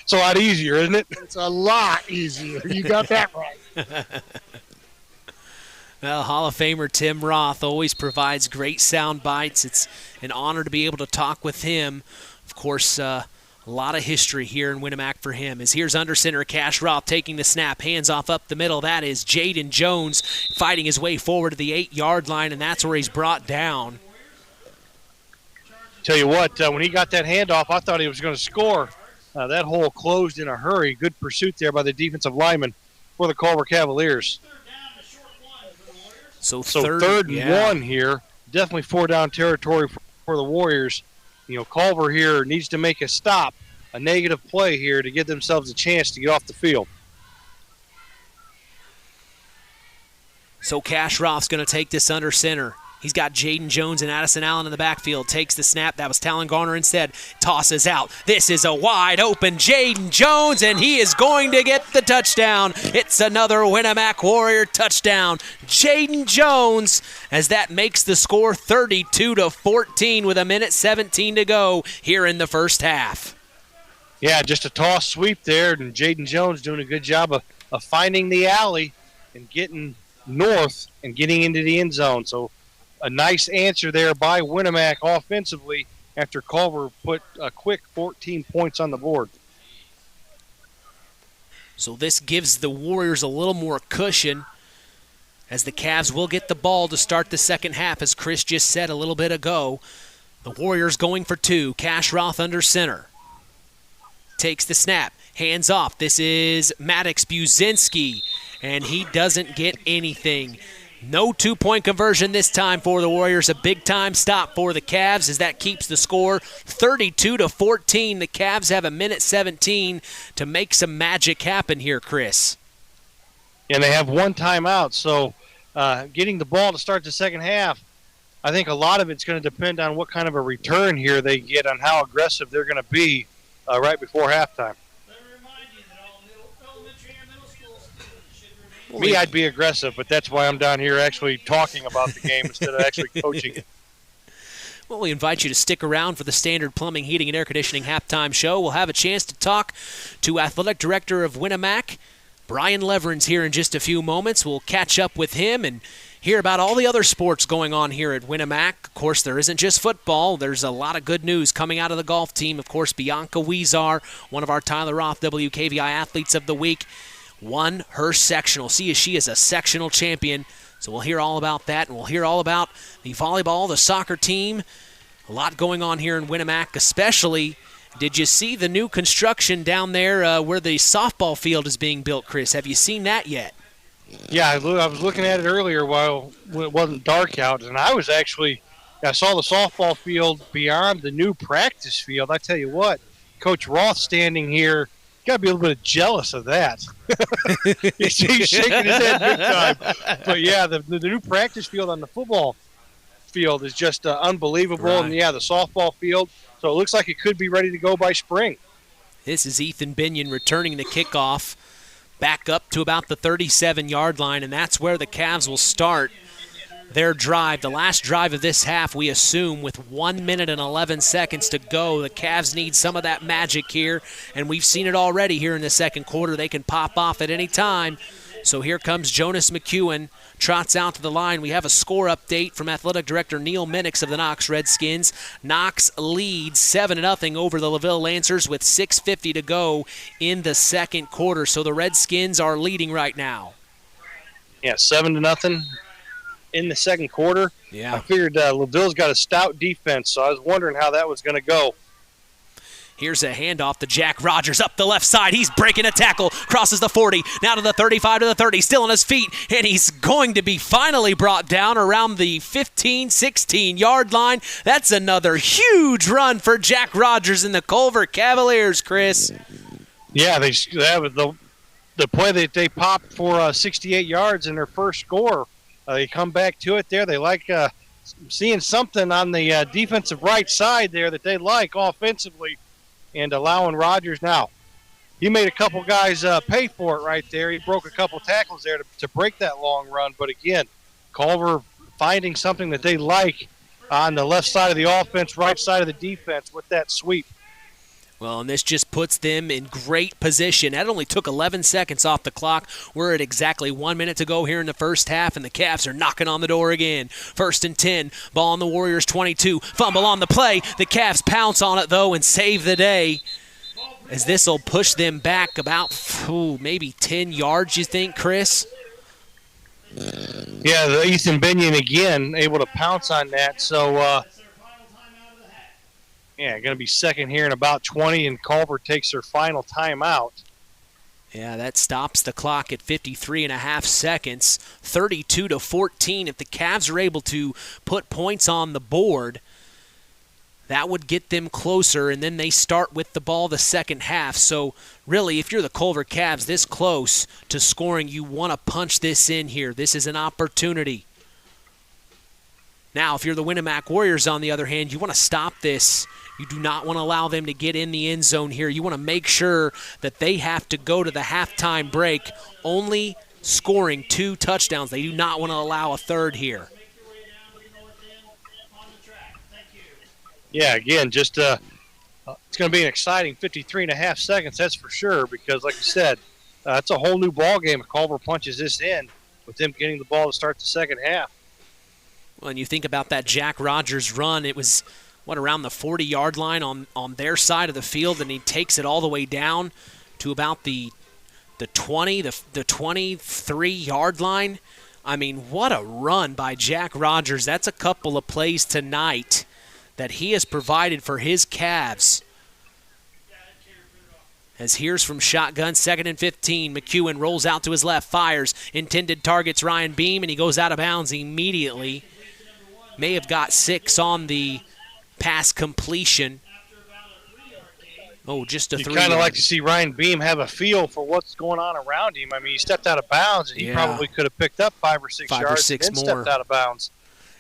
It's a lot easier, isn't it? It's a lot easier. You got that right. Well, Hall of Famer Tim Roth always provides great sound bites. It's an honor to be able to talk with him. Of course, a lot of history here in Winamac for him. As here's under center Cash Roth taking the snap, hands off up the middle. That is Jaden Jones fighting his way forward to the 8-yard line, and that's where he's brought down. Tell you what, when he got that handoff, I thought he was going to score. That hole closed in a hurry. Good pursuit there by the defensive lineman for the Culver Cavaliers. So third and one here. Definitely 4-down territory for the Warriors. You know, Culver here needs to make a stop, a negative play here to give themselves a chance to get off the field. So Cash Roth's going to take this under center. He's got Jaden Jones and Addison Allen in the backfield. Takes the snap. That was Talon Garner instead. Tosses out. This is a wide open Jaden Jones, and he is going to get the touchdown. It's another Winamac Warrior touchdown. Jaden Jones, as that makes the score 32-14 with 1:17 to go here in the first half. Yeah, just a toss sweep there, and Jaden Jones doing a good job of finding the alley and getting north and getting into the end zone. So a nice answer there by Winamac offensively after Culver put a quick 14 points on the board. So this gives the Warriors a little more cushion as the Cavs will get the ball to start the second half, as Chris just said a little bit ago. The Warriors going for two. Cash Roth under center. Takes the snap. Hands off. This is Maddox Buzinski, and he doesn't get anything. No two-point conversion this time for the Warriors. A big-time stop for the Cavs as that keeps the score 32-14. The Cavs have 1:17 to make some magic happen here, Chris. And they have one timeout, so getting the ball to start the second half, I think a lot of it's going to depend on what kind of a return here they get, on how aggressive they're going to be right before halftime. Me, I'd be aggressive, but that's why I'm down here actually talking about the game instead of actually coaching it. Well, we invite you to stick around for the Standard Plumbing, Heating, and Air Conditioning halftime show. We'll have a chance to talk to Athletic Director of Winamac, Brian Leverins, here in just a few moments. We'll catch up with him and hear about all the other sports going on here at Winamac. Of course, there isn't just football. There's a lot of good news coming out of the golf team. Of course, Bianca Weezar, one of our Tyler Roth WKVI Athletes of the Week, won her sectional. She is a sectional champion. So we'll hear all about that, and we'll hear all about the volleyball, the soccer team. A lot going on here in Winamac, especially. Did you see the new construction down there where the softball field is being built, Chris? Have you seen that yet? Yeah, I was looking at it earlier while it wasn't dark out, and I saw the softball field beyond the new practice field. I tell you what, Coach Roth standing here, got to be a little bit jealous of that. He's shaking his head big time. But, yeah, the new practice field on the football field is just unbelievable. Right. And, yeah, the softball field. So it looks like it could be ready to go by spring. This is Ethan Binion returning the kickoff back up to about the 37-yard line, and that's where the Cavs will start their drive. The last drive of this half, we assume, with 1 minute and 11 seconds to go. The Cavs need some of that magic here, and we've seen it already here in the second quarter. They can pop off at any time. So here comes Jonas McEwen, trots out to the line. We have a score update from Athletic Director Neil Minix of the Knox Redskins. Knox leads 7-0 over the LaVille Lancers with 6:50 to go in the second quarter. So the Redskins are leading right now. Yeah, 7-0 in the second quarter. Yeah. I figured LaVille's got a stout defense, so I was wondering how that was going to go. Here's a handoff to Jack Rogers up the left side. He's breaking a tackle, crosses the 40, now to the 35 to the 30, still on his feet, and he's going to be finally brought down around the 15, 16-yard line. That's another huge run for Jack Rogers and the Culver Cavaliers, Chris. Yeah, that was the play that they popped for 68 yards in their first score. They come back to it there. They like seeing something on the defensive right side there that they like offensively, and allowing Rogers. Now, he made a couple guys pay for it right there. He broke a couple tackles there to break that long run. But again, Culver finding something that they like on the left side of the offense, right side of the defense with that sweep. Well, and this just puts them in great position. That only took 11 seconds off the clock. We're at exactly 1 minute to go here in the first half, and the Cavs are knocking on the door again. 1st and 10, ball on the Warriors 22. Fumble on the play. The Cavs pounce on it, though, and save the day, as this will push them back about maybe 10 yards, you think, Chris? Yeah, the Ethan Binion again able to pounce on that. So, going to be second here in about 20, and Culver takes their final timeout. Yeah, that stops the clock at 53.5 seconds, 32-14. If the Cavs are able to put points on the board, that would get them closer, and then they start with the ball the second half. So, really, if you're the Culver Cavs this close to scoring, you want to punch this in here. This is an opportunity. Now, if you're the Winamac Warriors, on the other hand, you want to stop this. You do not want to allow them to get in the end zone here. You want to make sure that they have to go to the halftime break only scoring 2 touchdowns. They do not want to allow a third here. Yeah, again, just it's going to be an exciting 53.5 seconds, that's for sure, because like you said, it's a whole new ball game if Culver punches this in with them getting the ball to start the second half. Well, and you think about that Jack Rogers run, it was, around the 40-yard line on their side of the field, and he takes it all the way down to about the 20, the 23-yard line. I mean, what a run by Jack Rogers. That's a couple of plays tonight that he has provided for his Cavs. As here's from shotgun, 2nd and 15. McEwen rolls out to his left, fires. Intended targets Ryan Beam, and he goes out of bounds immediately. May have got 6 on the pass completion. Oh, just a 3. You kind of like to see Ryan Beam have a feel for what's going on around him. I mean, he stepped out of bounds, and he probably could have picked up 5 or 6 yards and then stepped out of bounds.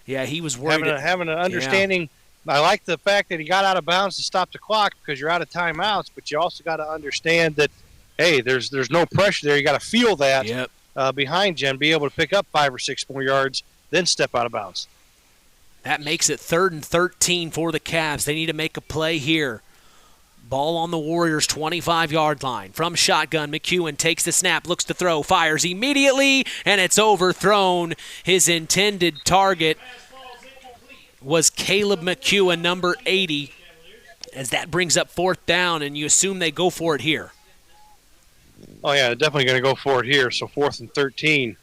Yeah, he was worried. Having an understanding. Yeah. I like the fact that he got out of bounds to stop the clock because you're out of timeouts, but you also got to understand that, hey, there's no pressure there. You got to feel that behind you and be able to pick up 5 or 6 more yards, then step out of bounds. That makes it 3rd and 13 for the Cavs. They need to make a play here. Ball on the Warriors' 25-yard line. From shotgun, McEwen takes the snap, looks to throw, fires immediately, and it's overthrown. His intended target was Caleb McEwen, number 80, as that brings up 4th down, and you assume they go for it here. Oh, yeah, they're definitely going to go for it here, so 4th and 13.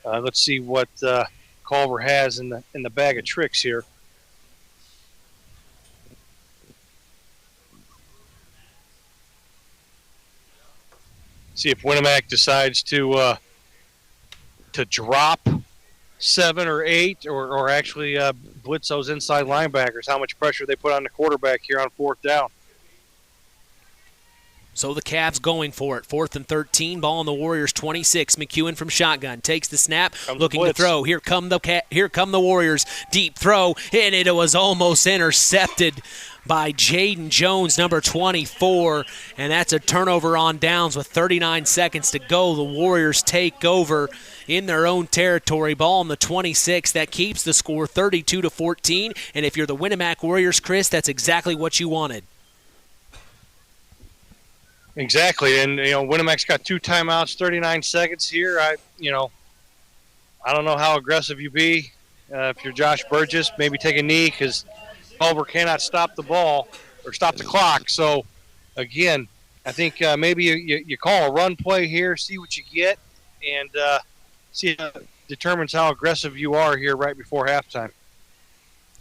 Let's see what Culver has in the bag of tricks here. See if Winamac decides to drop 7 or 8 or actually blitz those inside linebackers, how much pressure they put on the quarterback here on 4th down. So the Cavs going for it. 4th and 13, ball on the Warriors' 26. McEwen from shotgun takes the snap, looking to throw. Here come the Warriors. Deep throw, and it was almost intercepted by Jaden Jones, number 24, and that's a turnover on downs with 39 seconds to go. The Warriors take over in their own territory. Ball on the 26. That keeps the score 32-14, and if you're the Winamac Warriors, Chris, that's exactly what you wanted. Exactly, and Winamac's got 2 timeouts, 39 seconds here. I don't know how aggressive you be. If you're Josh Burgess, maybe take a knee because Culver cannot stop the ball or stop the clock. So, again, I think maybe you call a run play here, see what you get, and see if it determines how aggressive you are here right before halftime.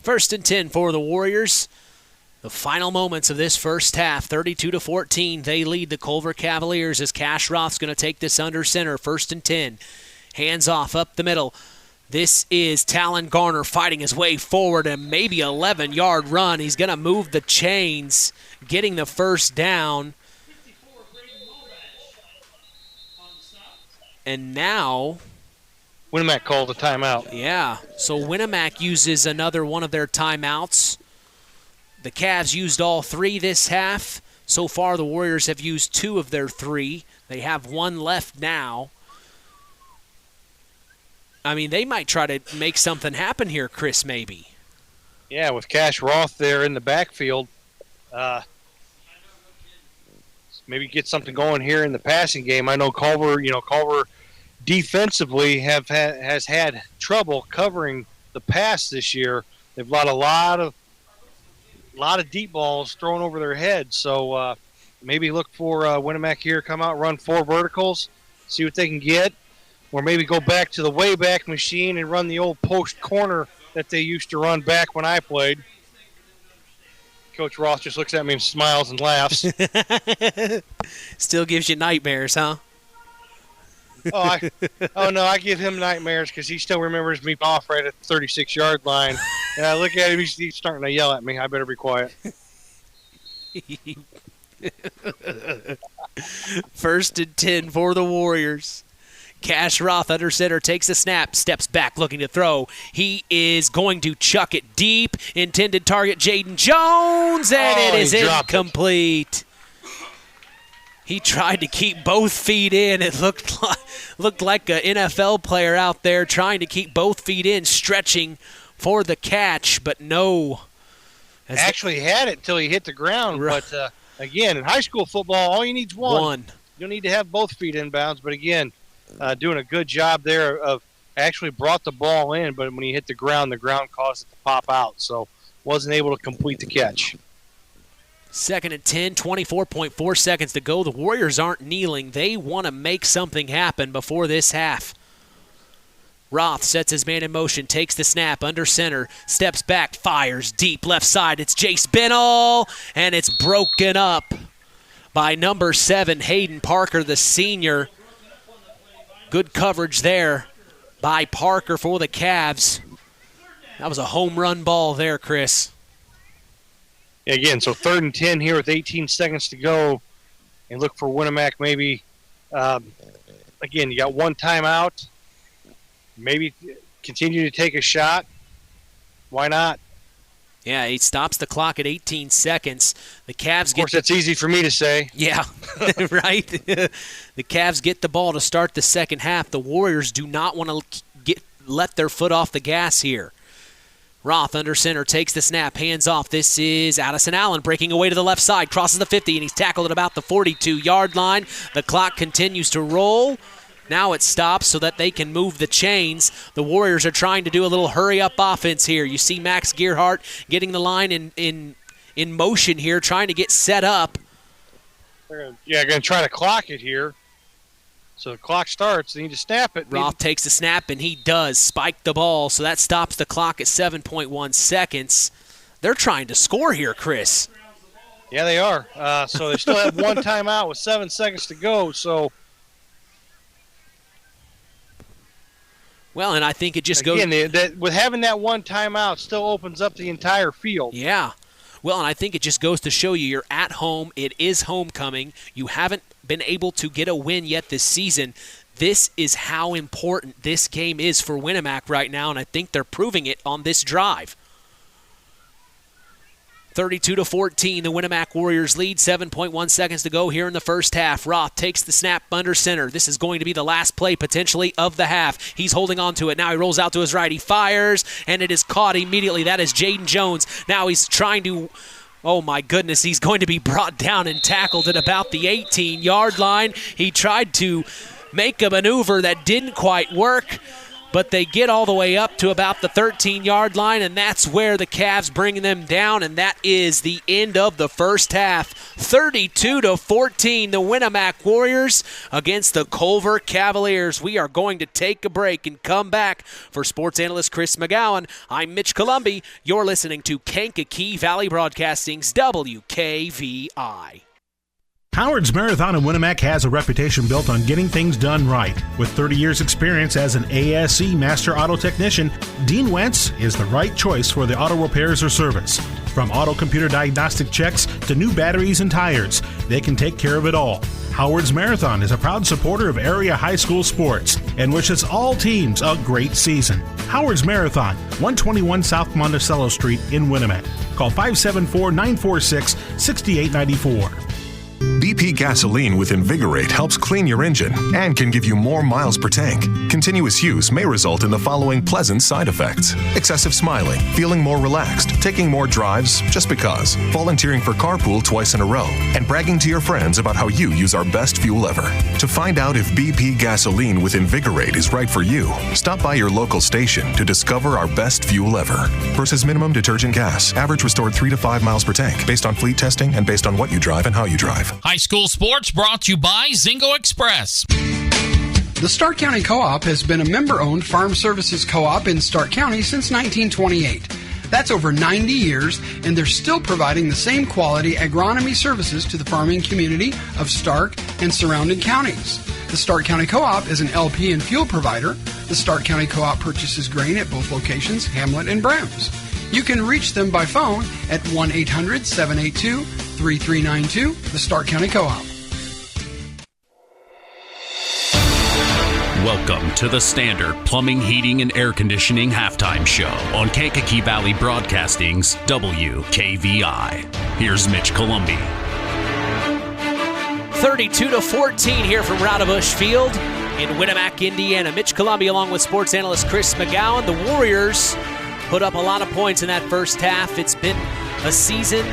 1st and 10 for the Warriors. The final moments of this first half, 32-14, they lead the Culver Cavaliers as Cash Roth's going to take this under center, 1st and 10. Hands off up the middle. This is Talon Garner fighting his way forward, and maybe 11-yard run. He's going to move the chains, getting the first down. And now Winamac called a timeout. Yeah, so Winamac uses another one of their timeouts. The Cavs used all 3 this half. So far, the Warriors have used 2 of their 3. They have 1 left now. I mean, they might try to make something happen here, Chris, maybe. Yeah, with Cash Roth there in the backfield, maybe get something going here in the passing game. I know Culver defensively has had trouble covering the pass this year. They've let a lot of deep balls thrown over their heads. So maybe look for Winamac here, come out, run 4 verticals, see what they can get, or maybe go back to the Wayback Machine and run the old post corner that they used to run back when I played. Coach Roth just looks at me and smiles and laughs. Still gives you nightmares, huh? Oh no, I give him nightmares because he still remembers me off right at the 36-yard line. And I look at him, he's starting to yell at me. I better be quiet. 1st and 10 for the Warriors. Cash Roth under center takes a snap, steps back looking to throw. He is going to chuck it deep. Intended target Jaden Jones, and it is incomplete. He tried to keep both feet in. It looked like an NFL player out there trying to keep both feet in, stretching for the catch, but no. Actually had it till he hit the ground, but again, in high school football, all you need is one. You don't need to have both feet in bounds, but again, doing a good job there of actually brought the ball in, but when he hit the ground caused it to pop out, so wasn't able to complete the catch. 2nd and 10, 24.4 seconds to go. The Warriors aren't kneeling. They want to make something happen before this half. Roth sets his man in motion, takes the snap under center, steps back, fires deep left side. It's Jace Binnell, and it's broken up by number 7, Hayden Parker, the senior. Good coverage there by Parker for the Cavs. That was a home run ball there, Chris. Again, so 3rd and 10 here with 18 seconds to go, and look for Winamac maybe. Again, you got 1 timeout. Maybe continue to take a shot. Why not? Yeah, he stops the clock at 18 seconds. The Cavs of course, that's easy for me to say. Yeah, right? The Cavs get the ball to start the second half. The Warriors do not want to let their foot off the gas here. Roth under center takes the snap, hands off. This is Addison Allen breaking away to the left side, crosses the 50, and he's tackled at about the 42-yard line. The clock continues to roll. Now it stops so that they can move the chains. The Warriors are trying to do a little hurry-up offense here. You see Max Gearhart getting the line in motion here, trying to get set up. Going to try to clock it here. So the clock starts. They need to snap it. Roth takes the snap, and he does spike the ball, so that stops the clock at 7.1 seconds. They're trying to score here, Chris. Yeah, they are. So they still have 1 timeout with 7 seconds to go. So, well, and I think it just goes. Again, with having that 1 timeout still opens up the entire field. Yeah. Well, and I think it just goes to show you you're at home. It is homecoming. You haven't been able to get a win yet this season. This is how important this game is for Winamac right now, and I think they're proving it on this drive. 32-14, the Winamac Warriors lead. 7.1 seconds to go here in the first half. Roth takes the snap under center. This is going to be the last play potentially of the half. He's holding on to it. Now he rolls out to his right. He fires, and it is caught immediately. That is Jaden Jones. Now he's trying to, oh my goodness, he's going to be brought down and tackled at about the 18-yard line. He tried to make a maneuver that didn't quite work. but they get all the way up to about the 13-yard line, and that's where the Cavs bring them down, and that is the end of the first half. 32-14, the Winamac Warriors against the Culver Cavaliers. We are going to take a break and come back. For sports analyst Chris McGowan, I'm Mitch Columbi. You're listening to Kankakee Valley Broadcasting's WKVI. Howard's Marathon in Winamac has a reputation built on getting things done right. With 30 years experience as an ASE Master Auto Technician, Dean Wentz is the right choice for the auto repairs or service. From auto computer diagnostic checks to new batteries and tires, they can take care of it all. Howard's Marathon is a proud supporter of area high school sports and wishes all teams a great season. Howard's Marathon, 121 South Monticello Street in Winamac. Call 574-946-6894. BP gasoline with Invigorate helps clean your engine and can give you more miles per tank. Continuous use may result in the following pleasant side effects: excessive smiling, feeling more relaxed, taking more drives just because, volunteering for carpool twice in a row, and bragging to your friends about how you use our best fuel ever. To find out if BP gasoline with Invigorate is right for you, stop by your local station to discover our best fuel ever. Versus minimum detergent gas, average restored 3 to 5 miles per tank, based on fleet testing and based on what you drive and how you drive. High school sports brought to you by Zingo Express. The Stark County Co-op has been a member-owned farm services co-op in Stark County since 1928. That's over 90 years, and they're still providing the same quality agronomy services to the farming community of Stark and surrounding counties. The Stark County Co-op is an LP and fuel provider. The Stark County Co-op purchases grain at both locations, Hamlet and Browns. You can reach them by phone at 1-800-782-3392, the Stark County Co-op. Welcome to the Standard Plumbing, Heating, and Air Conditioning Halftime Show on Kankakee Valley Broadcasting's WKVI. Here's Mitch Columbi. 32-14 here from Raudebush Field in Winamac, Indiana. Mitch Columbi along with sports analyst Chris McGowan. The Warriors put up a lot of points in that first half. It's been a season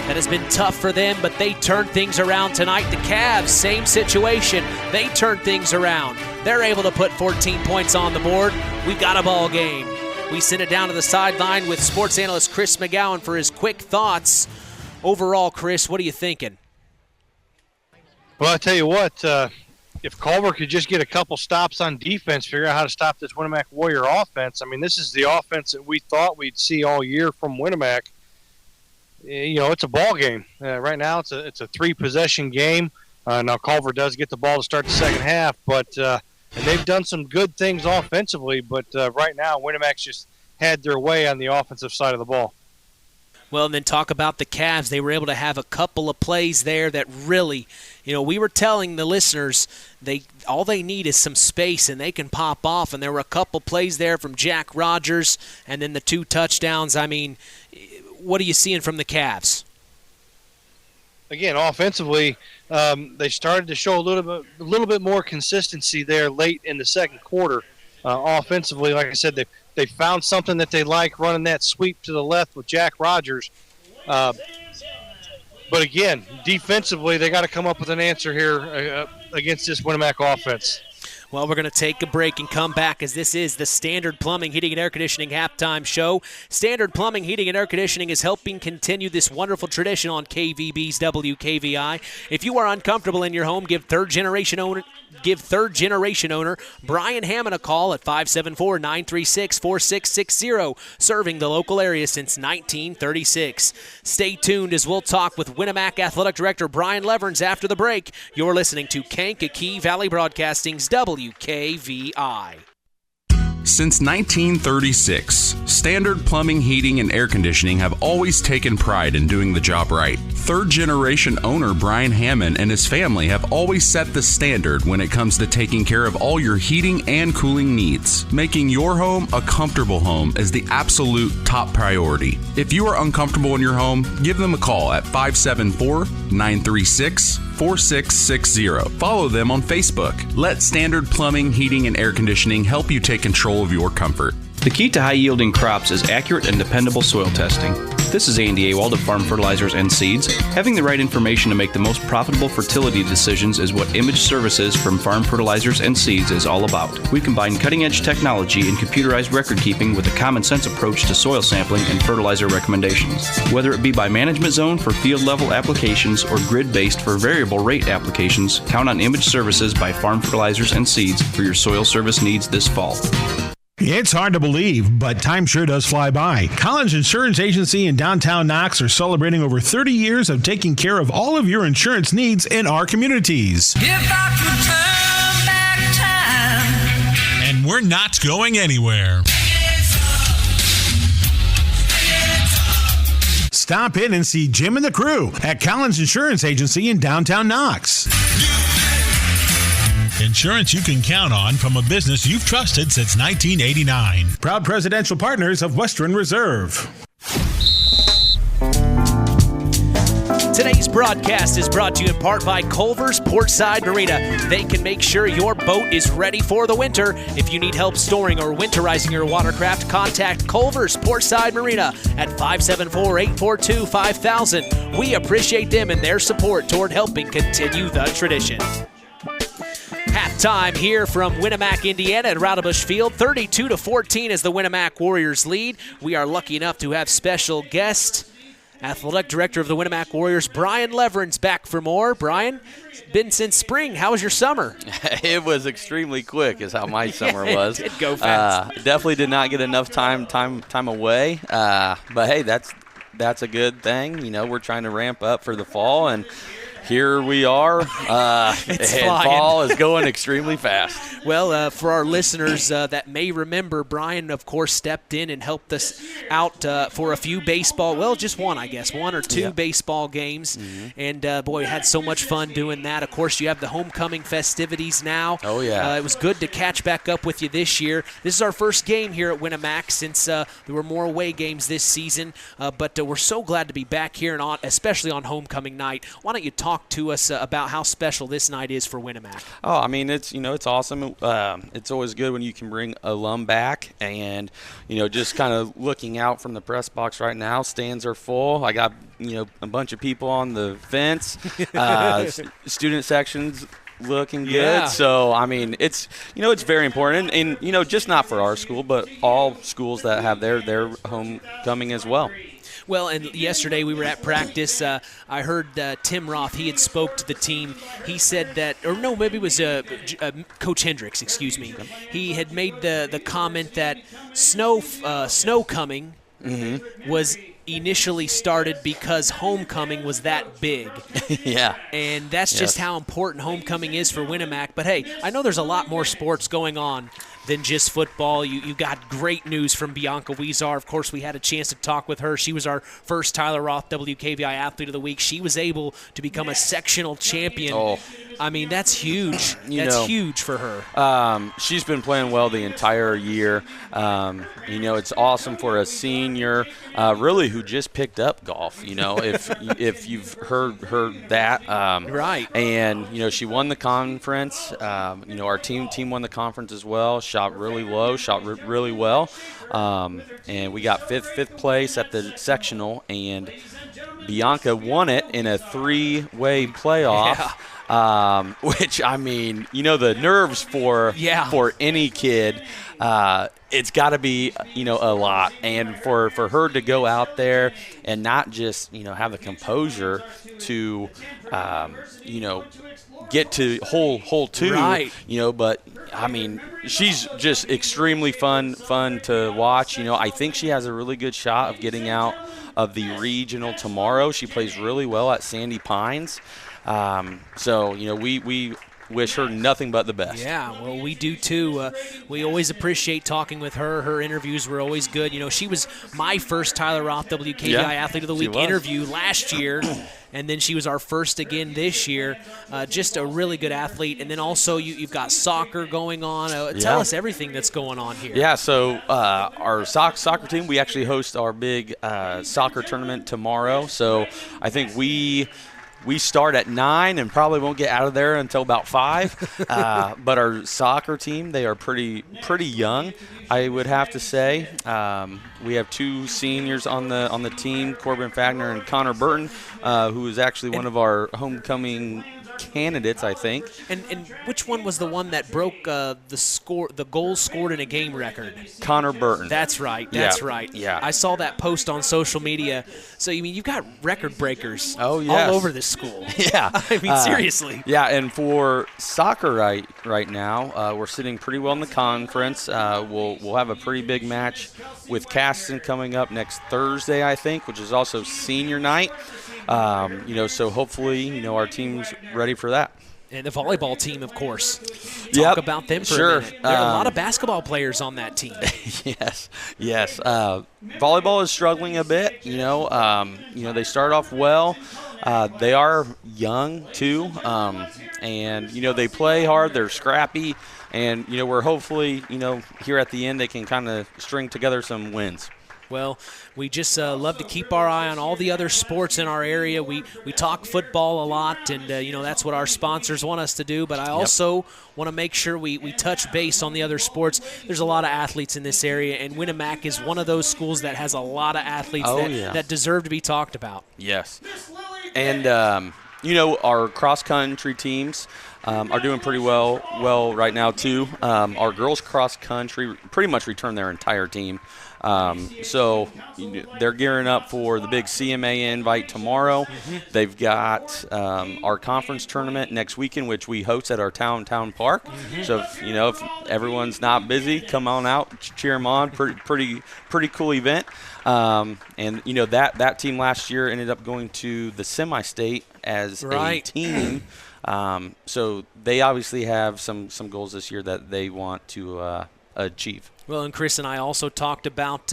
that has been tough for them, but they turned things around tonight. The Cavs, same situation. They turned things around. They're able to put 14 points on the board. We got a ball game. We send it down to the sideline with sports analyst Chris McGowan for his quick thoughts. Overall, Chris, what are you thinking? Well, I tell you what, if Culver could just get a couple stops on defense, figure out how to stop this Winamac Warrior offense. I mean, this is the offense that we thought we'd see all year from Winamac. You know, it's a ball game. Right now it's a 3-possession game. Now Culver does get the ball to start the second half, but and they've done some good things offensively, but right now Winamac's just had their way on the offensive side of the ball. Well, and then talk about the Cavs. They were able to have a couple of plays there that really, you know, we were telling the listeners all they need is some space and they can pop off. And there were a couple plays there from Jack Rogers and then the 2 touchdowns. I mean, what are you seeing from the Cavs? Again, offensively, they started to show a little bit more consistency there late in the second quarter. Offensively, like I said, they found something that they like, running that sweep to the left with Jack Rogers. But again, defensively, they got to come up with an answer here against this Winamac offense. Well, we're going to take a break and come back as this is the Standard Plumbing, Heating, and Air Conditioning halftime show. Standard Plumbing, Heating, and Air Conditioning is helping continue this wonderful tradition on KVB's WKVI. If you are uncomfortable in your home, give third-generation owner Brian Hammond a call at 574-936-4660, serving the local area since 1936. Stay tuned as we'll talk with Winamac Athletic Director Brian Leverns after the break. You're listening to Kankakee Valley Broadcasting's WKVI. Since 1936, Standard Plumbing, Heating, and Air Conditioning have always taken pride in doing the job right. Third-generation owner Brian Hammond and his family have always set the standard when it comes to taking care of all your heating and cooling needs. Making your home a comfortable home is the absolute top priority. If you are uncomfortable in your home, give them a call at 574-936-4660. Follow them on Facebook. Let Standard Plumbing, Heating, and Air Conditioning help you take control of your comfort. The key to high-yielding crops is accurate and dependable soil testing. This is Andy Awald of Farm Fertilizers and Seeds. Having the right information to make the most profitable fertility decisions is what Image Services from Farm Fertilizers and Seeds is all about. We combine cutting-edge technology and computerized record keeping with a common-sense approach to soil sampling and fertilizer recommendations. Whether it be by management zone for field-level applications or grid-based for variable rate applications, count on Image Services by Farm Fertilizers and Seeds for your soil service needs this fall. It's hard to believe, but time sure does fly by. Collins Insurance Agency in downtown Knox are celebrating over 30 years of taking care of all of your insurance needs in our communities. If I could turn back time. And we're not going anywhere. Stop in and see Jim and the crew at Collins Insurance Agency in downtown Knox. Insurance you can count on from a business you've trusted since 1989. Proud presidential partners of Western Reserve. Today's broadcast is brought to you in part by Culver's Portside Marina. They can make sure your boat is ready for the winter. If you need help storing or winterizing your watercraft, contact Culver's Portside Marina at 574-842-5000. We appreciate them and their support toward helping continue the tradition. Halftime here from Winamac, Indiana at Raudebusch Field. 32-14 as the Winamac Warriors lead. We are lucky enough to have special guest, Athletic Director of the Winamac Warriors, Brian Leveren's back for more. Brian, it's been since spring. How was your summer? It was extremely quick is how my summer was. It did go fast. Definitely did not get enough time away. But, hey, that's a good thing. You know, we're trying to ramp up for the fall, and here we are, and fall is going extremely fast. Well, for our listeners that may remember, Brian, of course, stepped in and helped us out for a few just one, I guess, one or two baseball games. Mm-hmm. And, boy, we had so much fun doing that. Of course, you have the homecoming festivities now. Oh, yeah. It was good to catch back up with you this year. This is our first game here at Winamac since there were more away games this season. But we're so glad to be back here, and especially on homecoming night. Why don't you talk to us about how special this night is for Winamac? Oh, I mean, it's awesome. It's always good when you can bring alum back, and just kind of looking out from the press box right now, stands are full. I got a bunch of people on the fence. Student sections looking good. Yeah. So I mean, it's very important, and just not for our school, but all schools that have their homecoming as well. Well, and yesterday we were at practice. I heard Tim Roth, he had spoke to the team. He said that, or no, maybe it was Coach Hendricks, excuse me. He had made the comment that snow coming was initially started because homecoming was that big. Yeah. And that's just how important homecoming is for Winamac. But, hey, I know there's a lot more sports going on than just football. You got great news from Bianca Weezar. Of course, we had a chance to talk with her. She was our first Tyler Roth WKVI Athlete of the Week. She was able to become a sectional champion. Oh. I mean, that's huge. That's huge for her. She's been playing well the entire year. It's awesome for a senior, really, who just picked up golf. If you've heard that, right? And she won the conference. Our team won the conference as well. Shot really low, really well, and we got fifth place at the sectional. And Bianca won it in a 3-way playoff. Yeah. Which, I mean, the nerves for any kid, it's got to be, a lot. And for her to go out there and not just, have the composure to, get to hole 2, right. But, I mean, she's just extremely fun to watch. I think she has a really good shot of getting out of the regional tomorrow. She plays really well at Sandy Pines. We wish her nothing but the best. Yeah, well, we do too. We always appreciate talking with her. Her interviews were always good. She was my first Tyler Roth WKVI Athlete of the Week interview last year, and then she was our first again this year. Just a really good athlete. And then also you've got soccer going on. Tell us everything that's going on here. Yeah, so our soccer team, we actually host our big soccer tournament tomorrow. So I think we we start at 9 and probably won't get out of there until about 5. But our soccer team, they are pretty young, I would have to say. We have 2 seniors on the team, Corbin Fagner and Connor Burton, who is actually one of our homecoming candidates, I think. And which one was the one that broke the goals scored in a game record? Connor Burton. That's right. Right. Yeah. I saw that post on social media. So you've got record breakers all over this school. Yeah. I mean, seriously. Yeah, and for soccer right now, we're sitting pretty well in the conference. We'll have a pretty big match with Caston coming up next Thursday, I think, which is also senior night. So hopefully, our team's ready for that. And the volleyball team, of course. Talk about them for a minute. There are a lot of basketball players on that team. Yes. Volleyball is struggling a bit. They start off well. They are young too, and they play hard. They're scrappy, and we're hopefully here at the end they can kind of string together some wins. Well, we just love to keep our eye on all the other sports in our area. We talk football a lot, and that's what our sponsors want us to do. But I also want to make sure we touch base on the other sports. There's a lot of athletes in this area, and Winamac is one of those schools that has a lot of athletes that deserve to be talked about. Yes. And, our cross-country teams are doing pretty well right now, too. Our girls cross-country pretty much returned their entire team. So they're gearing up for the big CMA invite tomorrow. Mm-hmm. They've got our conference tournament next weekend, which we host at our town park. Mm-hmm. So if everyone's not busy, come on out, cheer them on. Pretty cool event. And that team last year ended up going to the semi-state as a team. So they obviously have some goals this year that they want to achieve. Well, and Chris and I also talked about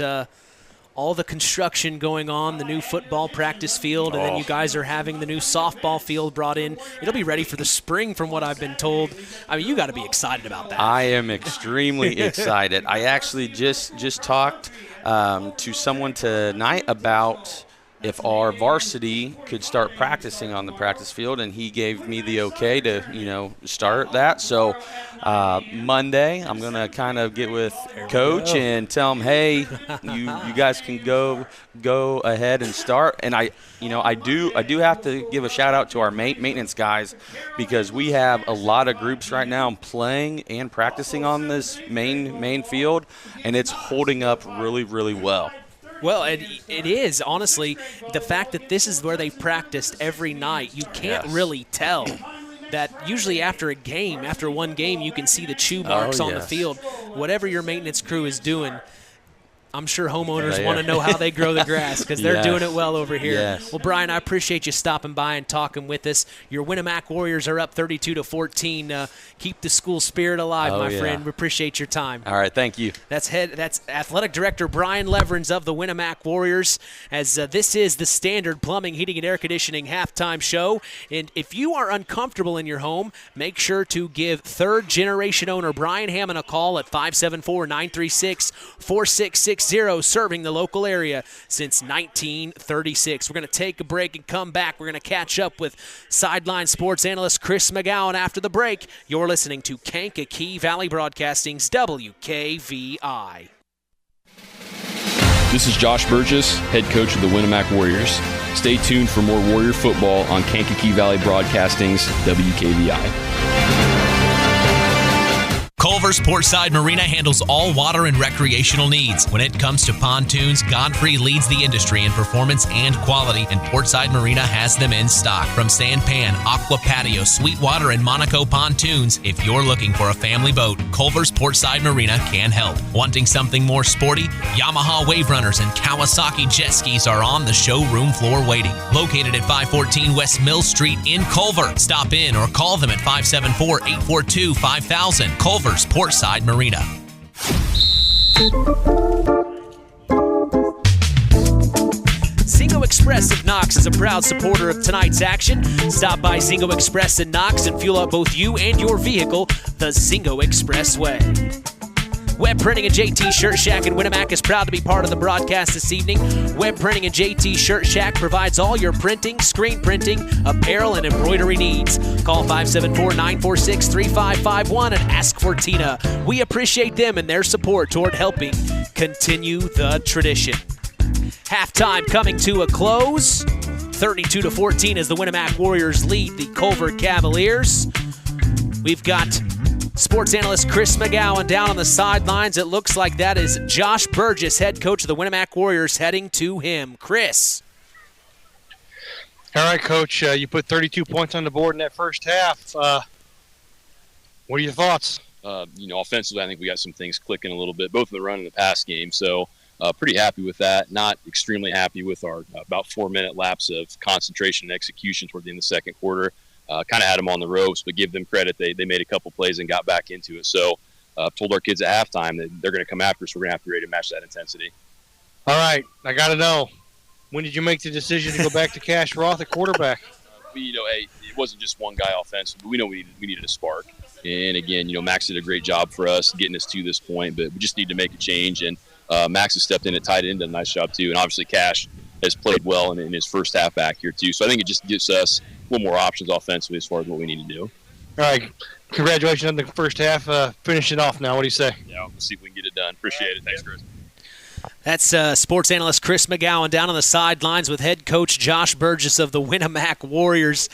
all the construction going on, the new football practice field, and then you guys are having the new softball field brought in. It'll be ready for the spring from what I've been told. I mean, you got to be excited about that. I am extremely excited. I actually just talked to someone tonight about if our varsity could start practicing on the practice field, and he gave me the okay to, start that. So Monday, I'm going to kind of get with Coach and tell him, hey, you guys can go ahead and start. And I do have to give a shout out to our maintenance guys, because we have a lot of groups right now playing and practicing on this main field, and it's holding up really, really well. Well, it is, honestly. The fact that this is where they practiced every night, you can't really tell that usually after one game, you can see the chew marks on the field. Whatever your maintenance crew is doing, I'm sure homeowners want to know how they grow the grass, because they're doing it well over here. Yes. Well, Brian, I appreciate you stopping by and talking with us. Your Winamac Warriors are up 32-14. Keep the school spirit alive, my friend. We appreciate your time. All right, thank you. That's Athletic Director Brian Leverins of the Winamac Warriors, as this is the Standard Plumbing, Heating, and Air Conditioning halftime show. And if you are uncomfortable in your home, make sure to give third-generation owner Brian Hammond a call at 574-936-4660. Serving the local area since 1936. We're going to take a break and come back. We're going to catch up with sideline sports analyst Chris McGowan after the break. You're listening to Kankakee Valley Broadcasting's WKVI. This is Josh Burgess, head coach of the Winamac Warriors. Stay tuned for more Warrior football on Kankakee Valley Broadcasting's WKVI. Culver's Portside Marina handles all water and recreational needs. When it comes to pontoons, Godfrey leads the industry in performance and quality, and Portside Marina has them in stock. From Sanpan, Aqua Patio, Sweetwater, and Monaco pontoons, if you're looking for a family boat, Culver's Portside Marina can help. Wanting something more sporty? Yamaha Wave Runners and Kawasaki jet skis are on the showroom floor waiting. Located at 514 West Mill Street in Culver. Stop in or call them at 574-842-5000. Culver's Portside Marina. Zingo Express of Knox is a proud supporter of tonight's action. Stop by Zingo Express in Knox and fuel up both you and your vehicle the Zingo Express way. Web Printing and JT Shirt Shack in Winamac is proud to be part of the broadcast this evening. Web Printing and JT Shirt Shack provides all your printing, screen printing, apparel, and embroidery needs. Call 574-946-3551 and ask for Tina. We appreciate them and their support toward helping continue the tradition. Halftime coming to a close. 32-14 as the Winamac Warriors lead the Culver Cavaliers. We've got sports analyst Chris McGowan down on the sidelines. It looks like that is Josh Burgess, head coach of the Winamac Warriors, heading to him. Chris. All right, Coach. You put 32 points on the board in that first half. What are your thoughts? Offensively, I think we got some things clicking a little bit, both in the run and the pass game. So pretty happy with that. Not extremely happy with our about 4-minute lapse of concentration and execution toward the end of the second quarter. Kind of had them on the ropes, but give them credit. They made a couple plays and got back into it. So told our kids at halftime that they're going to come after us. We're going to have to be ready to match that intensity. All right. I got to know, when did you make the decision to go back to Cash Roth at quarterback? It wasn't just one guy offensively. We know we needed a spark. And, again, Max did a great job for us getting us to this point, but we just need to make a change. And Max has stepped in at tight end, done a nice job too. And, obviously, Cash has played well in his first half back here too. So I think it just gives us a little more options offensively as far as what we need to do. All right. Congratulations on the first half. Finish it off now. What do you say? Yeah, we'll see if we can get it done. Appreciate it. Thanks, Chris. That's sports analyst Chris McGowan down on the sidelines with head coach Josh Burgess of the Winamac Warriors.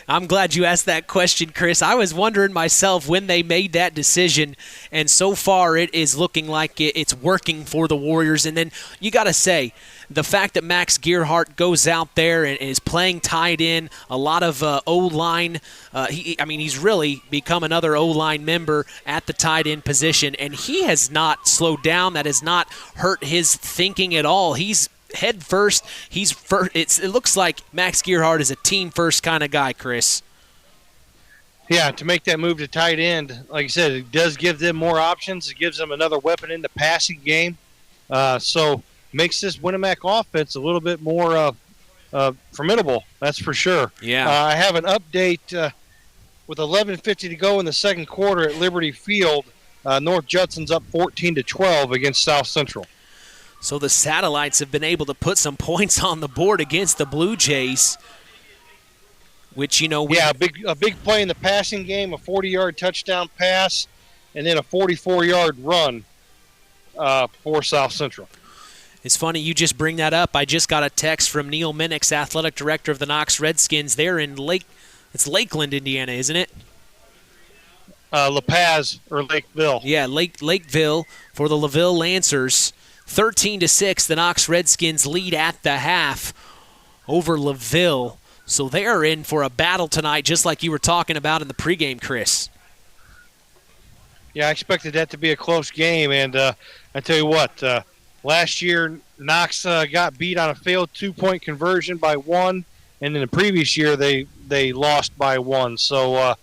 I'm glad you asked that question, Chris. I was wondering myself when they made that decision, and so far it is looking like it's working for the Warriors. And then you got to say, the fact that Max Gearhart goes out there and is playing tight end, a lot of O-line. He's really become another O-line member at the tight end position, and he has not slowed down. That has not hurt his thinking at all. He's head first. He's first. It looks like Max Gearhart is a team first kind of guy, Chris. Yeah, to make that move to tight end, like I said, it does give them more options. It gives them another weapon in the passing game. So makes this Winamac offense a little bit more formidable, that's for sure. Yeah. I have an update with 11:50 to go in the second quarter at Liberty Field. North Judson's up 14-12 against South Central. So the Satellites have been able to put some points on the board against the Blue Jays, which, a big play in the passing game, a 40-yard touchdown pass, and then a 44-yard run for South Central. It's funny you just bring that up. I just got a text from Neil Minix, athletic director of the Knox Redskins. They're in Lakeland, Indiana, isn't it? La Paz or Lakeville. Yeah, Lakeville for the LaVille Lancers. 13-6, the Knox Redskins lead at the half over LaVille. So they are in for a battle tonight, just like you were talking about in the pregame, Chris. Yeah, I expected that to be a close game, and I tell you what, last year Knox got beat on a failed 2-point conversion by 1, and in the previous year they lost by 1. So,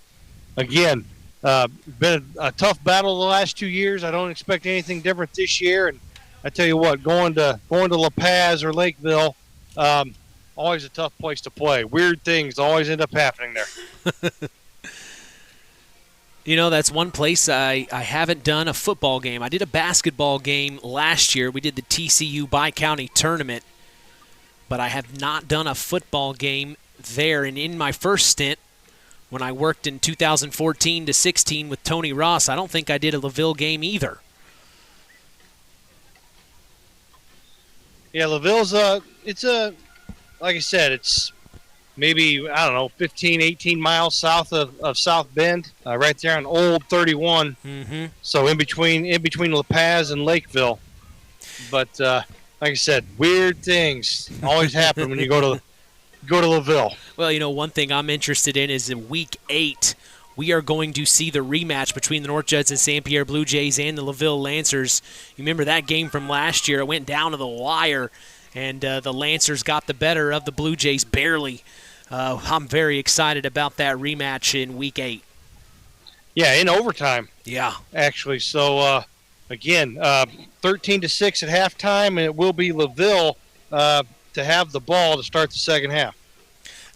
again, been a tough battle the last 2 years. I don't expect anything different this year, and I tell you what, going to La Paz or Lakeville, always a tough place to play. Weird things always end up happening there. That's one place I haven't done a football game. I did a basketball game last year. We did the TCU Bi-County Tournament, but I have not done a football game there. And in my first stint, when I worked in 2014 to 16 with Tony Ross, I don't think I did a LaVille game either. Yeah, LaVille's like I said, it's maybe, 15, 18 miles south of South Bend, right there on Old 31. Mm-hmm. So in between La Paz and Lakeville. But like I said, weird things always happen when you go to LaVille. Well, one thing I'm interested in is in Week 8, we are going to see the rematch between the North Judson St. Pierre Blue Jays and the LaVille Lancers. You remember that game from last year? It went down to the wire, and the Lancers got the better of the Blue Jays barely. I'm very excited about that rematch in Week 8. Yeah, in overtime. Yeah. Actually, so, again, 13-6 at halftime, and it will be LaVille to have the ball to start the second half.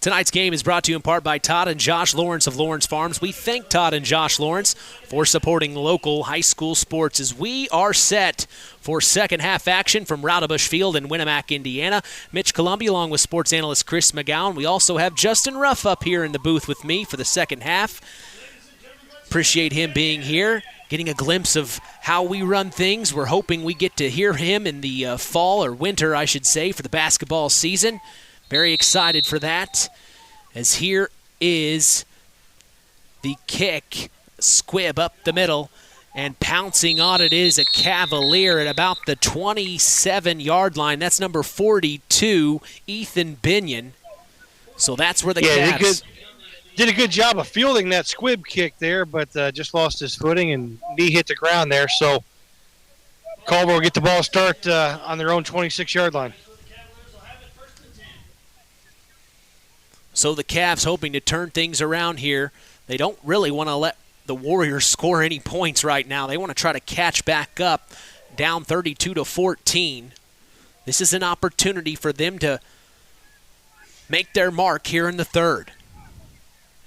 Tonight's game is brought to you in part by Todd and Josh Lawrence of Lawrence Farms. We thank Todd and Josh Lawrence for supporting local high school sports as we are set for second half action from Rowdebush Field in Winamac, Indiana. Mitch Columbia along with sports analyst Chris McGowan. We also have Justin Ruff up here in the booth with me for the second half. Appreciate him being here, getting a glimpse of how we run things. We're hoping we get to hear him in the fall or winter, I should say, for the basketball season. Very excited for that, as here is the kick. Squibb up the middle, and pouncing on it is a Cavalier at about the 27-yard line. That's number 42, Ethan Binion. So that's where the Cavs... Did a good job of fielding that squib kick there, but just lost his footing and knee hit the ground there. So Culver will get the ball start on their own 26-yard line. So the Cavs hoping to turn things around here. They don't really want to let the Warriors score any points right now. They want to try to catch back up, down 32-14. This is an opportunity for them to make their mark here in the third.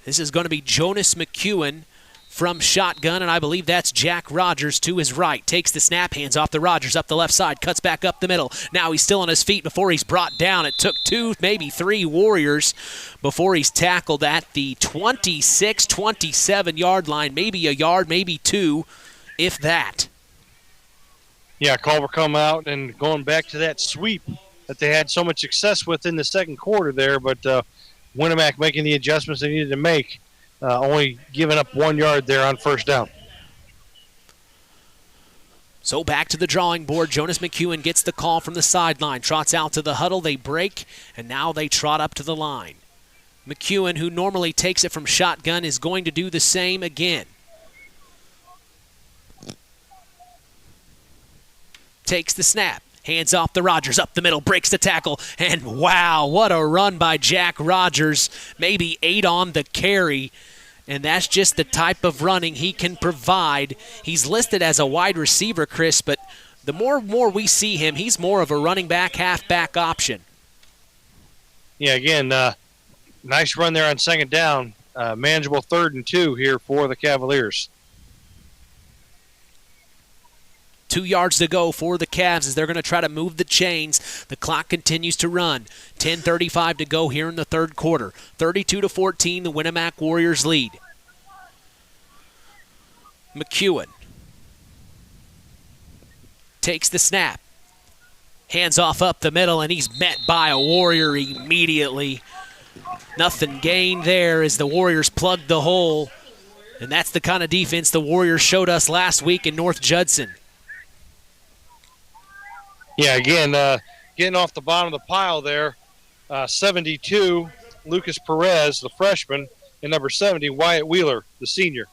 This is going to be Jonas McEwen from shotgun, and I believe that's Jack Rogers to his right. Takes the snap, hands off to Rogers up the left side, cuts back up the middle. Now he's still on his feet before he's brought down. It took 2, maybe 3 Warriors before he's tackled at the 26, 27-yard line. Maybe a yard, maybe 2, if that. Yeah, Culver come out and going back to that sweep that they had so much success with in the second quarter there, but Winamac making the adjustments they needed to make. Only giving up 1 yard there on first down. So back to the drawing board. Jonas McEwen gets the call from the sideline. Trots out to the huddle. They break, and now they trot up to the line. McEwen, who normally takes it from shotgun, is going to do the same again. Takes the snap. Hands off to Rogers, up the middle, breaks the tackle, and wow, what a run by Jack Rogers. Maybe 8 on the carry, and that's just the type of running he can provide. He's listed as a wide receiver, Chris, but the more we see him, he's more of a running back, halfback option. Yeah, again, nice run there on second down. Manageable 3rd and 2 here for the Cavaliers. 2 yards to go for the Cavs as they're going to try to move the chains. The clock continues to run. 10:35 to go here in the third quarter. 32-14, the Winamac Warriors lead. McEwen takes the snap. Hands off up the middle, and he's met by a Warrior immediately. Nothing gained there as the Warriors plugged the hole. And that's the kind of defense the Warriors showed us last week in North Judson. Yeah, again, getting off the bottom of the pile there, 72, Lucas Perez, the freshman, and number 70, Wyatt Wheeler, the senior.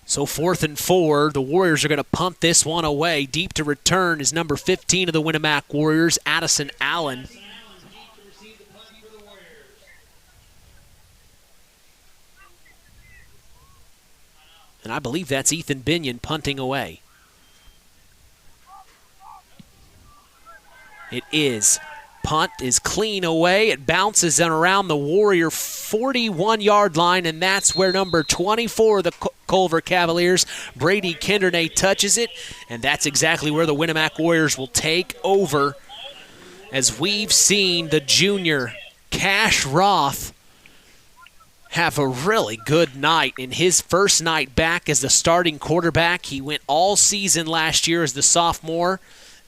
So 4th and 4, the Warriors are going to punt this one away. Deep to return is number 15 of the Winamac Warriors, Addison Allen. And I believe that's Ethan Binion punting away. It is. Punt is clean away. It bounces in around the Warrior 41-yard line, and that's where number 24 of the Culver Cavaliers, Brady Kendernay, touches it, and that's exactly where the Winamac Warriors will take over. As we've seen the junior Cash Roth have a really good night in his first night back as the starting quarterback. He went all season last year as the sophomore.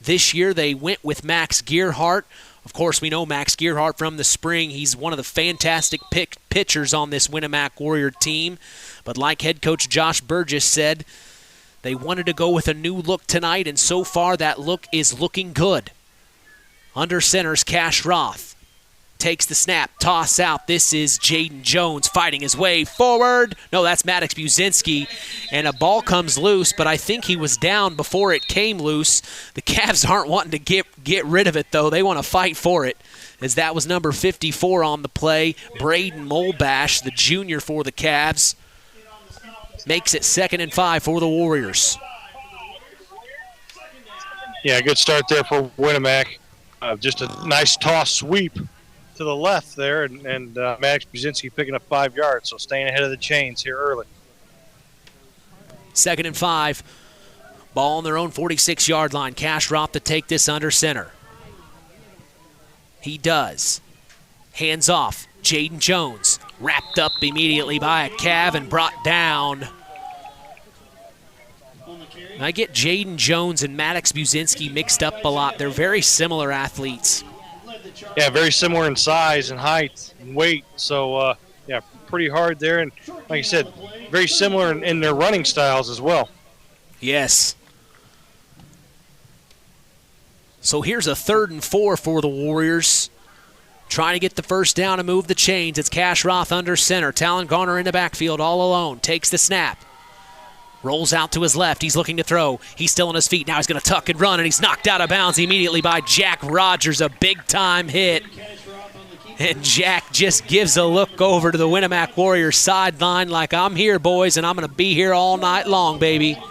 This year they went with Max Gearhart. Of course, we know Max Gearhart from the spring. He's one of the fantastic pitchers on this Winamac Warrior team. But like head coach Josh Burgess said, they wanted to go with a new look tonight, and so far that look is looking good. Under center's Cash Roth. Takes the snap, toss out. This is Jaden Jones fighting his way forward. No, that's Maddox Buzinski. And a ball comes loose, but I think he was down before it came loose. The Cavs aren't wanting to get rid of it, though. They want to fight for it, as that was number 54 on the play. Braden Molbash, the junior for the Cavs, makes it 2nd and 5 for the Warriors. Yeah, good start there for Winamac. Just a nice toss sweep to the left there, and Max Buzinski picking up 5 yards, so staying ahead of the chains here early. 2nd and 5. Ball on their own 46-yard line. Cash Roth to take this under center. He does. Hands off. Jaden Jones wrapped up immediately by a Cav and brought down. I get Jaden Jones and Maddox Buzinski mixed up a lot. They're very similar athletes. Yeah, very similar in size and height and weight. So, yeah, pretty hard there. And like I said, very similar in their running styles as well. Yes. So here's a 3rd and 4 for the Warriors. Trying to get the first down and move the chains. It's Cash Roth under center. Talon Garner in the backfield all alone. Takes the snap. Rolls out to his left. He's looking to throw. He's still on his feet. Now he's going to tuck and run, and he's knocked out of bounds immediately by Jack Rogers. A big-time hit. And Jack just gives a look over to the Winamac Warriors sideline like, I'm here, boys, and I'm going to be here all night long, baby.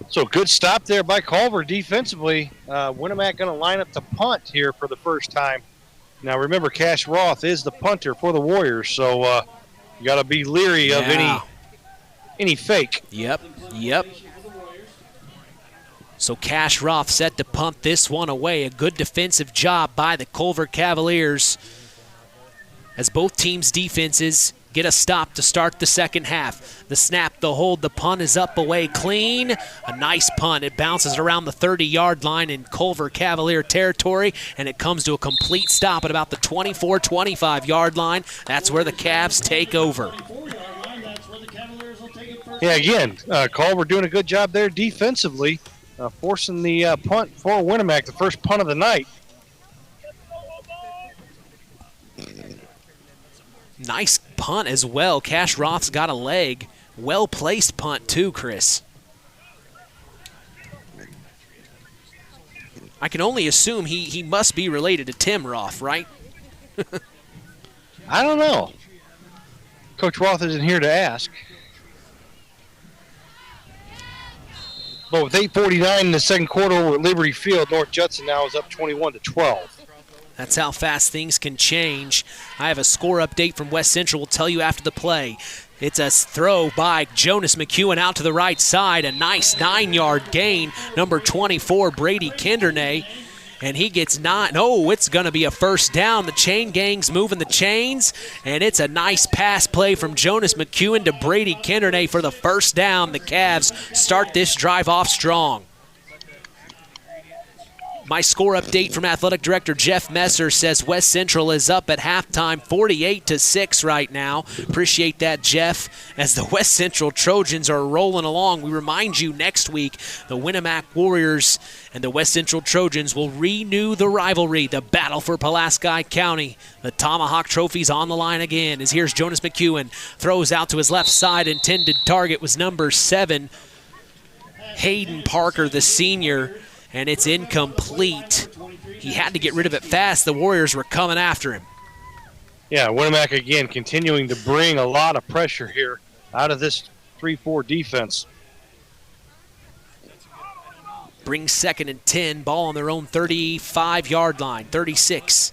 So good stop there by Culver defensively. Winamac going to line up to punt here for the first time. Now remember, Cash Roth is the punter for the Warriors, so you got to be leery of any fake. Yep. So Cash Roth set to punt this one away. A good defensive job by the Culver Cavaliers as both teams' defenses get a stop to start the second half. The snap, the hold, the punt is up away clean. A nice punt. It bounces around the 30-yard line in Culver Cavalier territory, and it comes to a complete stop at about the 24-25-yard line. That's where the Cavs take over. Yeah, again, Culver doing a good job there defensively, forcing the punt for Winamac, the first punt of the night. Nice punt as well. Cash Roth's got a leg. Well-placed punt too, Chris. I can only assume he must be related to Tim Roth, right? I don't know. Coach Roth isn't here to ask. But with 8:49 in the second quarter over at Liberty Field, North Judson now is up 21-12. That's how fast things can change. I have a score update from West Central. We'll tell you after the play. It's a throw by Jonas McEwen out to the right side. A nice 9-yard gain. Number 24, Brady Kindernay. And he gets 9. Oh, it's going to be a first down. The chain gang's moving the chains. And it's a nice pass play from Jonas McEwen to Brady Kindernay for the first down. The Cavs start this drive off strong. My score update from Athletic Director Jeff Messer says West Central is up at halftime 48-6 right now. Appreciate that, Jeff. As the West Central Trojans are rolling along, we remind you next week the Winamac Warriors and the West Central Trojans will renew the rivalry, the battle for Pulaski County. The Tomahawk Trophy's on the line again as here's Jonas McEwen. Throws out to his left side. Intended target was number 7, Hayden Parker, the senior. And it's incomplete. He had to get rid of it fast. The Warriors were coming after him. Yeah, Winamac again continuing to bring a lot of pressure here out of this 3-4 defense. Brings 2nd and 10. Ball on their own 35-yard line. 36.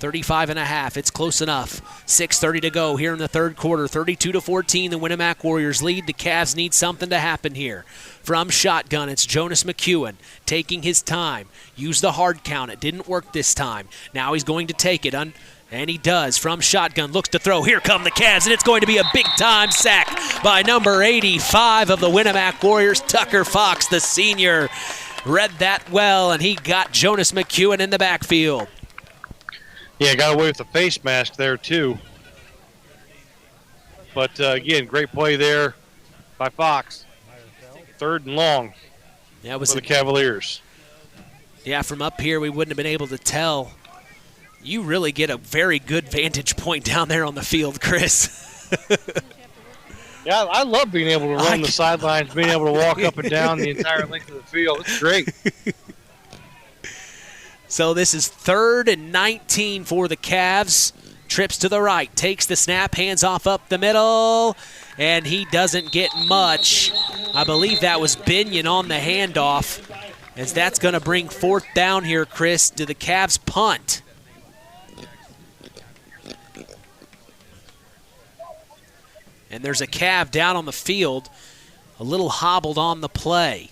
35 and a half. It's close enough. 6:30 to go here in the third quarter. 32-14, the Winamac Warriors lead. The Cavs need something to happen here. From shotgun, it's Jonas McEwen taking his time. Use the hard count. It didn't work this time. Now he's going to take it. And he does. From shotgun, looks to throw. Here come the Cavs, and it's going to be a big-time sack by number 85 of the Winamac Warriors, Tucker Fox, the senior. Read that well, and he got Jonas McEwen in the backfield. Yeah, got away with the face mask there, too. But, again, great play there by Fox. 3rd and long for the Cavaliers. Yeah, from up here, we wouldn't have been able to tell. You really get a very good vantage point down there on the field, Chris. Yeah, I love being able to run the sidelines, being able to walk up and down the entire length of the field. It's great. So this is 3rd and 19 for the Cavs. Trips to the right, takes the snap, hands off up the middle, and he doesn't get much. I believe that was Binion on the handoff. as that's going to bring fourth down here, Chris, to the Cavs punt. And there's a Cav down on the field, a little hobbled on the play.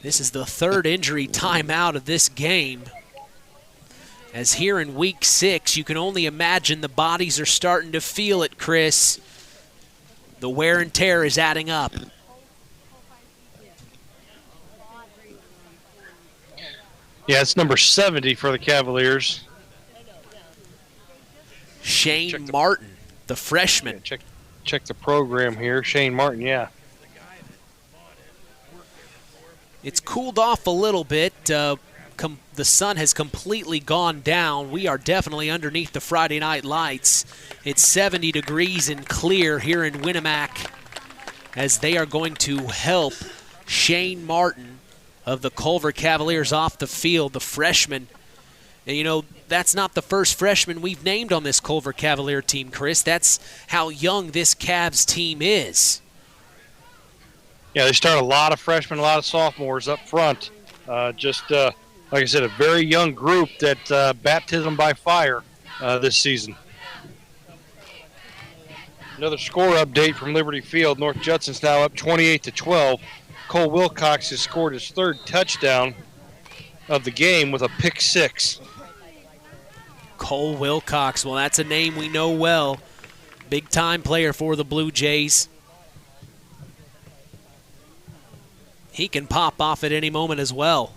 This is the third injury timeout of this game. As here in week 6, you can only imagine the bodies are starting to feel it, Chris. The wear and tear is adding up. Yeah, it's number 70 for the Cavaliers. Shane Martin, the freshman. Yeah, check the program here. Shane Martin, yeah. It's cooled off a little bit. The sun has completely gone down. We are definitely underneath the Friday night lights. It's 70 degrees and clear here in Winamac as they are going to help Shane Martin of the Culver Cavaliers off the field, the freshman. And, you know, that's not the first freshman we've named on this Culver Cavalier team, Chris. That's how young this Cavs team is. Yeah, they start a lot of freshmen, a lot of sophomores up front. Like I said, a very young group that baptism by fire this season. Another score update from Liberty Field. North Judson's now up 28-12. Cole Wilcox has scored his third touchdown of the game with a pick 6. Cole Wilcox, well, that's a name we know well. Big-time player for the Blue Jays. He can pop off at any moment as well.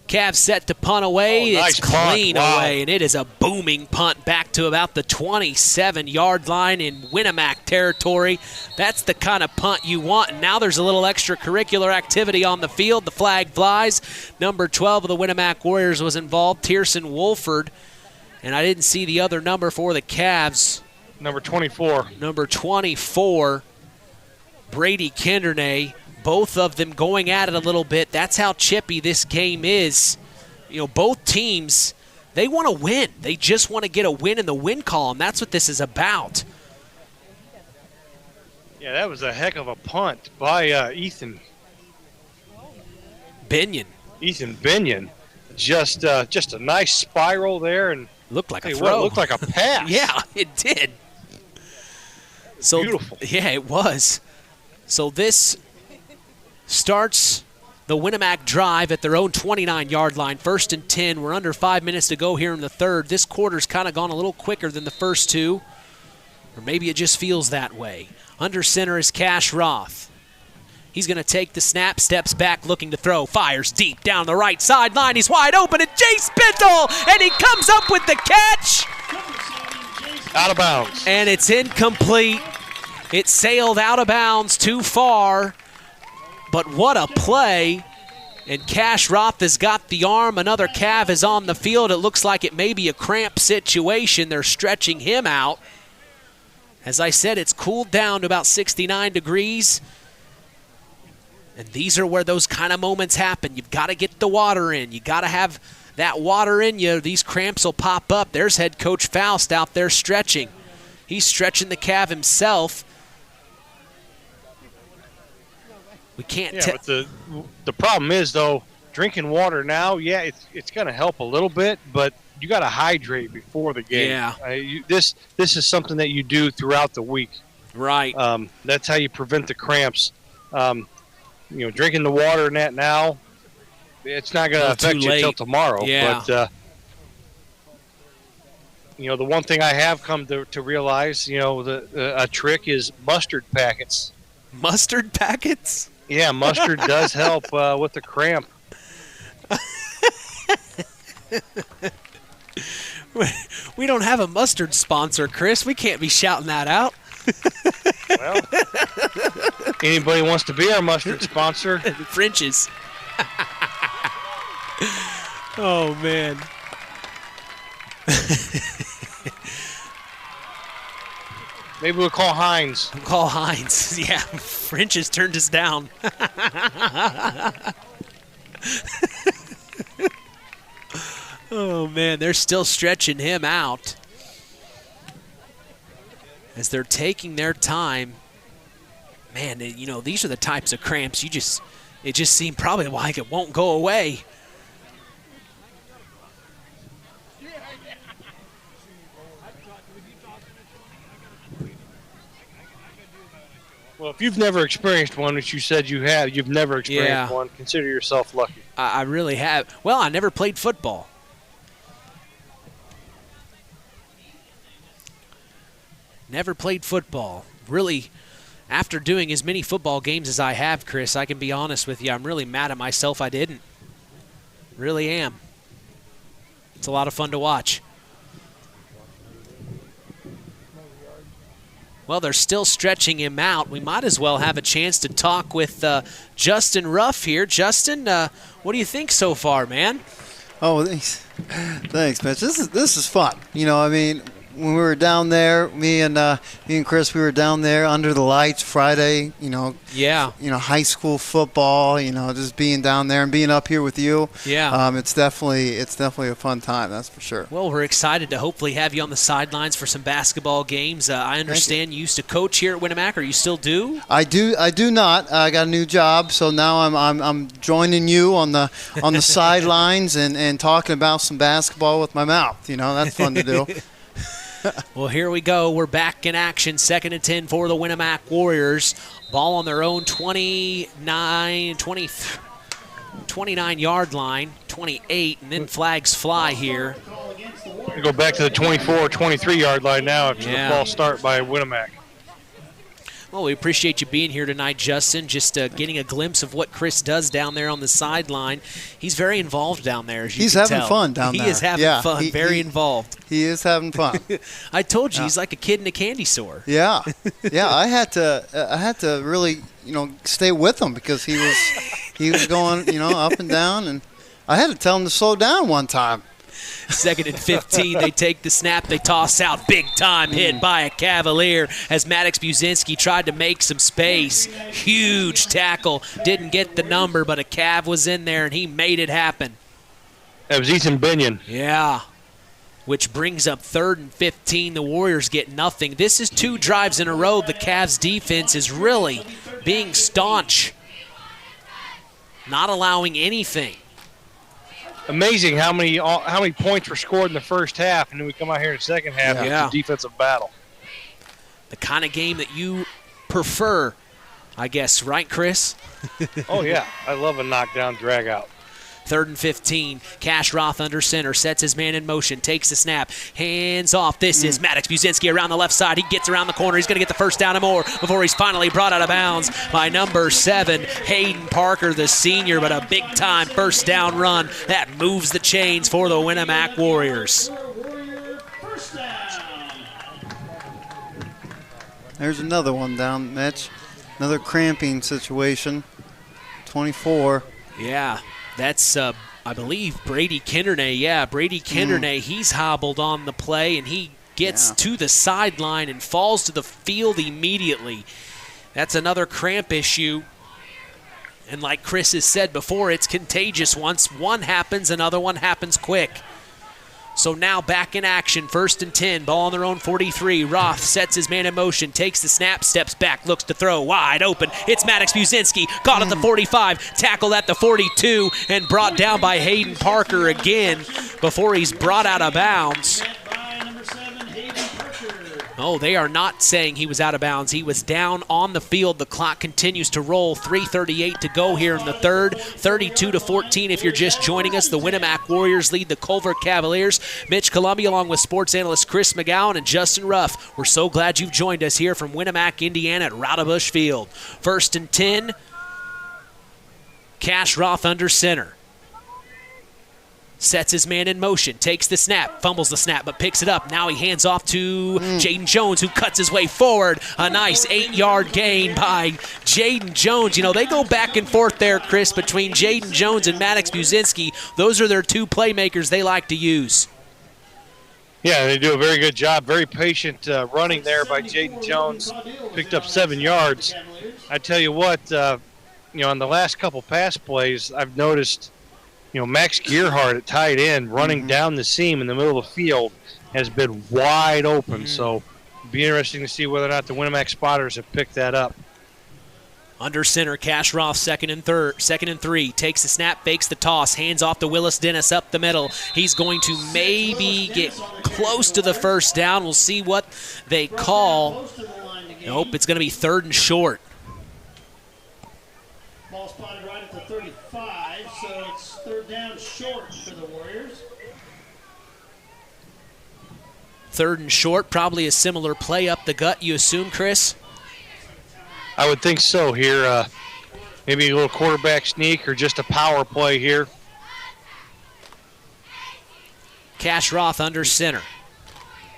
Cavs set to punt away. Nice it's clean punt. Wow. away, and it is a booming punt back to about the 27-yard line in Winamac territory. That's the kind of punt you want. And now there's a little extracurricular activity on the field. The flag flies. Number 12 of the Winamac Warriors was involved, Tierson Wolford. And I didn't see the other number for the Cavs. Number 24. Number 24, Brady Kendernay. Both of them going at it a little bit. That's how chippy this game is. You know, both teams, they want to win. They just want to get a win in the win column. That's what this is about. Yeah, that was a heck of a punt by Ethan Binion. Ethan Binion. Just a nice spiral there, and looked like a throw. throw. It looked like a pass. Yeah, it did. So beautiful. Yeah, it was. So this starts the Winamac drive at their own 29-yard line. 1st and 10. We're under 5 minutes to go here in the third. This quarter's kind of gone a little quicker than the first two, or maybe it just feels that way. Under center is Cash Roth. He's going to take the snap, steps back, looking to throw, fires deep down the right sideline. He's wide open, and Jace Spindle, and he comes up with the catch. Out of bounds. And it's incomplete. It sailed out of bounds too far. But what a play. And Cash Roth has got the arm. Another Cav is on the field. It looks like it may be a cramp situation. They're stretching him out. As I said, it's cooled down to about 69 degrees. And these are where those kind of moments happen. You've got to get the water in. You got to have that water in you. These cramps will pop up. There's head coach Faust out there stretching. He's stretching the Cav himself. We can't but the problem is, though, drinking water now, yeah, it's going to help a little bit, but you got to hydrate before the game. Yeah. This is something that you do throughout the week. Right. That's how you prevent the cramps. Drinking the water in that now, it's not going to affect you until tomorrow. Yeah. But, the one thing I have come to realize, a trick is mustard packets. Mustard packets? Yeah, mustard does help with the cramp. We don't have a mustard sponsor, Chris. We can't be shouting that out. Well, anybody wants to be our mustard sponsor? French's. Oh, man. Maybe we'll call Heinz. We'll call Heinz. Yeah, French's turned us down. Oh, man, they're still stretching him out. as they're taking their time. Man, these are the types of cramps it just seems probably like it won't go away. Well, if you've never experienced one, which you said you've never experienced one, consider yourself lucky. I really have. Well, I never played football. Never played football. Really, after doing as many football games as I have, Chris, I can be honest with you, I'm really mad at myself I didn't. Really am. It's a lot of fun to watch. Well, they're still stretching him out. We might as well have a chance to talk with Justin Ruff here. Justin, what do you think so far, man? Oh, thanks, Mitch. This is fun. When we were down there, me and Chris, we were down there under the lights Friday. High school football. Just being down there and being up here with you. Yeah. It's definitely a fun time. That's for sure. Well, we're excited to hopefully have you on the sidelines for some basketball games. I understand you used to coach here at Winamac, or you still do? I do not. I got a new job, so now I'm joining you on the sidelines and talking about some basketball with my mouth. That's fun to do. Well, here we go. We're back in action. 2nd and 10 for the Winamac Warriors. Ball on their own 29-yard line, 28, and then flags fly here. We go back to the 24, 23-yard line now after the false start by Winamac. Well, we appreciate you being here tonight, Justin, just getting a glimpse of what Chris does down there on the sideline. He's very involved down there, as you He's can having tell. fun down he there. He is having fun, very involved. He is having fun. I told you, he's like a kid in a candy store. Yeah. I had to really, stay with him because he was going, up and down, and I had to tell him to slow down one time. 2nd and 15, they take the snap, they toss out, big time hit by a Cavalier as Maddox Buzinski tried to make some space. Huge tackle, didn't get the number, but a Cav was in there and he made it happen. That was Ethan Binion. Yeah, which brings up 3rd and 15. The Warriors get nothing. This is 2 drives in a row. The Cavs defense is really being staunch, not allowing anything. Amazing how many points were scored in the first half, and then we come out here in the second half. It's a defensive battle. The kind of game that you prefer, I guess, right, Chris? Oh, yeah. I love a knockdown drag-out. 3rd and 15. Cash Roth under center, sets his man in motion, takes the snap, hands off. This is Maddox Buzinski around the left side. He gets around the corner. He's going to get the first down and more before he's finally brought out of bounds by number 7, Hayden Parker, the senior, but a big-time first down run that moves the chains for the Winamac Warriors. There's another one down, Mitch. Another cramping situation. 24. Yeah. That's, I believe, Brady Kindernay. Yeah, Brady Kindernay, he's hobbled on the play, and he gets to the sideline and falls to the field immediately. That's another cramp issue. And like Chris has said before, it's contagious. Once one happens, another one happens quick. So now back in action, 1st and 10, ball on their own 43. Roth sets his man in motion, takes the snap, steps back, looks to throw, wide open. It's Maddox Buzinski, caught at the 45, tackled at the 42, and brought down by Hayden Parker again before he's brought out of bounds. Oh, they are not saying he was out of bounds. He was down on the field. The clock continues to roll. 3:38 to go here in the third. 32-14 if you're just joining us. The Winamac Warriors lead the Culver Cavaliers. Mitch Columbia along with sports analyst Chris McGowan and Justin Ruff. We're so glad you've joined us here from Winamac, Indiana at Raudebusch Field. 1st and 10. Cash Roth under center. Sets his man in motion, takes the snap, fumbles the snap, but picks it up. Now he hands off to Jaden Jones, who cuts his way forward. A nice 8-yard gain by Jaden Jones. You know, they go back and forth there, Chris, between Jaden Jones and Maddox Buzinski. Those are their 2 playmakers they like to use. Yeah, they do a very good job. Very patient running there by Jaden Jones. Picked up 7 yards. I tell you what, on the last couple pass plays, I've noticed – Max Gearhart at tight end running down the seam in the middle of the field has been wide open. So be interesting to see whether or not the Winamac spotters have picked that up. Under center, Cash Roth, second and 3. Takes the snap, fakes the toss, hands off to Willis Dennis up the middle. He's going to maybe get close to the first down. We'll see what they call. Nope, it's going to be 3rd and short. Ball spotted right at the 35, so it's 3rd down short for the Warriors. 3rd and short, probably a similar play up the gut, you assume, Chris? I would think so here. Maybe a little quarterback sneak or just a power play here. Cash Roth under center.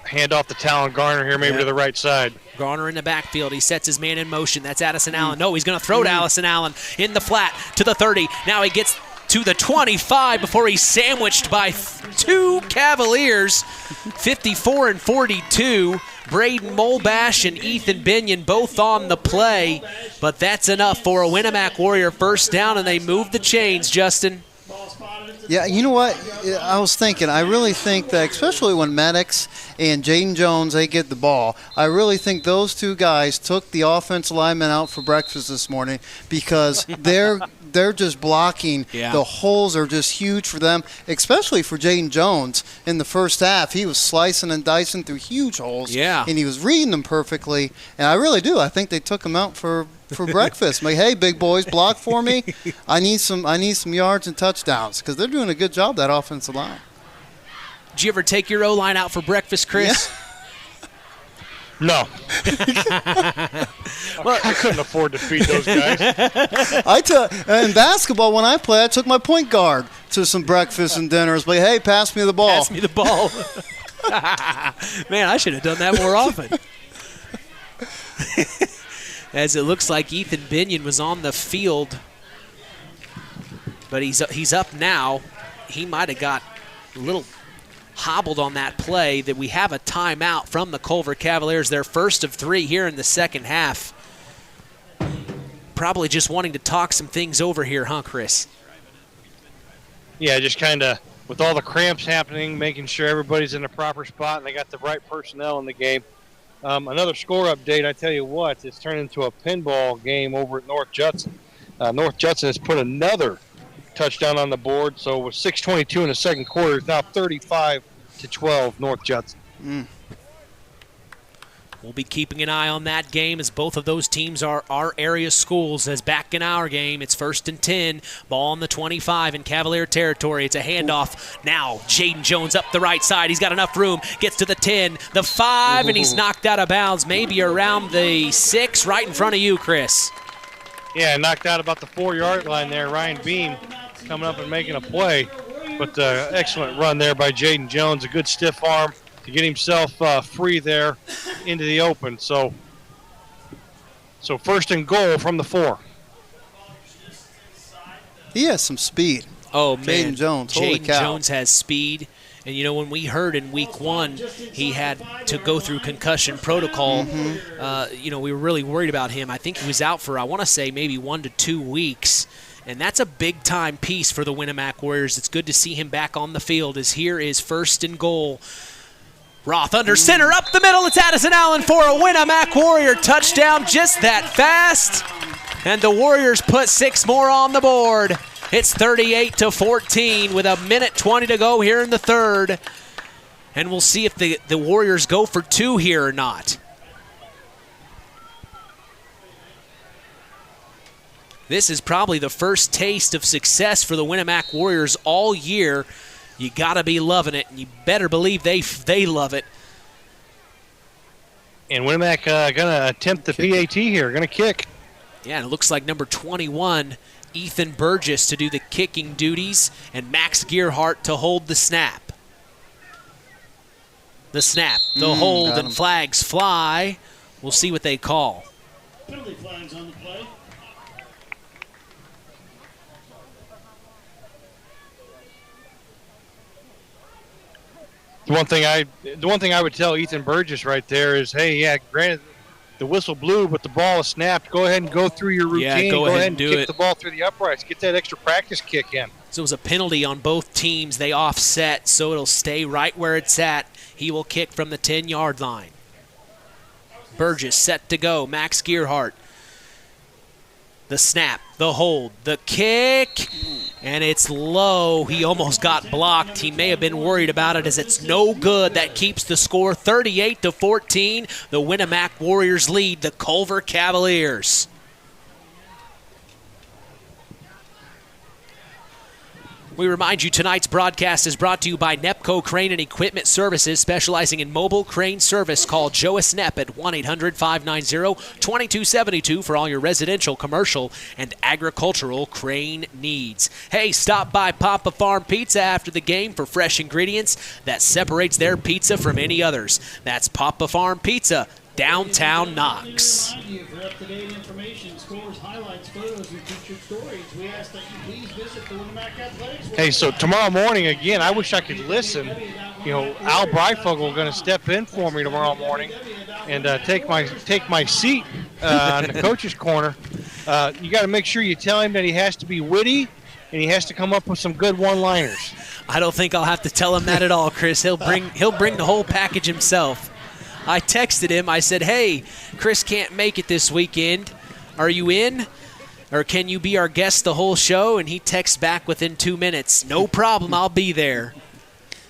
Hand off to Talon Garner here, maybe to the right side. Garner in the backfield. He sets his man in motion. That's Addison Allen. No, he's going to throw to Allison Allen in the flat to the 30. Now he gets to the 25 before he's sandwiched by 2 Cavaliers. 54 and 42. Braden Molbash and Ethan Binion both on the play, but that's enough for a Winamac Warrior first down, and they move the chains, Justin. Yeah, you know what? I was thinking, I really think that, especially when Maddox and Jaden Jones, they get the ball, I really think those 2 guys took the offensive linemen out for breakfast this morning because they're just blocking. Yeah. The holes are just huge for them, especially for Jaden Jones. In the first half, he was slicing and dicing through huge holes. Yeah. And he was reading them perfectly. And I really do. I think they took him out for breakfast. Like, hey, big boys, block for me. I need some yards and touchdowns because they're doing a good job, that offensive line. Did you ever take your O-line out for breakfast, Chris? Yeah. No. Well, I couldn't afford to feed those guys. In basketball, when I play, I took my point guard to some breakfast and dinners. Like, hey, pass me the ball. Pass me the ball. Man, I should have done that more often. As it looks like Ethan Binion was on the field, but he's up now. He might have got a little hobbled on that play. That we have a timeout from the Culver Cavaliers, their first of 3 here in the second half. Probably just wanting to talk some things over here, huh, Chris? Yeah, just kind of with all the cramps happening, making sure everybody's in the proper spot and they got the right personnel in the game. Another score update, I tell you what, it's turned into a pinball game over at North Judson. North Judson has put another touchdown on the board, so with 6:22 in the second quarter, it's now 35-12 North Judson. We'll be keeping an eye on that game as both of those teams are our area schools. As back in our game, it's 1st and 10. Ball on the 25 in Cavalier territory. It's a handoff. Now Jaden Jones up the right side. He's got enough room. Gets to the 10, the 5, and he's knocked out of bounds. Maybe around the 6, right in front of you, Chris. Yeah, knocked out about the 4-yard line there. Ryan Beam coming up and making a play. But excellent run there by Jaden Jones. A good stiff arm to get himself free there into the open. So 1st and goal from the 4. He has some speed. Oh, man. Jaden Jones. Holy Jaden cow. Jones has speed. And, you know, when we heard in week 1 he had to go through concussion protocol, you know, we were really worried about him. I think he was out for, I want to say, maybe 1 to 2 weeks. And that's a big-time piece for the Winamac Warriors. It's good to see him back on the field as here is 1st and goal. Roth under center, up the middle. It's Addison Allen for a Winamac Warrior touchdown just that fast. And the Warriors put 6 more on the board. It's 38-14 with 1:20 to go here in the third. And we'll see if the Warriors go for 2 here or not. This is probably the first taste of success for the Winamac Warriors all year. You got to be loving it, and you better believe they love it. And Winamac going to attempt the PAT here, going to kick. Yeah, and it looks like number 21, Ethan Burgess, to do the kicking duties, and Max Gearhart to hold the snap. The snap, the hold, and flags fly. We'll see what they call. Penalty flags on the play. The one thing I would tell Ethan Burgess right there is, hey, yeah, granted the whistle blew, but the ball is snapped. Go ahead and go through your routine. Yeah, go ahead and kick the ball through the uprights. Get that extra practice kick in. So it was a penalty on both teams. They offset, so it'll stay right where it's at. He will kick from the 10-yard line. Burgess set to go. Max Gearhart. The snap, the hold, the kick, and it's low. He almost got blocked. He may have been worried about it as it's no good. That keeps the score 38-14. The Winamac Warriors lead the Culver Cavaliers. We remind you tonight's broadcast is brought to you by Nepco Crane and Equipment Services, specializing in mobile crane service. Call Joas Nepp at 1-800-590-2272 for all your residential, commercial, and agricultural crane needs. Hey, stop by Papa Farm Pizza after the game for fresh ingredients that separates their pizza from any others. That's Papa Farm Pizza, downtown Knox. For up-to-date information, scores, highlights, photos, and featured stories, we ask that you please visit the Winamac Athletics. Hey, so tomorrow morning, again, I wish I could listen. You know, Al Breifogle going to step in for me tomorrow morning and take my seat on the coach's corner. You got to make sure you tell him that he has to be witty and he has to come up with some good one-liners. I don't think I'll have to tell him that at all, Chris. He'll bring the whole package himself. I texted him. I said, hey, Chris can't make it this weekend. Are you in? Or can you be our guest the whole show? And he texts back within 2 minutes. No problem. I'll be there.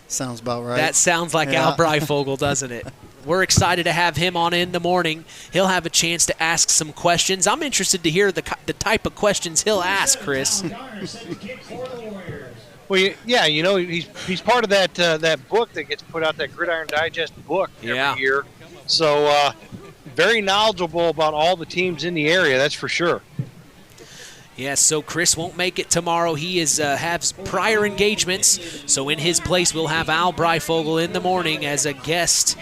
Sounds about right. That sounds like Al Breifogle, doesn't it? We're excited to have him on in the morning. He'll have a chance to ask some questions. I'm interested to hear the type of questions he'll ask, Chris. Well, yeah, you know, he's part of that book that gets put out, that Gridiron Digest book every year. So very knowledgeable about all the teams in the area, that's for sure. Yes, so Chris won't make it tomorrow. He has prior engagements, so in his place we'll have Al Breifogle in the morning as a guest.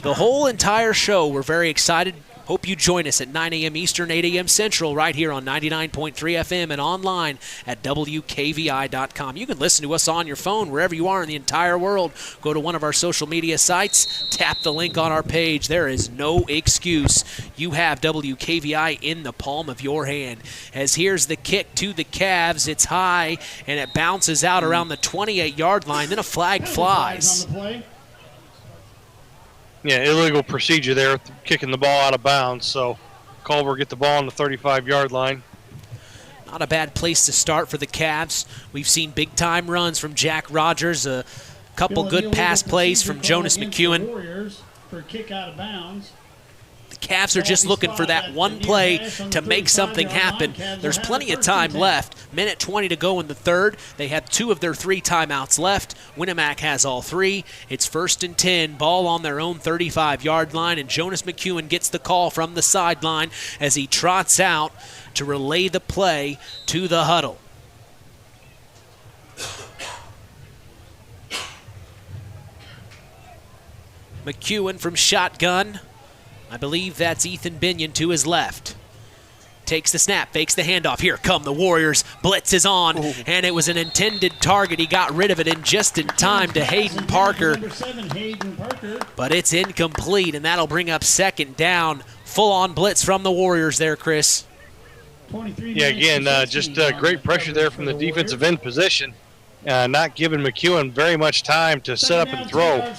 The whole entire show, we're very excited. Hope you join us at 9 a.m. Eastern, 8 a.m. Central, right here on 99.3 FM and online at WKVI.com. You can listen to us on your phone wherever you are in the entire world. Go to one of our social media sites, tap the link on our page. There is no excuse. You have WKVI in the palm of your hand. As here's the kick to the Cavs. It's high, and it bounces out around the 28-yard line. Then a flag flies. Yeah, illegal procedure there, kicking the ball out of bounds. So Culver get the ball on the 35-yard line. Not a bad place to start for the Cavs. We've seen big-time runs from Jack Rogers, a couple good pass plays from Jonas McEwen. For a kick out of bounds. The Cavs are just looking for that one play to make something happen. There's plenty of time left. Minute 20 to go in the third. They have 2 of their 3 timeouts left. Winamac has all 3. It's 1st and 10. Ball on their own 35-yard line, and Jonas McEwen gets the call from the sideline as he trots out to relay the play to the huddle. McEwen from shotgun. I believe that's Ethan Binion to his left. Takes the snap, fakes the handoff. Here come the Warriors. Blitz is on, and it was an intended target. He got rid of it just in time to Hayden Parker. But it's incomplete, and that'll bring up 2nd down. Full-on blitz from the Warriors there, Chris. Yeah, again, just great pressure there from the defensive end position. Not giving McEwen very much time to set up and throw.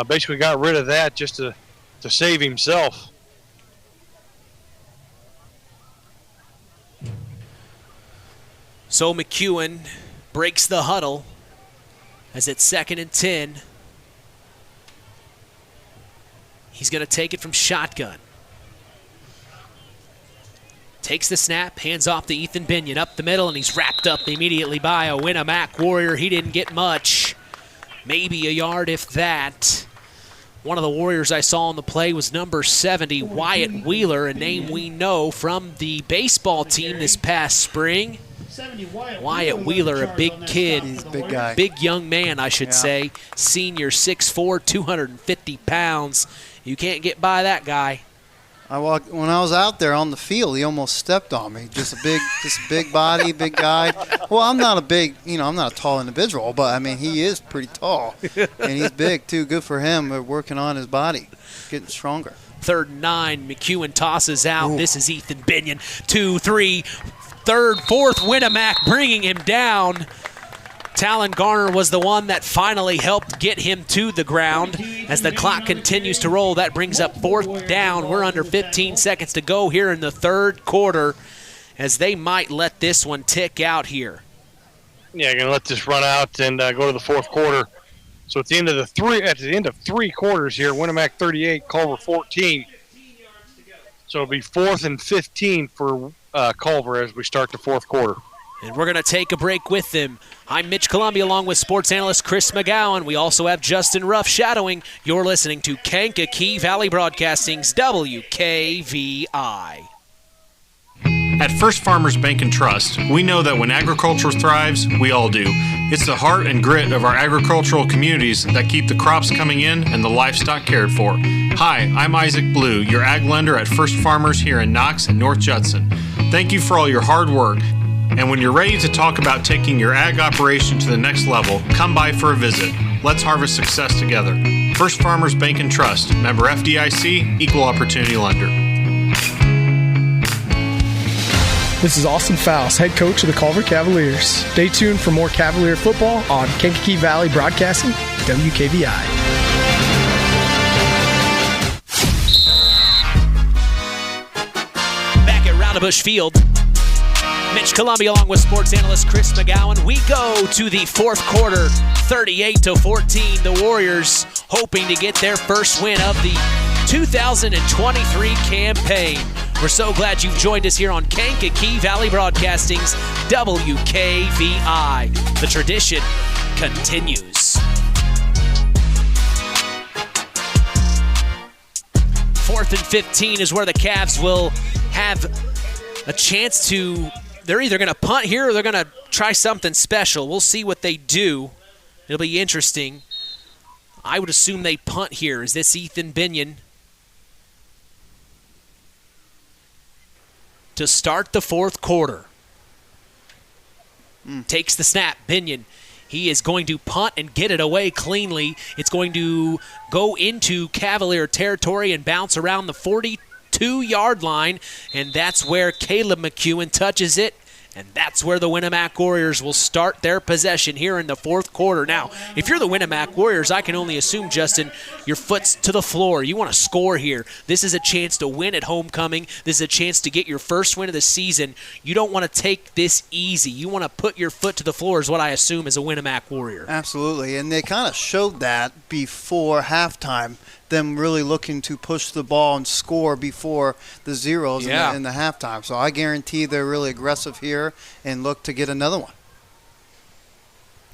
Basically got rid of that just to save himself. So McEwen breaks the huddle as it's 2nd and 10. He's going to take it from shotgun. Takes the snap, hands off to Ethan Binion up the middle, and he's wrapped up immediately by a Winamac Warrior. He didn't get much, maybe a yard if that. One of the Warriors I saw on the play was number 70, Wyatt Wheeler, a name we know from the baseball team this past spring. Wyatt Wheeler, a big kid. He's a big guy. Big young man, I should say. Senior, 6'4", 250 pounds. You can't get by that guy. When I was out there on the field, he almost stepped on me. Just a big body, big guy. Well, I'm not a tall individual, but I mean, he is pretty tall, and he's big too. Good for him. We're working on his body, getting stronger. 3rd and 9. McEwen tosses out. Ooh. This is Ethan Binion. 2, 3, 3rd, 4th. Winamac bringing him down. Talon Garner was the one that finally helped get him to the ground. As the clock continues to roll, that brings up 4th down. We're under 15 seconds to go here in the 3rd quarter, as they might let this one tick out here. Yeah, going to let this run out and go to the 4th quarter. So at the end of three quarters here, Winamac 38, Culver 14. So it'll be 4th and 15 for Culver as we start the 4th quarter. And we're going to take a break with them. I'm Mitch Columbia along with sports analyst Chris McGowan. We also have Justin Ruff shadowing. You're listening to Kankakee Valley Broadcasting's WKVI. At First Farmers Bank and Trust, we know that when agriculture thrives, we all do. It's the heart and grit of our agricultural communities that keep the crops coming in and the livestock cared for. Hi, I'm Isaac Blue, your ag lender at First Farmers here in Knox and North Judson. Thank you for all your hard work. And when you're ready to talk about taking your ag operation to the next level, come by for a visit. Let's harvest success together. First Farmers Bank and Trust, member FDIC, equal opportunity lender. This is Austin Faust, head coach of the Culver Cavaliers. Stay tuned for more Cavalier football on Kankakee Valley Broadcasting, WKVI. Back at Roundabush Field, Mitch Columbia along with sports analyst Chris McGowan. We go to the 4th quarter, 38-14. The Warriors hoping to get their first win of the 2023 campaign. We're so glad you've joined us here on Kankakee Valley Broadcasting's WKVI. The tradition continues. 4th and 15 is where the Cavs will have a chance to. They're either going to punt here or they're going to try something special. We'll see what they do. It'll be interesting. I would assume they punt here. Is this Ethan Binion to start the 4th quarter? Takes the snap. Binion. He is going to punt and get it away cleanly. It's going to go into Cavalier territory and bounce around the 42-yard line, and that's where Caleb McEwen touches it, and that's where the Winamac Warriors will start their possession here in the 4th quarter. Now, if you're the Winamac Warriors, I can only assume, Justin, your foot's to the floor. You want to score here. This is a chance to win at homecoming. This is a chance to get your first win of the season. You don't want to take this easy. You want to put your foot to the floor is what I assume as a Winamac Warrior. Absolutely, and they kind of showed that before halftime, them really looking to push the ball and score before the zeros in the halftime. So I guarantee they're really aggressive here and look to get another one.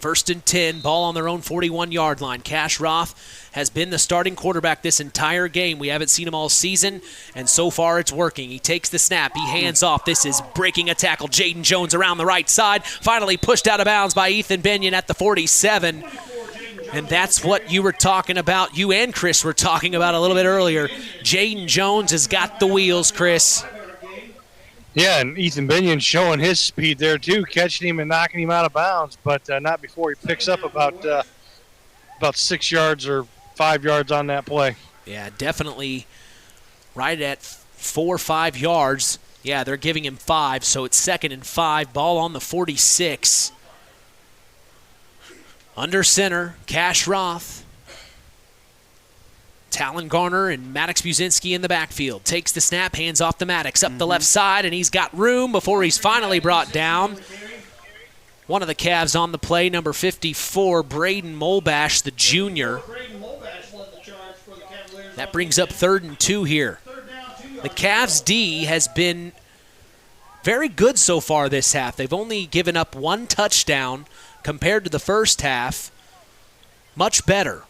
1st and 10, ball on their own 41-yard line. Cash Roth has been the starting quarterback this entire game. We haven't seen him all season, and so far it's working. He takes the snap. He hands off. This is breaking a tackle. Jaden Jones around the right side. Finally pushed out of bounds by Ethan Binion at the 47. And that's what you were talking about. You and Chris were talking about a little bit earlier. Jaden Jones has got the wheels, Chris. Yeah, and Ethan Binion showing his speed there too, catching him and knocking him out of bounds, but not before he picks up about 6 yards or 5 yards on that play. Yeah, definitely right at 4 or 5 yards. Yeah, they're giving him 5, so it's 2nd and 5. Ball on the 46. Under center, Cash Roth. Talon Garner and Maddox Buzinski in the backfield. Takes the snap, hands off to Maddox up the left side, and he's got room before he's finally brought down. One of the Cavs on the play, number 54, Braden Molbash, the junior. That brings up 3rd and 2 here. The Cavs' D has been very good so far this half. They've only given up 1 touchdown compared to the first half. Much better.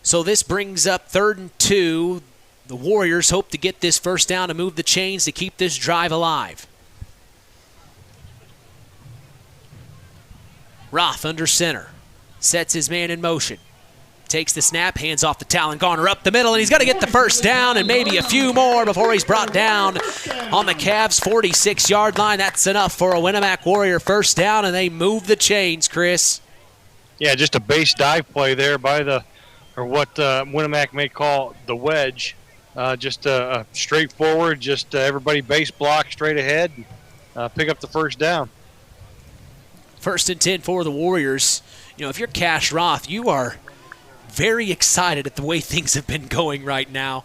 So this brings up 3rd and 2. The Warriors hope to get this first down to move the chains to keep this drive alive. Roth under center. Sets his man in motion. Takes the snap, hands off to Talon Garner up the middle, and he's got to get the first down and maybe a few more before he's brought down on the Cavs' 46-yard line. That's enough for a Winamac Warrior first down, and they move the chains, Chris. Yeah, just a base dive play there by what Winamac may call the wedge. Just straightforward, just everybody base block straight ahead. pick up the first down. 1st and 10 for the Warriors. If you're Cash Roth, you are very excited at the way things have been going right now.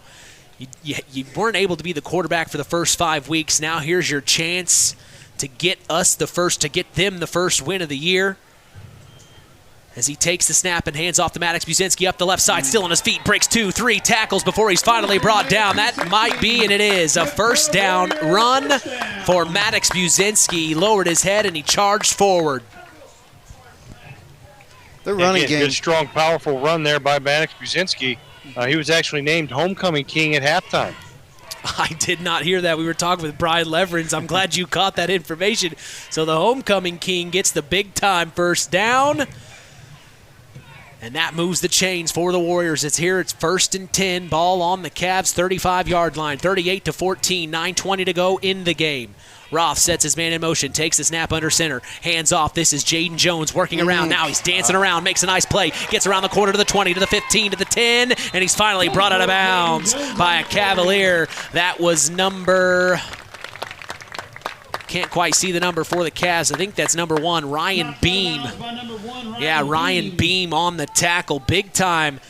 You weren't able to be the quarterback for the first 5 weeks. Now here's your chance to get them the first win of the year. As he takes the snap and hands off to Maddox Buzinski up the left side, still on his feet, breaks 2-3 tackles before he's finally brought down. That might be, and it is, a first down run for Maddox Buzinski. He lowered his head and he charged forward. The running game. Good, strong, powerful run there by Maddox Buzinski. He was actually named Homecoming King at halftime. I did not hear that. We were talking with Brian Leverins. I'm glad you caught that information. So the Homecoming King gets the big-time first down. And that moves the chains for the Warriors. It's 1st and 10. Ball on the Cavs' 35-yard line. 38-14. 9:20 to go in the game. Roth sets his man in motion, takes the snap under center, hands off. This is Jaden Jones working around. Now he's dancing around, makes a nice play, gets around the corner to the 20, to the 15, to the 10, and he's finally brought out of bounds by a Cavalier. That was can't quite see the number for the Cavs. I think that's number 1, Ryan Beam. Yeah, Ryan Beam on the tackle. Big time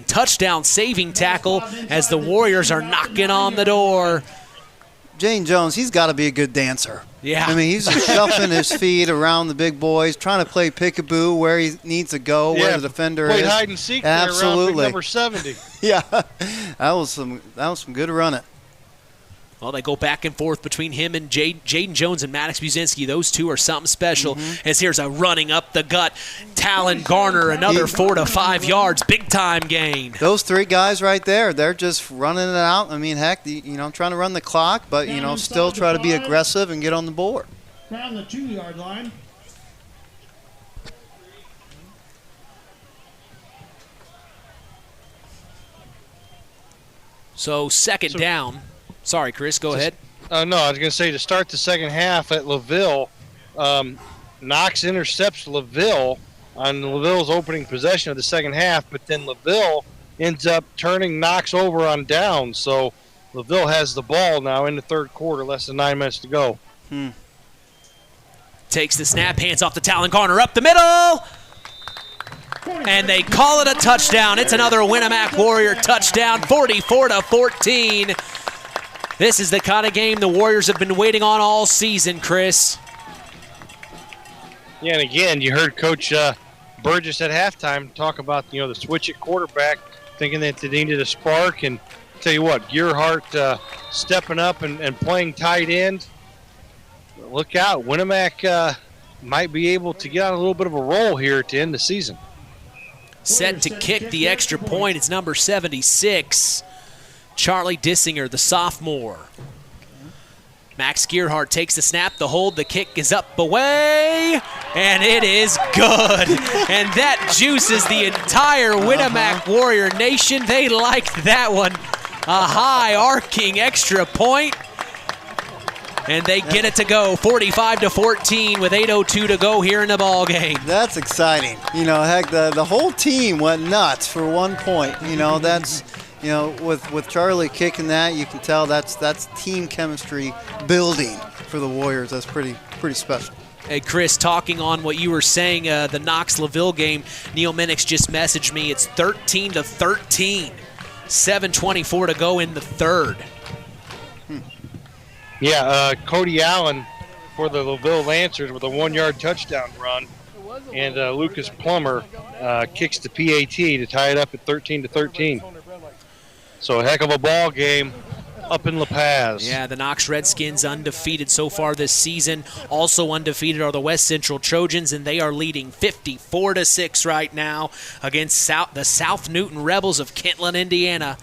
touchdown saving tackle as the Warriors are knocking on the door. Jane Jones, he's got to be a good dancer. Yeah. I mean, he's just shuffling his feet around the big boys, trying to play peekaboo where he needs to go, where the defender is. Played hide and seek there around big number 70. Yeah, that was some good running. Well, they go back and forth between him and Jaden Jones and Maddox Buzinski. Those two are something special. As here's a running up the gut. Talon Garner, another 4 to 5 yards. Big-time gain. Those 3 guys right there, they're just running it out. I mean, heck, trying to run the clock, but, still try to be aggressive and get on the board. Around the 2-yard line. So second down. Sorry, Chris, go ahead. No, I was going to say to start the second half at LaVille, Knox intercepts LaVille on LaVille's opening possession of the second half, but then LaVille ends up turning Knox over on downs. So LaVille has the ball now in the third quarter, less than 9 minutes to go. Takes the snap, hands off to Talon Garner up the middle. And they call it a touchdown. It's another Winamac Warrior touchdown, 44-14. This is the kind of game the Warriors have been waiting on all season, Chris. Yeah, and again, you heard Coach Burgess at halftime talk about, the switch at quarterback, thinking that they needed a spark. And tell you what, Gearhart stepping up and playing tight end. Look out, Winamac might be able to get on a little bit of a roll here to end the season. Set to kick the extra point. It's number 76. Charlie Dissinger, the sophomore. Max Gearhart takes the snap, the hold, the kick is up away, and it is good. And that juices the entire Winamac Warrior Nation. They liked that one. A high arcing extra point. And they get it to go, 45-14 with 8:02 to go here in the ball game. That's exciting. Heck, the whole team went nuts for 1 point. That's... with Charlie kicking that, you can tell that's team chemistry building for the Warriors. That's pretty special. Hey, Chris, talking on what you were saying, the Knox-LaVille game, Neil Minix just messaged me. It's 13-13, 7:24 to go in the third. Yeah, Cody Allen for the LaVille Lancers with a 1-yard touchdown run. And Lucas Plummer kicks the PAT to tie it up at 13-13. So a heck of a ball game up in La Paz. Yeah, the Knox Redskins undefeated so far this season. Also undefeated are the West Central Trojans, and they are leading 54-6 right now against the South Newton Rebels of Kentland, Indiana.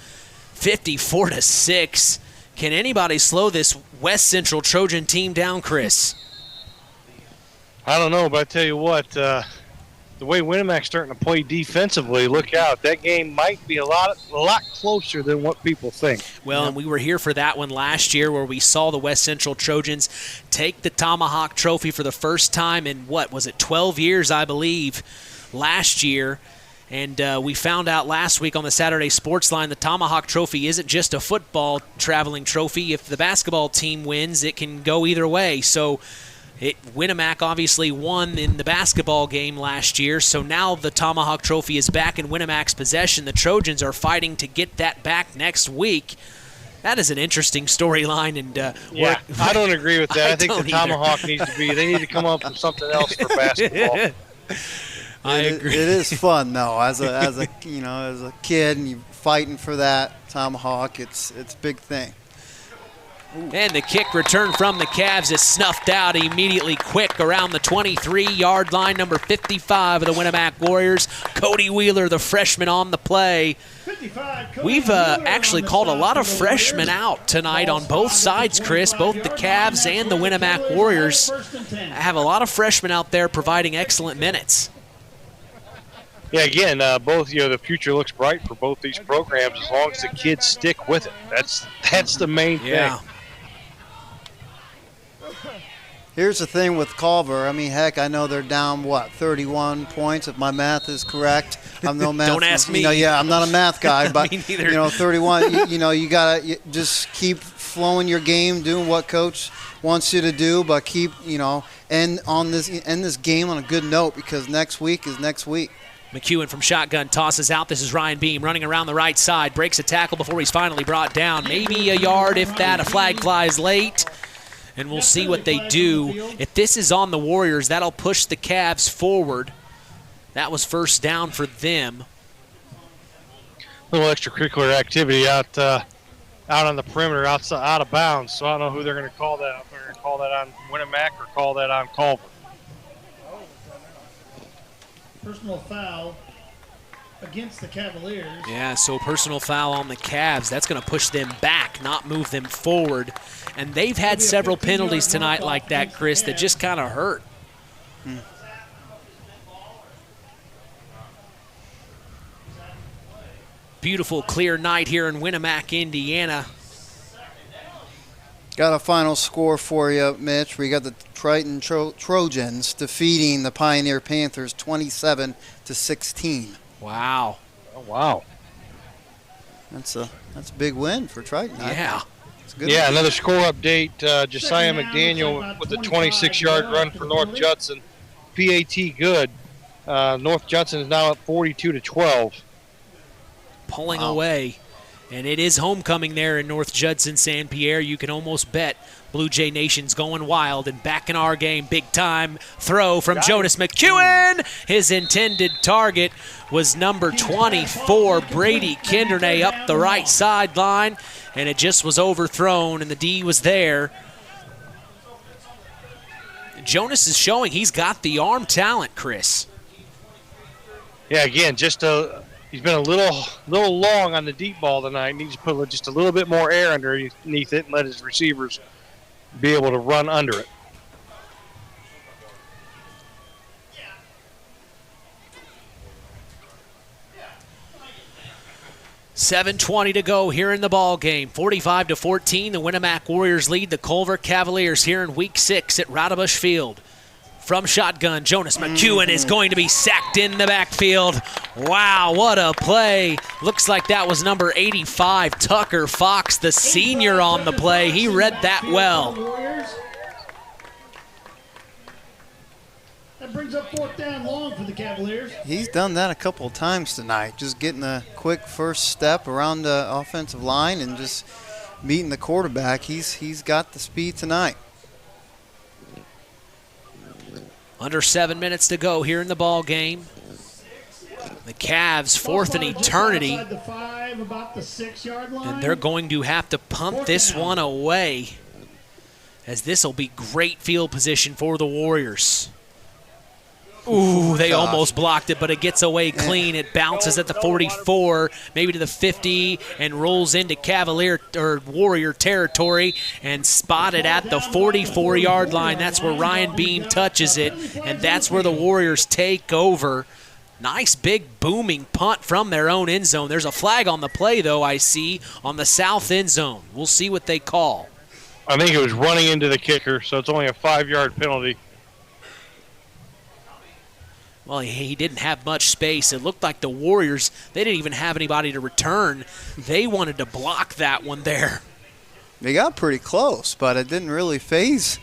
54-6. Can anybody slow this West Central Trojan team down, Chris? I don't know, but I tell you what, the way Winamac's starting to play defensively, look out. That game might be a lot closer than what people think. Well, and we were here for that one last year where we saw the West Central Trojans take the Tomahawk Trophy for the first time in, 12 years, I believe, last year. And we found out last week on the Saturday Sports Line the Tomahawk Trophy isn't just a football traveling trophy. If the basketball team wins, it can go either way. So Winamac obviously won in the basketball game last year, so now the Tomahawk Trophy is back in Winamac's possession. The Trojans are fighting to get that back next week. That is an interesting storyline. And I don't agree with that. I think the Tomahawk needs to be – they need to come up with something else for basketball. I agree. It is fun though, as a kid, and you fighting for that Tomahawk. It's a big thing. And the kick return from the Cavs is snuffed out immediately quick around the 23-yard line. Number 55 of the Winamac Warriors, Cody Wheeler, the freshman, on the play. We've actually called a lot of freshmen out tonight on both sides, Chris. Both the Cavs and the Winamac Warriors have a lot of freshmen out there providing excellent minutes. Yeah, again, both the future looks bright for both these programs as long as the kids stick with it. That's the main thing. Here's the thing with Culver. I mean, heck, I know they're down 31 points if my math is correct. I'm no math. Don't ask me. I'm not a math guy, but Me neither. 31. You gotta just keep flowing your game, doing what coach wants you to do, but keep end this game on a good note because next week is next week. McEwen from shotgun tosses out. This is Ryan Beam running around the right side. Breaks a tackle before he's finally brought down. Maybe a yard if that. A flag flies late. And we'll see what they do. If this is on the Warriors, that'll push the Cavs forward. That was first down for them. A little extracurricular activity out on the perimeter, out of bounds. So I don't know who they're going to call that. If they're going to call that on Winamac or call that on Culver. Personal foul against the Cavaliers. Yeah, so personal foul on the Cavs. That's going to push them back, not move them forward. And they've had several penalties tonight like that, Chris, that just kind of hurt. Beautiful, clear night here in Winamac, Indiana. Got a final score for you, Mitch. We got the Triton Trojans defeating the Pioneer Panthers 27-16. Wow. Oh, wow. That's a big win for Triton. Yeah. Yeah, another score update. Josiah McDaniel with a 26-yard run for North Judson. PAT good. North Judson is now at 42-12. Pulling away. And it is homecoming there in North Judson, San Pierre. You can almost bet Blue Jay Nation's going wild and back in our game. Big time throw from Jonas McEwen. His intended target was number 24, Brady Kindernay, up the right sideline. And it just was overthrown, and the D was there. Jonas is showing he's got the arm talent, Chris. Yeah, again, he's been a little long on the deep ball tonight. Needs to put just a little bit more air underneath it and let his receivers be able to run under it. $7:20 to go here in the ball game. 45-14, the Winamac Warriors lead the Culver Cavaliers here in Week 6 at Raudebusch Field. From shotgun, Jonas McEwen is going to be sacked in the backfield. Wow, what a play. Looks like that was number 85, Tucker Fox, the senior, on the play. He read that well. That brings up fourth down long for the Cavaliers. He's done that a couple of times tonight, just getting a quick first step around the offensive line and just meeting the quarterback. He's got the speed tonight. Under 7 minutes to go here in the ball game. The Cavs, fourth in eternity. And they're going to have to punt this one away, as this will be great field position for the Warriors. Ooh, they almost blocked it, but it gets away clean. It bounces at the 44, maybe to the 50, and rolls into Cavalier or Warrior territory and spotted at the 44-yard line. That's where Ryan Beam touches it, and that's where the Warriors take over. Nice big booming punt from their own end zone. There's a flag on the play, though, I see, on the south end zone. We'll see what they call. I think it was running into the kicker, so it's only a 5-yard penalty. Well, he didn't have much space. It looked like the Warriors, they didn't even have anybody to return. They wanted to block that one there. They got pretty close, but it didn't really phase.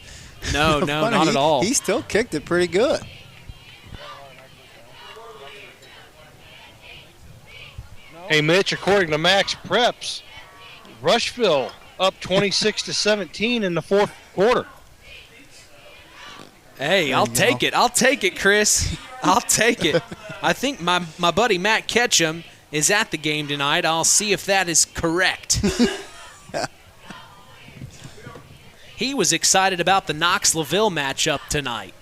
No, not at all. He still kicked it pretty good. Hey, Mitch, according to Max Preps, Rushville up 26-17 in the fourth quarter. Hey, I'll take it. I'll take it, Chris. I'll take it. I think my buddy Matt Ketchum is at the game tonight. I'll see if that is correct. He was excited about the Knox-LaVille matchup tonight.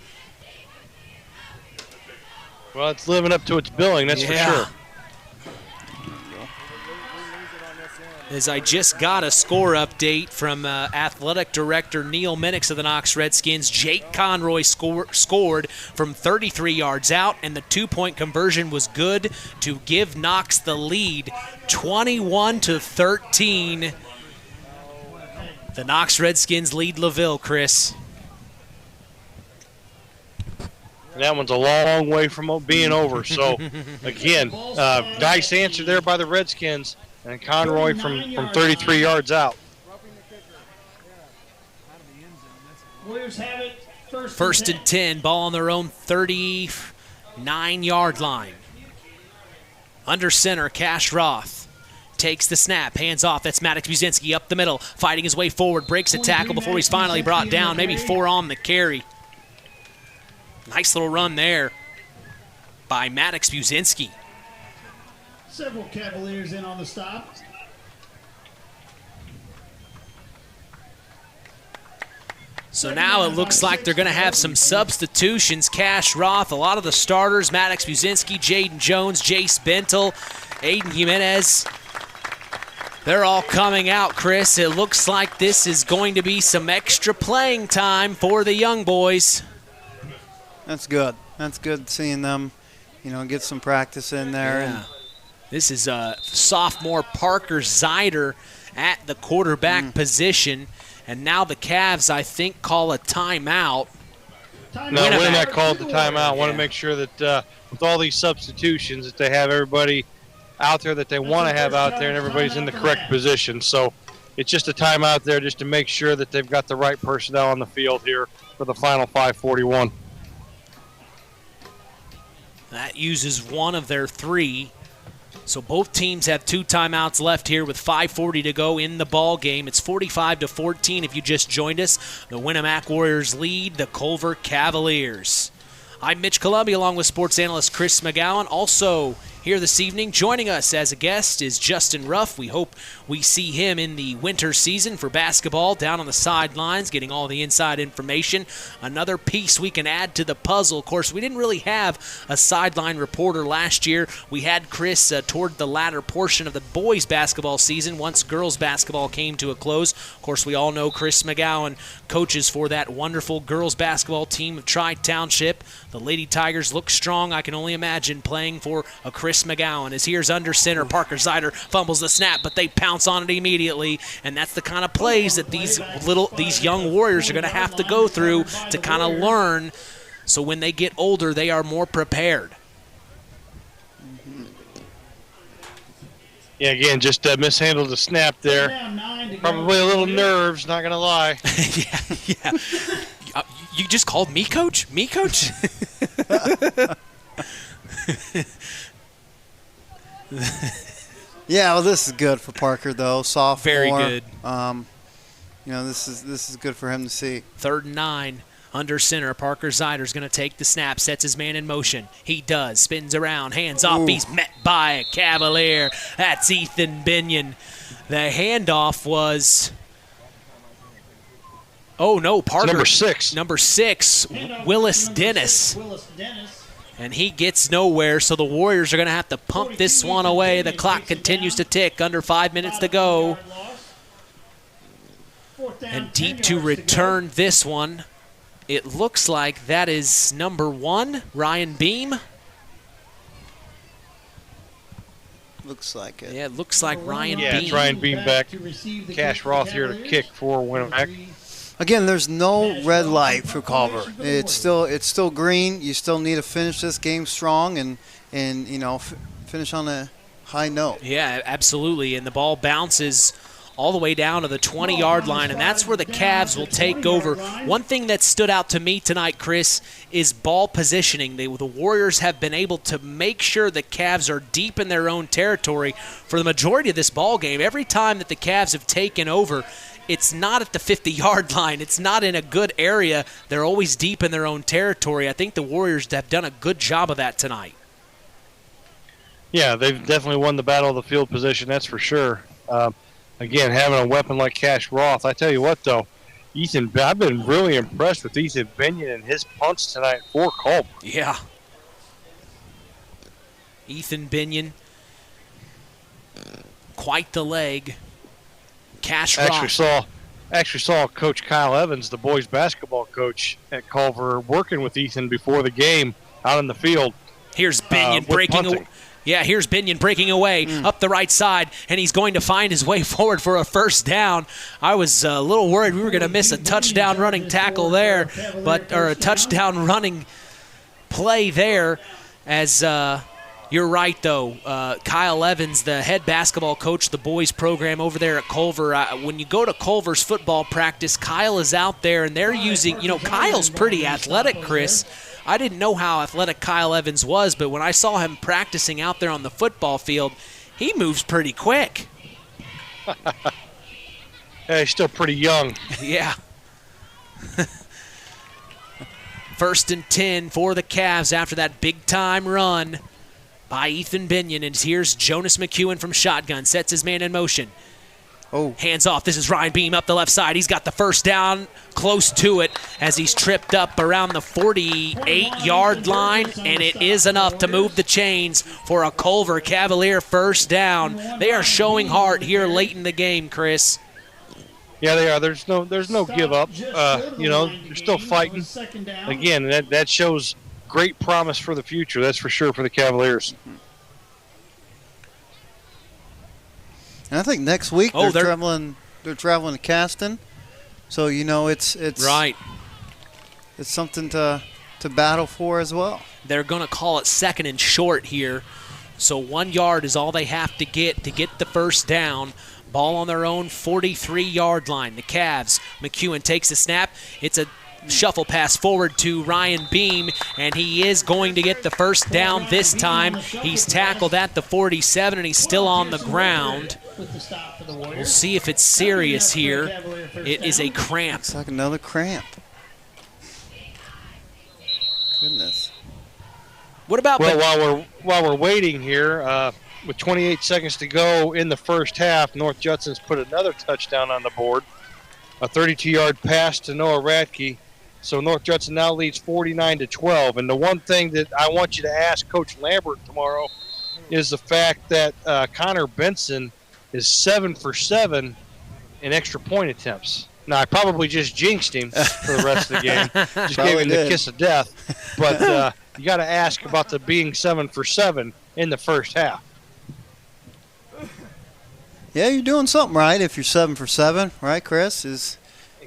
Well, it's living up to its billing, that's for sure. As I just got a score update from athletic director Neil Minix of the Knox Redskins, Jake Conroy scored from 33 yards out, and the two-point conversion was good to give Knox the lead, 21-13. The Knox Redskins lead LaVille, Chris. That one's a long way from being over. So, again, nice answer there by the Redskins. And Conroy from 33 yards out. Warriors have it. First and 10, ball on their own 39-yard line. Under center, Cash Roth takes the snap, hands off. That's Maddox Buzinski up the middle, fighting his way forward, breaks a tackle before he's finally brought down. Maybe 4 on the carry. Nice little run there by Maddox Buzinski. Several Cavaliers in on the stop. So now it looks like they're going to have some substitutions. Cash Roth, a lot of the starters, Maddox Buzinski, Jaden Jones, Jace Bentel, Aiden Jimenez. They're all coming out, Chris. It looks like this is going to be some extra playing time for the young boys. That's good. That's good seeing them, get some practice in there. Yeah. This is sophomore Parker Zeider at the quarterback position. And now the Cavs, I think, call a timeout. No, Winamac called the timeout. Want to make sure that with all these substitutions that they have everybody out there that they want to have out there and everybody's in the correct position. So it's just a timeout there just to make sure that they've got the right personnel on the field here for the final 5:41. That uses one of their 3. So both teams have 2 timeouts left here with 5:40 to go in the ball game. It's 45-14 if you just joined us. The Winamac Warriors lead the Culver Cavaliers. I'm Mitch Columbia along with sports analyst Chris McGowan. Also here this evening, joining us as a guest is Justin Ruff. We hope we see him in the winter season for basketball down on the sidelines, getting all the inside information. Another piece we can add to the puzzle. Of course, we didn't really have a sideline reporter last year. We had Chris toward the latter portion of the boys basketball season once girls basketball came to a close. Of course, we all know Chris McGowan coaches for that wonderful girls basketball team of Tri-Township. The Lady Tigers look strong. I can only imagine playing for a Chris McGowan. As here's under center, Parker Zeider fumbles the snap, but they pounce on it immediately, and that's the kind of plays that these young Warriors are going to have to go through to kind of learn, so when they get older, they are more prepared. Yeah, again, just mishandled the snap there. Probably a little nerves, not going to lie. Yeah. You just called me coach? Me coach? Yeah, well, this is good for Parker, though. Sophomore. Very good. This is good for him to see. 3rd and 9. Under center, Parker Zeider's going to take the snap, sets his man in motion. He does, spins around, hands off. He's met by a Cavalier. That's Ethan Binion. The handoff was... Oh, no, Parker. Number 6, Willis Dennis. And he gets nowhere, so the Warriors are going to have to pump this one away. The clock continues to tick, under 5 minutes to go. And deep to return this one. It looks like that is number 1, Ryan Beam. Looks like it. Yeah, it looks like Ryan Beam. Yeah, it's Ryan Beam back. Cash Roth here to kick for Winamac. Again, there's no red light for Culver. It's still green. You still need to finish this game strong and finish on a high note. Yeah, absolutely. And the ball bounces all the way down to the 20-yard line, and that's where the Cavs will take over. One thing that stood out to me tonight, Chris, is ball positioning. The Warriors have been able to make sure the Cavs are deep in their own territory for the majority of this ball game. Every time that the Cavs have taken over, it's not at the 50-yard line. It's not in a good area. They're always deep in their own territory. I think the Warriors have done a good job of that tonight. Yeah, they've definitely won the battle of the field position, that's for sure. Again, having a weapon like Cash Roth, I tell you what, though, I've been really impressed with Ethan Binion and his punts tonight for Culver. Yeah. Ethan Binion, quite the leg. Cash Roth. Actually saw Coach Kyle Evans, the boys basketball coach at Culver, working with Ethan before the game out in the field. Here's Binion breaking away. Yeah, here's Binion breaking away up the right side, and he's going to find his way forward for a first down. I was a little worried we were going to miss a touchdown running tackle there, or a touchdown running play there. As you're right, though, Kyle Evans, the head basketball coach of the boys program over there at Culver. When you go to Culver's football practice, Kyle is out there, and they're using, Kyle's pretty athletic, Chris. I didn't know how athletic Kyle Evans was, but when I saw him practicing out there on the football field, he moves pretty quick. Hey, he's still pretty young. Yeah. 1st and 10 for the Cavs after that big-time run by Ethan Binion. And here's Jonas McEwen from shotgun. Sets his man in motion. Oh. Hands off. This is Ryan Beam up the left side. He's got the first down, close to it, as he's tripped up around the 48-yard line, and it is enough to move the chains for a Culver Cavalier first down. They are showing heart here late in the game, Chris. Yeah, they are. There's no give up. They're still fighting. Again, that shows great promise for the future. That's for sure for the Cavaliers. And I think next week they're traveling to Caston, so it's right. It's something to battle for as well. They're going to call it 2nd and short here, so 1 yard is all they have to get the first down. Ball on their own 43-yard line. The Cavs. McEwen takes the snap. It's a shuffle pass forward to Ryan Beam, and he is going to get the first down this time. He's tackled at the 47, and he's still on the ground. We'll see if it's serious here. It is a cramp. It's like another cramp. Goodness. What about? Well, while we're waiting here, with 28 seconds to go in the first half, North Judson's put another touchdown on the board. A 32-yard pass to Noah Radke. So North Judson now leads 49-12. And the one thing that I want you to ask Coach Lambert tomorrow is the fact that Connor Benson is 7 for 7 in extra point attempts. Now, I probably just jinxed him for the rest of the game. Just gave him the kiss of death. But you got to ask about the being 7 for 7 in the first half. Yeah, you're doing something right if you're 7 for 7, right, Chris?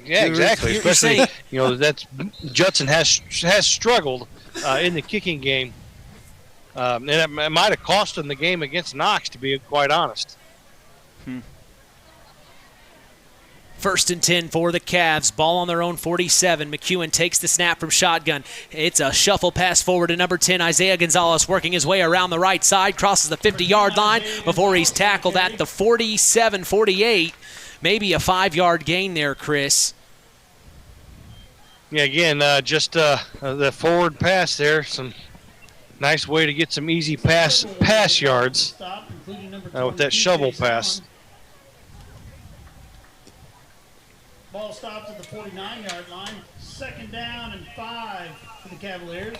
Yeah, exactly. Especially, that's Judson has struggled in the kicking game, and it might have cost him the game against Knox, to be quite honest. 1st and 10 for the Cavs. Ball on their own 47. McEwen takes the snap from shotgun. It's a shuffle pass forward to number 10, Isaiah Gonzalez, working his way around the right side, crosses the 50-yard line before he's tackled at the 47-48. Maybe a 5-yard gain there, Chris. Yeah, again, just the forward pass there. Some nice way to get some easy pass yards with that shovel pass. Ball stops at the 49-yard line. 2nd down and 5 for the Cavaliers.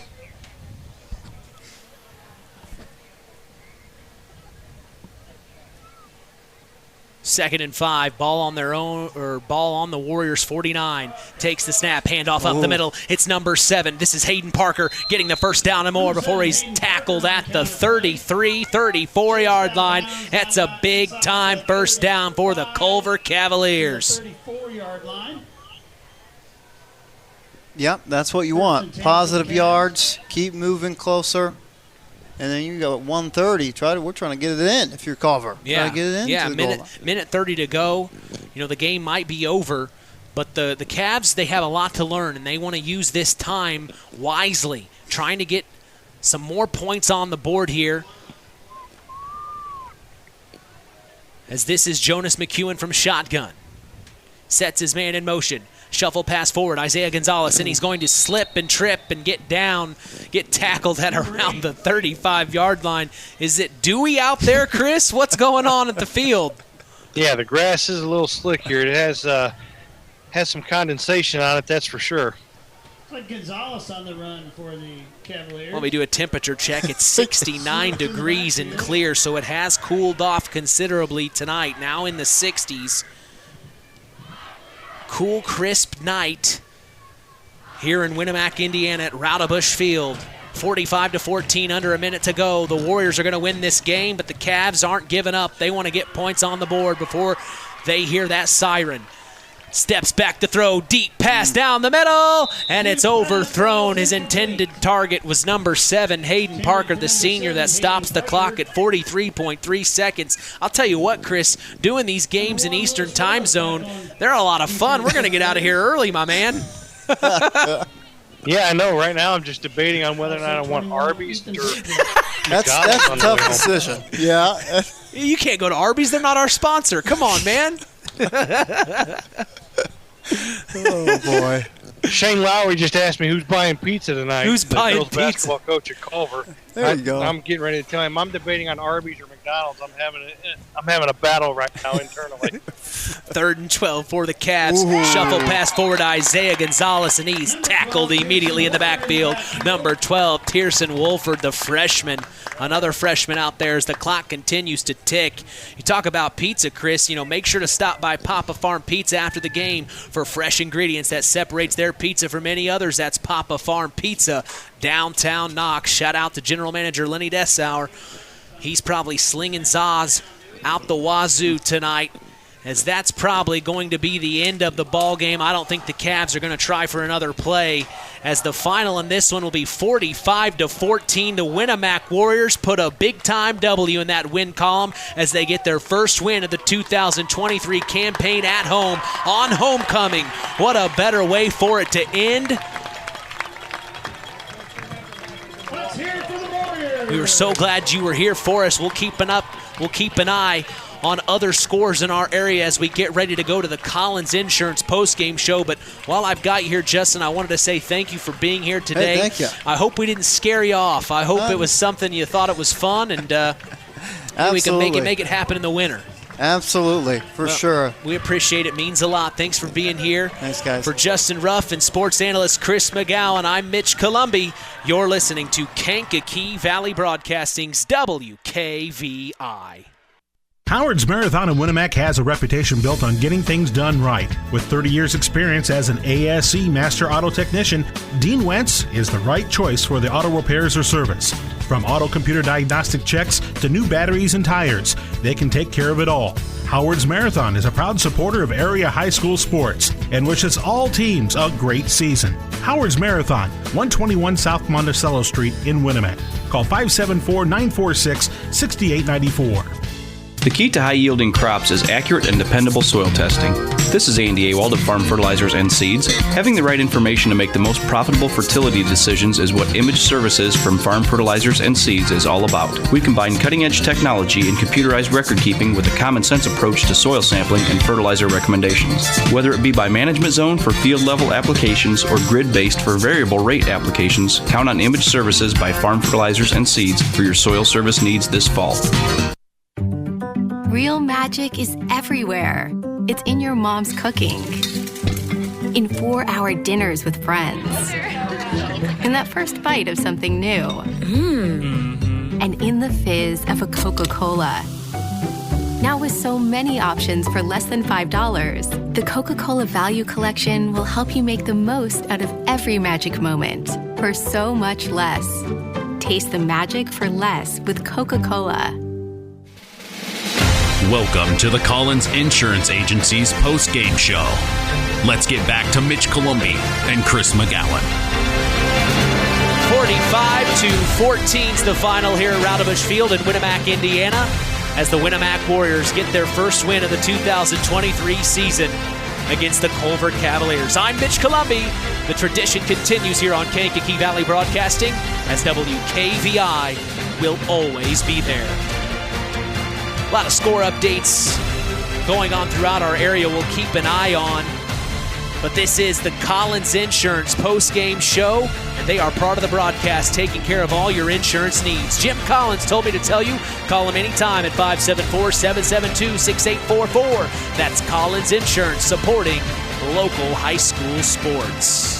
2nd and 5. Ball on their own, or ball on the Warriors 49. Takes the snap, handoff up the middle. It's number 7. This is Hayden Parker getting the first down and more before he's tackled at the 34-yard line. That's a big-time first down for the Culver Cavaliers. 34-yard line. Yep, that's what you want. Positive yards, keep moving closer. And then you go at 1:30. We're trying to get it in if you're Culver. Yeah, try to get it in. yeah. Minute 30 to go. The game might be over, but the Cavs, they have a lot to learn, and they want to use this time wisely, trying to get some more points on the board here. As this is Jonas McEwen from shotgun, sets his man in motion. Shuffle pass forward, Isaiah Gonzalez, and he's going to slip and trip and get tackled at around the 35-yard line. Is it dewy out there, Chris? What's going on at the field? Yeah, the grass is a little slick here. It has some condensation on it, that's for sure. It's like Gonzalez on the run for the Cavaliers. Let me do a temperature check. It's 69 degrees and clear, so it has cooled off considerably tonight. Now in the 60s. Cool, crisp night here in Winamac, Indiana at Roudabush Field. 45-14, under a minute to go. The Warriors are going to win this game, but the Cavs aren't giving up. They want to get points on the board before they hear that siren. Steps back to throw, deep pass down the middle, and it's overthrown. His intended target was number 7, Hayden Parker, the senior, that stops the clock at 43.3 seconds. I'll tell you what, Chris, doing these games in Eastern Time Zone, they're a lot of fun. We're going to get out of here early, my man. Yeah, I know. Right now I'm just debating on whether or not I want Arby's or That's a tough decision. Yeah. You can't go to Arby's. They're not our sponsor. Come on, man. Oh, boy. Shane Lowry just asked me who's buying pizza tonight. Who's buying Girls pizza? Basketball coach at Culver. There you go. I'm getting ready to tell him I'm debating on Arby's or McDonald's. I'm having a battle right now internally. 3rd and 12 for the Cavs. Shuffle pass forward to Isaiah Gonzalez, and he's tackled immediately in the backfield. Number 12, Tierson Wolford, the freshman. Another freshman out there as the clock continues to tick. You talk about pizza, Chris. Make sure to stop by Papa Farm Pizza after the game for fresh ingredients that separates their pizza from any others. That's Papa Farm Pizza, downtown Knox. Shout out to General Manager Lenny Dessauer. He's probably slinging Zaz out the wazoo tonight, as that's probably going to be the end of the ball game. I don't think the Cavs are going to try for another play, as the final in this one will be 45-14. The Winamac Warriors put a big-time W in that win column as they get their first win of the 2023 campaign at home on homecoming. What a better way for it to end. Let's hear it for the Warriors. We were so glad you were here for us. We'll keep an eye on other scores in our area as we get ready to go to the Collins Insurance postgame show. But while I've got you here, Justin, I wanted to say thank you for being here today. Hey, thank you. I hope we didn't scare you off. I hope it was something you thought it was fun, and we can make it happen in the winter. Absolutely, for sure. We appreciate it. Means a lot. Thanks for being here. Thanks, guys. For Justin Ruff and sports analyst Chris McGowan, I'm Mitch Columbi. You're listening to Kankakee Valley Broadcasting's WKVI. Howard's Marathon in Winamac has a reputation built on getting things done right. With 30 years experience as an ASE Master Auto Technician, Dean Wentz is the right choice for the auto repairs or service. From auto computer diagnostic checks to new batteries and tires, they can take care of it all. Howard's Marathon is a proud supporter of area high school sports and wishes all teams a great season. Howard's Marathon, 121 South Monticello Street in Winamac. Call 574-946-6894. The key to high-yielding crops is accurate and dependable soil testing. This is Andy Awald of Farm Fertilizers and Seeds. Having the right information to make the most profitable fertility decisions is what Image Services from Farm Fertilizers and Seeds is all about. We combine cutting-edge technology and computerized record-keeping with a common-sense approach to soil sampling and fertilizer recommendations. Whether it be by management zone for field-level applications or grid-based for variable rate applications, count on Image Services by Farm Fertilizers and Seeds for your soil service needs this fall. Real magic is everywhere. It's in your mom's cooking, in 4-hour dinners with friends, in that first bite of something new, and in the fizz of a Coca-Cola. Now with so many options for less than $5, the Coca-Cola Value Collection will help you make the most out of every magic moment for so much less. Taste the magic for less with Coca-Cola. Welcome to the Collins Insurance Agency's post-game show. Let's get back to Mitch Columbi and Chris McGowan. 45-14 is the final here at Rowdebush Field in Winamac, Indiana, as the Winamac Warriors get their first win of the 2023 season against the Culver Cavaliers. I'm Mitch Columbi. The tradition continues here on Kankakee Valley Broadcasting, as WKVI will always be there. A lot of score updates going on throughout our area we'll keep an eye on. But this is the Collins Insurance post-game show, and they are part of the broadcast, taking care of all your insurance needs. Jim Collins told me to tell you, call him anytime at 574-772-6844. That's Collins Insurance, supporting local high school sports.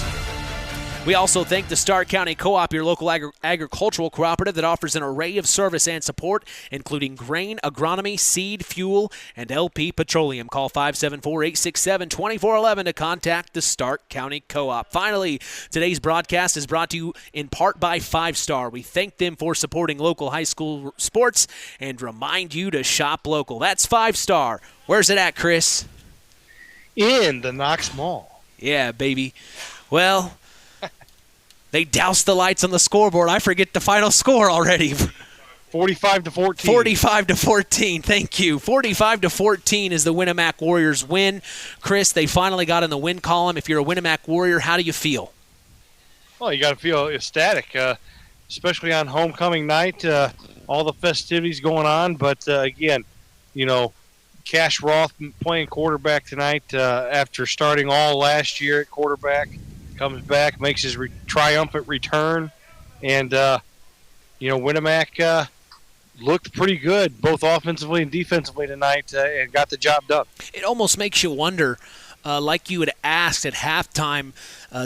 We also thank the Stark County Co-op, your local agricultural cooperative that offers an array of service and support, including grain, agronomy, seed, fuel, and LP Petroleum. Call 574-867-2411 to contact the Stark County Co-op. Finally, today's broadcast is brought to you in part by 5 Star. We thank them for supporting local high school sports and remind you to shop local. That's 5 Star. Where's it at, Chris? In the Knox Mall. Yeah, baby. Well, they doused the lights on the scoreboard. I forget the final score already. 45-14. 45-14. Thank you. 45-14 is the Winamac Warriors win. Chris, they finally got in the win column. If you're a Winamac Warrior, how do you feel? Well, you got to feel ecstatic, especially on homecoming night. All the festivities going on, but again, you know, Cash Roth playing quarterback tonight after starting all last year at quarterback. Comes back, makes his triumphant return, and, Winamac looked pretty good, both offensively and defensively tonight, and got the job done. It almost makes you wonder, like you had asked at halftime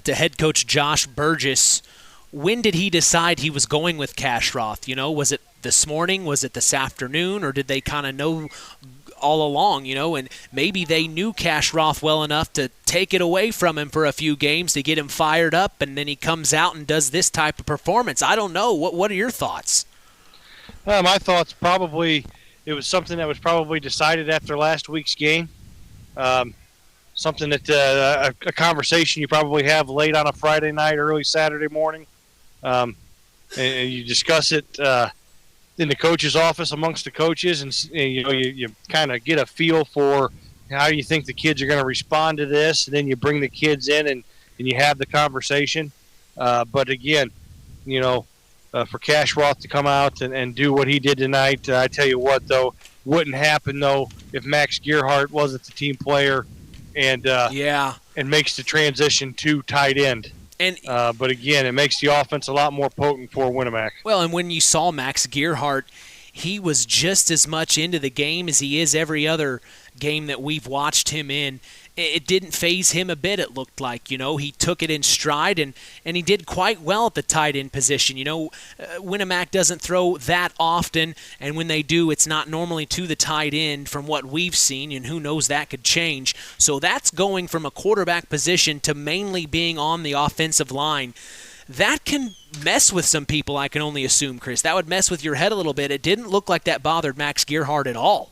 to head coach Josh Burgess, when did he decide he was going with Cash Roth? You know, was it this morning? Was it this afternoon? Or did they kind of know all along, and maybe they knew Cash Roth well enough to take it away from him for a few games to get him fired up, and then he comes out and does this type of performance. I don't know. What are your thoughts? My thoughts, probably it was something that was probably decided after last week's game. Something that a conversation you probably have late on a Friday night, early Saturday morning, and you discuss it in the coach's office amongst the coaches, and you kind of get a feel for how you think the kids are going to respond to this, and then you bring the kids in and you have the conversation. But again, for Cash Roth to come out and do what he did tonight, I tell you what, though, wouldn't happen though if Max Gearhart wasn't the team player and makes the transition to tight end. But again, it makes the offense a lot more potent for Winamac. Well, and when you saw Max Gearhart, he was just as much into the game as he is every other game that we've watched him in. It didn't faze him a bit, it looked like. He took it in stride, and he did quite well at the tight end position. Winamac doesn't throw that often, and when they do, it's not normally to the tight end from what we've seen, and who knows, that could change. So that's going from a quarterback position to mainly being on the offensive line. That can mess with some people, I can only assume, Chris. That would mess with your head a little bit. It didn't look like that bothered Max Gearhart at all.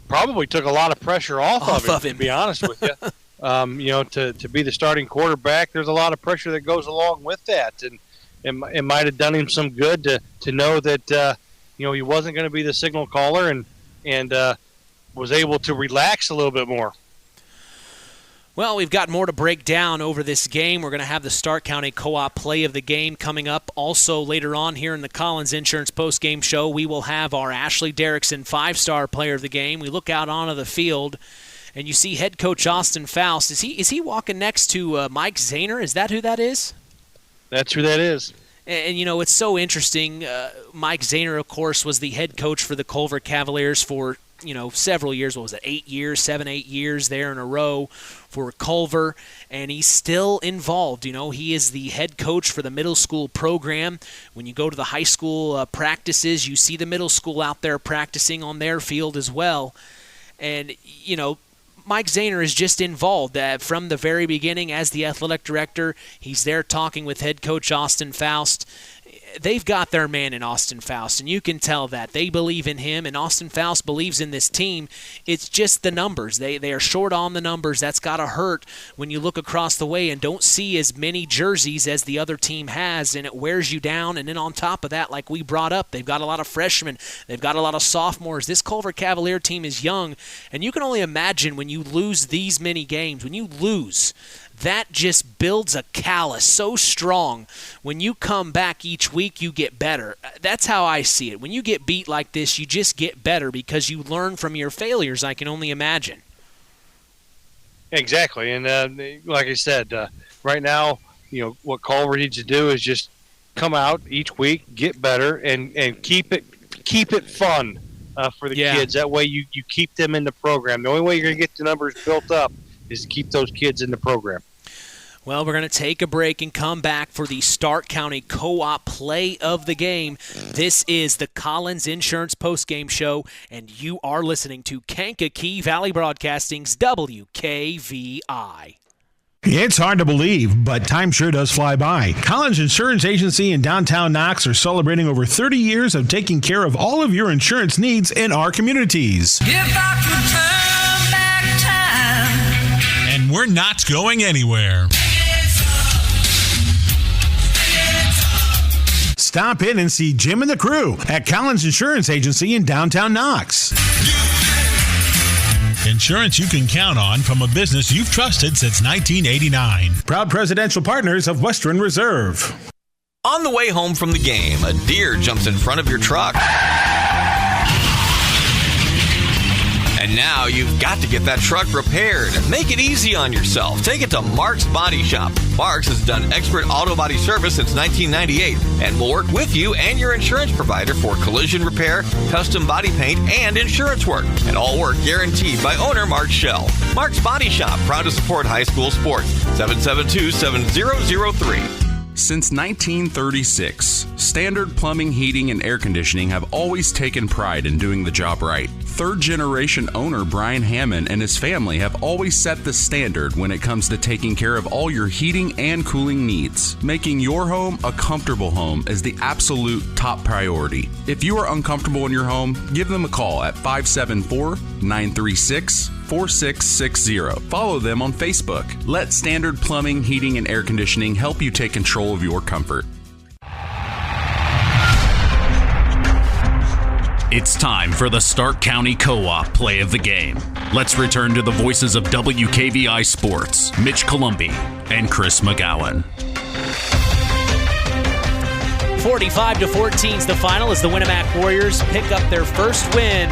Probably took a lot of pressure off of him, to be honest with you. To be the starting quarterback, there's a lot of pressure that goes along with that, and it might have done him some good to know that he wasn't going to be the signal caller and was able to relax a little bit more. Well, we've got more to break down over this game. We're going to have the Stark County Co-op play of the game coming up. Also, later on here in the Collins Insurance postgame show, we will have our Ashley Derrickson 5-star player of the game. We look out onto the field, and you see head coach Austin Faust. Is he walking next to Mike Zahner? Is that who that is? That's who that is. And it's so interesting. Mike Zahner, of course, was the head coach for the Culver Cavaliers for several years. What was it, 8 years there in a row for Culver, and he's still involved. He is the head coach for the middle school program. When you go to the high school practices, you see the middle school out there practicing on their field as well. And, Mike Zahner is just involved from the very beginning as the athletic director. He's there talking with head coach Austin Faust. they've got their man in Austin Faust, and you can tell that. They believe in him, and Austin Faust believes in this team. It's just the numbers. They are short on the numbers. That's got to hurt when you look across the way and don't see as many jerseys as the other team has, and it wears you down. And then on top of that, like we brought up, they've got a lot of freshmen. They've got a lot of sophomores. This Culver Cavalier team is young, and you can only imagine when you lose these many games, when you lose, that just builds a callus so strong. When you come back each week, you get better. That's how I see it. When you get beat like this, you just get better because you learn from your failures, I can only imagine. Exactly. And like I said, right now, what Culver needs to do is just come out each week, get better, and keep it fun for the kids. That way you keep them in the program. The only way you're going to get the numbers built up is to keep those kids in the program. Well, we're going to take a break and come back for the Stark County Co-op play of the game. This is the Collins Insurance Postgame Show, and you are listening to Kankakee Valley Broadcasting's WKVI. It's hard to believe, but time sure does fly by. Collins Insurance Agency in downtown Knox are celebrating over 30 years of taking care of all of your insurance needs in our communities. If I could turn back time. And we're not going anywhere. Stop in and see Jim and the crew at Collins Insurance Agency in downtown Knox. Insurance you can count on from a business you've trusted since 1989. Proud presidential partners of Western Reserve. On the way home from the game, a deer jumps in front of your truck. And now you've got to get that truck repaired. Make it easy on yourself. Take it to Mark's Body Shop. Mark's has done expert auto body service since 1998 and will work with you and your insurance provider for collision repair, custom body paint, and insurance work. And all work guaranteed by owner Mark Schell. Mark's Body Shop, proud to support high school sports. 772-7003. Since 1936, Standard Plumbing, Heating, and Air Conditioning have always taken pride in doing the job right. Third-generation owner Brian Hammond and his family have always set the standard when it comes to taking care of all your heating and cooling needs. Making your home a comfortable home is the absolute top priority. If you are uncomfortable in your home, give them a call at 574-936-4660. Follow them on Facebook. Let Standard Plumbing, Heating, and Air Conditioning help you take control of your comfort. It's time for the Stark County Co-op play of the game. Let's return to the voices of WKVI Sports, Mitch Columbi and Chris McGowan. 45-14 is the final as the Winamac Warriors pick up their first win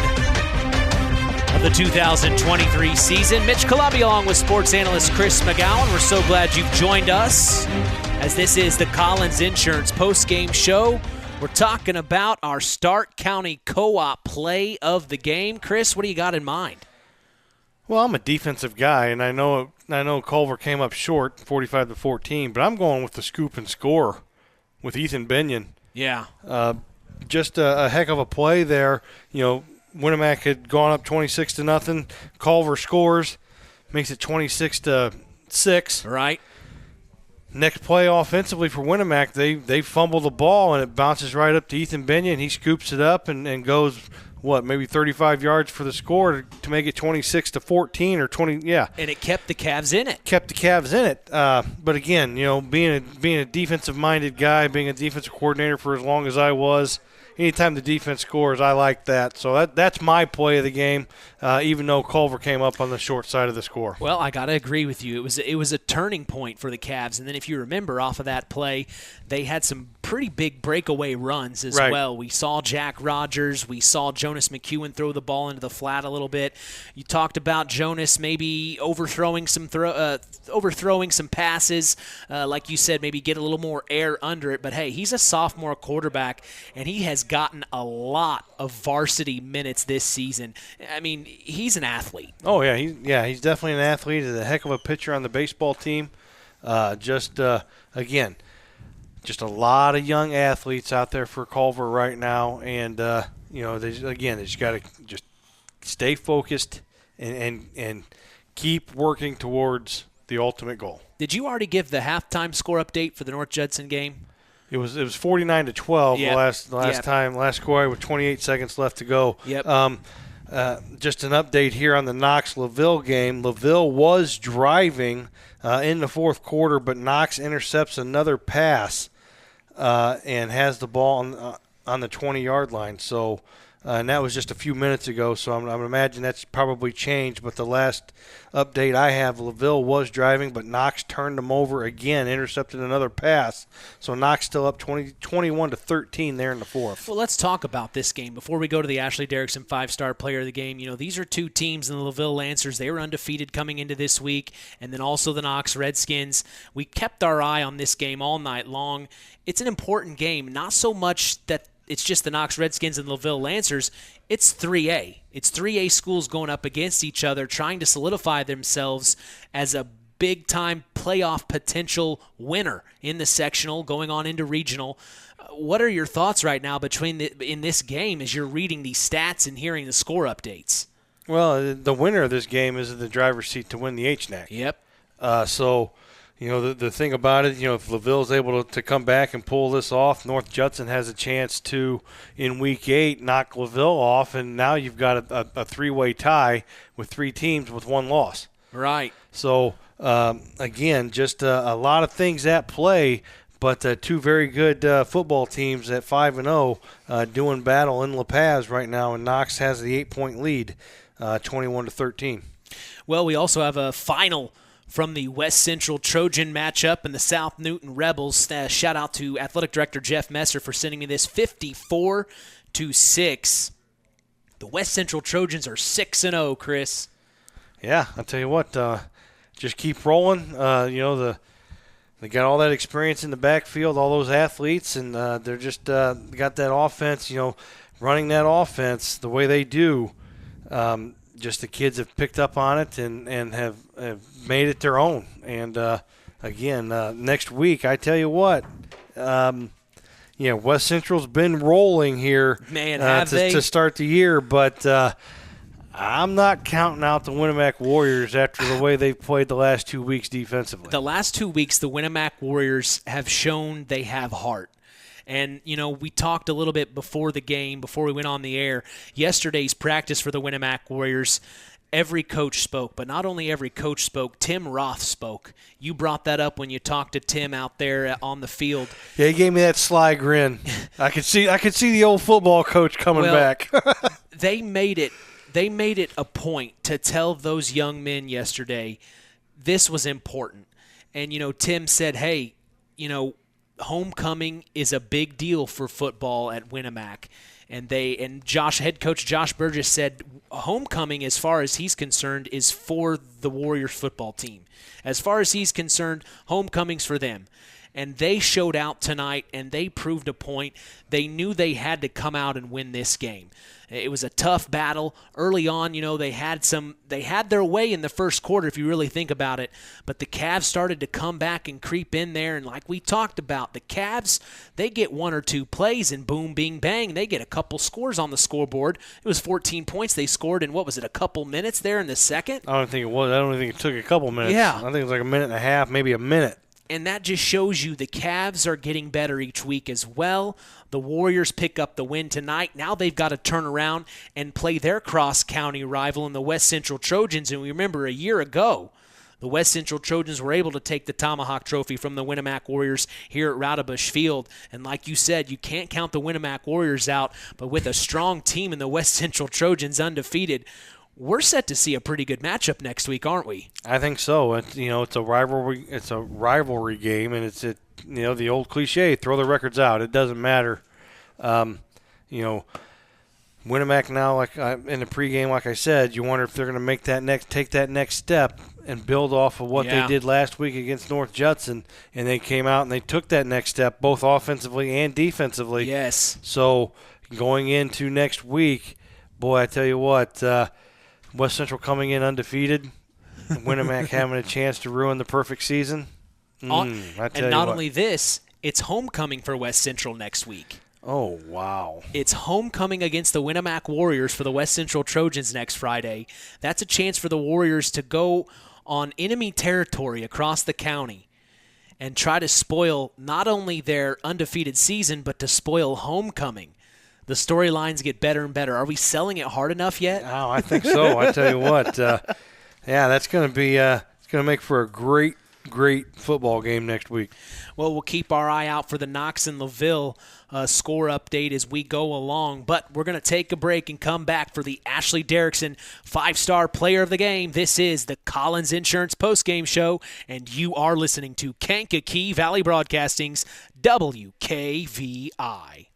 of the 2023 season. Mitch Columbi along with sports analyst Chris McGowan. We're so glad you've joined us as this is the Collins Insurance postgame show. We're talking about our Stark County Co-op play of the game. Chris, what do you got in mind? Well, I'm a defensive guy, and I know Culver came up short, 45-14, but I'm going with the scoop and score with Ethan Binion. Yeah. Just a heck of a play there. Winamac had gone up 26-0. Culver scores, makes it 26-6. Right. Next play offensively for Winamac, they fumble the ball, and it bounces right up to Ethan Binion. He scoops it up and goes, maybe 35 yards for the score to make it 26-14 or 20, yeah. And it kept the Cavs in it. But again, being a defensive-minded guy, being a defensive coordinator for as long as I was, anytime the defense scores, I like that. So that's my play of the game, even though Culver came up on the short side of the score. Well, I got to agree with you. It was a turning point for the Cavs. And then if you remember off of that play, they had some pretty big breakaway runs as well. We saw Jack Rogers. We saw Jonas McEwen throw the ball into the flat a little bit. You talked about Jonas maybe overthrowing some passes. Like you said, maybe get a little more air under it. But, hey, he's a sophomore quarterback, and he has gotten a lot of varsity minutes this season. I mean, he's an athlete. Oh, yeah. He's definitely an athlete. He's a heck of a pitcher on the baseball team. Again, just a lot of young athletes out there for Culver right now. And, they just got to just stay focused and keep working towards the ultimate goal. Did you already give the halftime score update for the North Judson game? It was 49-12 last score with 28 seconds left to go. Yep. Just an update here on the Knox-LaVille game. LaVille was driving in the fourth quarter, but Knox intercepts another pass and has the ball on the 20-yard line. So, and that was just a few minutes ago, so I'm imagine that's probably changed. But the last update I have, LaVille was driving, but Knox turned him over again, intercepted another pass. So Knox still up 21-13 there in the fourth. Well, let's talk about this game before we go to the Ashley Derrickson 5-star player of the game. You know, these are two teams in the LaVille Lancers. They were undefeated coming into this week, and then also the Knox Redskins. We kept our eye on this game all night long. It's an important game, not so much that it's just the Knox Redskins and the LaVille Lancers. It's 3A. It's 3A schools going up against each other, trying to solidify themselves as a big-time playoff potential winner in the sectional, going on into regional. What are your thoughts right now in this game as you're reading these stats and hearing the score updates? Well, the winner of this game is in the driver's seat to win the HNAC. Yep. So, you know, the thing about it, you know, if LaVille's able to come back and pull this off, North Judson has a chance to, in Week 8, knock LaVille off, and now you've got a three-way tie with three teams with one loss. Right. So, again, just a lot of things at play, but two very good football teams at 5-0 doing battle in La Paz right now, and Knox has the 8-point lead, 21-13. Well, we also have a final from the West Central Trojan matchup and the South Newton Rebels. Shout out to Athletic Director Jeff Messer for sending me this 54-6. The West Central Trojans are 6-0, Chris. Yeah, I'll tell you what, just keep rolling. You know, they got all that experience in the backfield, all those athletes, and they're just got that offense, you know, running that offense the way they do. Just the kids have picked up on it and have made it their own. And, again, next week, I tell you what, West Central's been rolling here to start the year, but I'm not counting out the Winamac Warriors after the way they've played the last 2 weeks defensively. The last 2 weeks, the Winamac Warriors have shown they have heart. And, you know, we talked a little bit before the game, before we went on the air. Yesterday's practice for the Winamac Warriors, every coach spoke. But not only every coach spoke, Tim Roth spoke. You brought that up when you talked to Tim out there on the field. Yeah, he gave me that sly grin. I could see the old football coach coming back. They made it a point to tell those young men yesterday this was important. And, you know, Tim said, hey, you know, homecoming is a big deal for football at Winamac. And head coach Josh Burgess said homecoming, as far as he's concerned, is for the Warriors football team. As far as he's concerned, homecoming's for them. And they showed out tonight, and they proved a point. They knew they had to come out and win this game. It was a tough battle. Early on, you know, they had their way in the first quarter, if you really think about it. But the Cavs started to come back and creep in there. And like we talked about, the Cavs, they get one or two plays, and boom, bing, bang, they get a couple scores on the scoreboard. It was 14 points they scored in, a couple minutes there in the second? I don't think it was. I don't think it took a couple minutes. Yeah. I think it was like a minute and a half, maybe a minute. And that just shows you the Cavs are getting better each week as well. The Warriors pick up the win tonight. Now they've got to turn around and play their cross-county rival in the West Central Trojans. And we remember a year ago, the West Central Trojans were able to take the Tomahawk Trophy from the Winamac Warriors here at Rowdebush Field. And like you said, you can't count the Winamac Warriors out, but with a strong team in the West Central Trojans undefeated, we're set to see a pretty good matchup next week, aren't we? I think so. It's a rivalry. It's a rivalry game, and it's the old cliche: throw the records out. It doesn't matter. Winamac now, like in the pregame, like I said, you wonder if they're going to take that next step and build off of what they did last week against North Judson, and they came out and they took that next step, both offensively and defensively. Yes. So going into next week, boy, I tell you what. West Central coming in undefeated, Winamac having a chance to ruin the perfect season. Only this, it's homecoming for West Central next week. Oh, wow. It's homecoming against the Winamac Warriors for the West Central Trojans next Friday. That's a chance for the Warriors to go on enemy territory across the county and try to spoil not only their undefeated season, but to spoil homecoming. The storylines get better and better. Are we selling it hard enough yet? Oh, I think so. I tell you what. That's going to be it's going to make for a great football game next week. Well, we'll keep our eye out for the Knox and LaVille score update as we go along. But we're going to take a break and come back for the Ashley Derrickson 5-star player of the game. This is the Collins Insurance postgame show, and you are listening to Kankakee Valley Broadcasting's WKVI.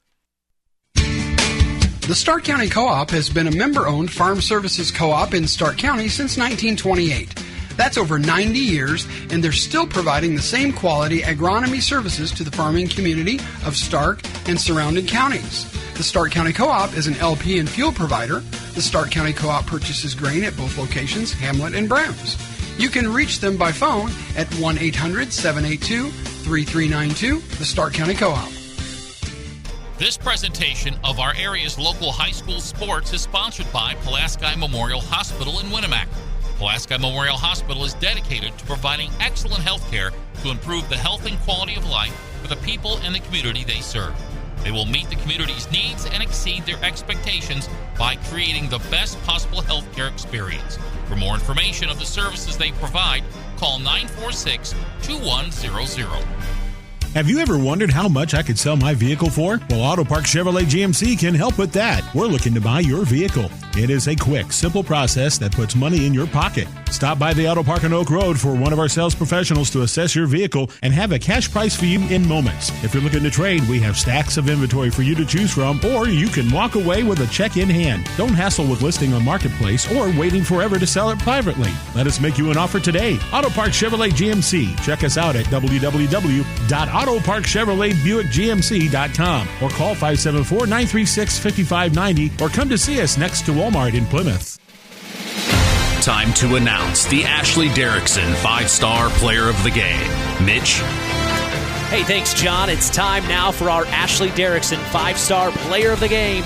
The Stark County Co-op has been a member-owned farm services co-op in Stark County since 1928. That's over 90 years, and they're still providing the same quality agronomy services to the farming community of Stark and surrounding counties. The Stark County Co-op is an LP and fuel provider. The Stark County Co-op purchases grain at both locations, Hamlet and Browns. You can reach them by phone at 1-800-782-3392, the Stark County Co-op. This presentation of our area's local high school sports is sponsored by Pulaski Memorial Hospital in Winamac. Pulaski Memorial Hospital is dedicated to providing excellent health care to improve the health and quality of life for the people and the community they serve. They will meet the community's needs and exceed their expectations by creating the best possible health care experience. For more information of the services they provide, call 946-2100. Have you ever wondered how much I could sell my vehicle for? Well, Auto Park Chevrolet GMC can help with that. We're looking to buy your vehicle. It is a quick, simple process that puts money in your pocket. Stop by the Auto Park on Oak Road for one of our sales professionals to assess your vehicle and have a cash price for you in moments. If you're looking to trade, we have stacks of inventory for you to choose from, or you can walk away with a check in hand. Don't hassle with listing on Marketplace or waiting forever to sell it privately. Let us make you an offer today. Auto Park Chevrolet GMC. Check us out at www.autoparkchevroletbuickgmc.com or call 574-936-5590 or come to see us next to Walmart in Plymouth. Time to announce the Ashley Derrickson 5-star player of the game. Mitch? Hey, thanks, John. It's time now for our Ashley Derrickson 5-star player of the game,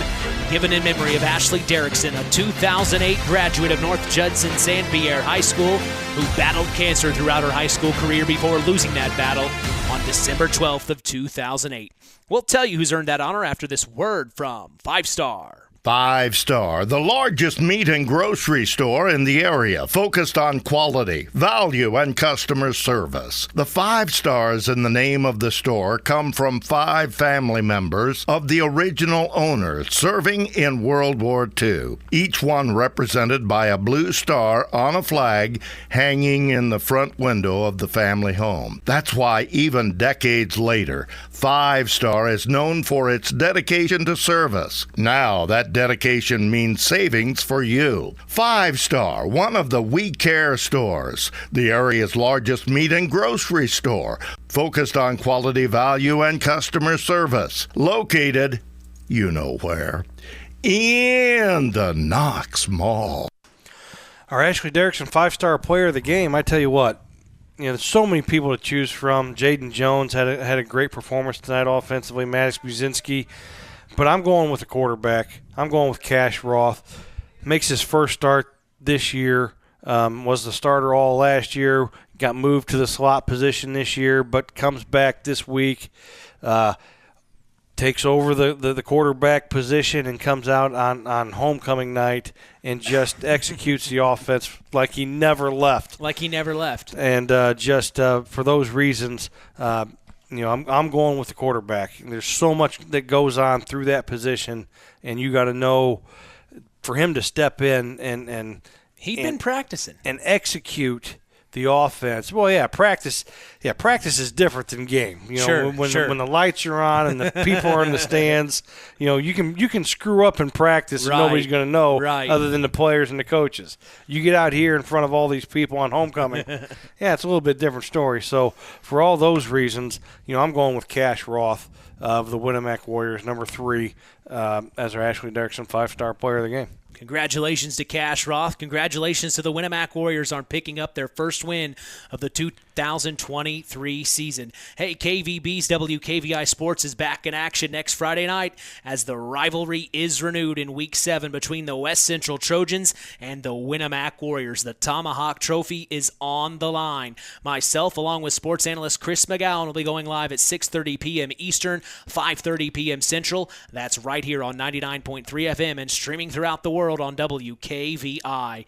given in memory of Ashley Derrickson, a 2008 graduate of North Judson San Pierre High School who battled cancer throughout her high school career before losing that battle on December 12th of 2008. We'll tell you who's earned that honor after this word from 5-star. 5-Star, the largest meat and grocery store in the area, focused on quality, value, and customer service. The 5 stars in the name of the store come from 5 family members of the original owners serving in World War II, each one represented by a blue star on a flag hanging in the front window of the family home. That's why even decades later, 5-Star is known for its dedication to service. Now that dedication means savings for you. 5-Star, one of the We Care stores, the area's largest meat and grocery store, focused on quality, value, and customer service. Located, you know where, in the Knox Mall. Our Ashley Derrickson 5-star player of the game, I tell you what, there's so many people to choose from. Jaden Jones had a great performance tonight offensively. Maddox Buzinski. But I'm going with the quarterback. I'm going with Cash Roth. Makes his first start this year. Was the starter all last year. Got moved to the slot position this year, but comes back this week. Takes over the quarterback position and comes out on homecoming night and just executes the offense like he never left. And just for those reasons, I'm going with the quarterback. There's so much that goes on through that position, and you got to know for him to step in and he'd been practicing and execute the offense. Well, yeah, practice is different than game. When the lights are on and the people are in the stands, you can screw up in practice and nobody's going to know other than the players and the coaches. You get out here in front of all these people on homecoming, it's a little bit different story. So for all those reasons, I'm going with Cash Roth of the Winamac Warriors, number 3, as our Ashley Derrickson 5-star player of the game. Congratulations to Cash Roth. Congratulations to the Winamac Warriors on picking up their first win of the 2023 season. Hey, KVB's WKVI Sports is back in action next Friday night as the rivalry is renewed in Week 7 between the West Central Trojans and the Winamac Warriors. The Tomahawk Trophy is on the line. Myself, along with sports analyst Chris McGowan, will be going live at 6:30 p.m. Eastern, 5:30 p.m. Central. That's right here on 99.3 FM and streaming throughout the world on WKVI.com.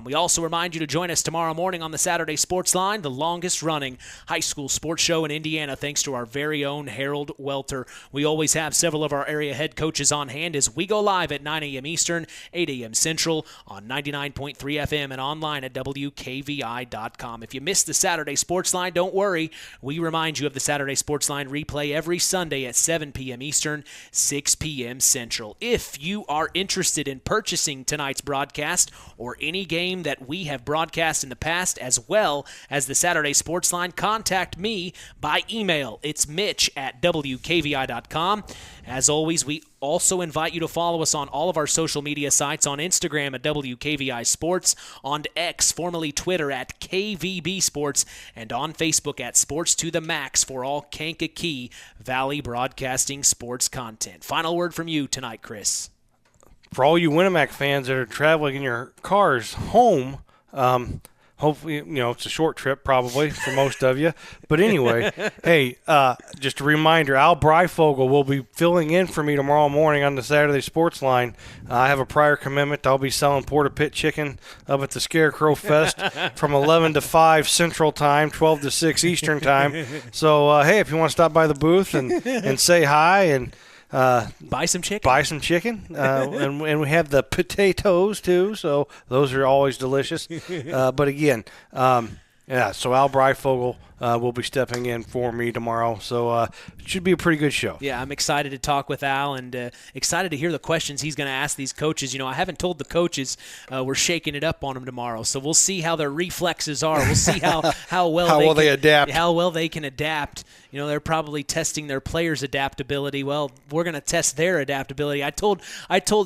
We also remind you to join us tomorrow morning on the Saturday Sports Line, the longest-running high school sports show in Indiana, thanks to our very own Harold Welter. We always have several of our area head coaches on hand as we go live at 9 a.m. Eastern, 8 a.m. Central on 99.3 FM and online at WKVI.com. If you missed the Saturday Sports Line, don't worry. We remind you of the Saturday Sports Line replay every Sunday at 7 p.m. Eastern, 6 p.m. Central. If you are interested in purchasing tonight's broadcast or any game that we have broadcast in the past, as well as the Saturday Sports Line, contact me by email. It's mitch@WKVI.com. As always, we also invite you to follow us on all of our social media sites, on Instagram at WKVI Sports, on X, formerly Twitter, at KVB Sports, and on Facebook at Sports to the Max for all Kankakee Valley Broadcasting sports content. Final word from you tonight, Chris. For all you Winamac fans that are traveling in your cars home, hopefully, it's a short trip probably for most of you. But anyway, hey, just a reminder, Al Breifogel will be filling in for me tomorrow morning on the Saturday Sports Line. I have a prior commitment. I'll be selling Porta Pit chicken up at the Scarecrow Fest from 11 to 5 Central Time, 12 to 6 Eastern Time. So, hey, if you want to stop by the booth and say hi and buy some chicken. And we have the potatoes too, so those are always delicious. But again, so Al Breifogel will be stepping in for me tomorrow, so it should be a pretty good show. Yeah, I'm excited to talk with Al and excited to hear the questions he's going to ask these coaches. I haven't told the coaches we're shaking it up on them tomorrow, so we'll see how their reflexes are. We'll see how well they adapt. How well they can adapt. They're probably testing their players' adaptability. Well, we're going to test their adaptability. I told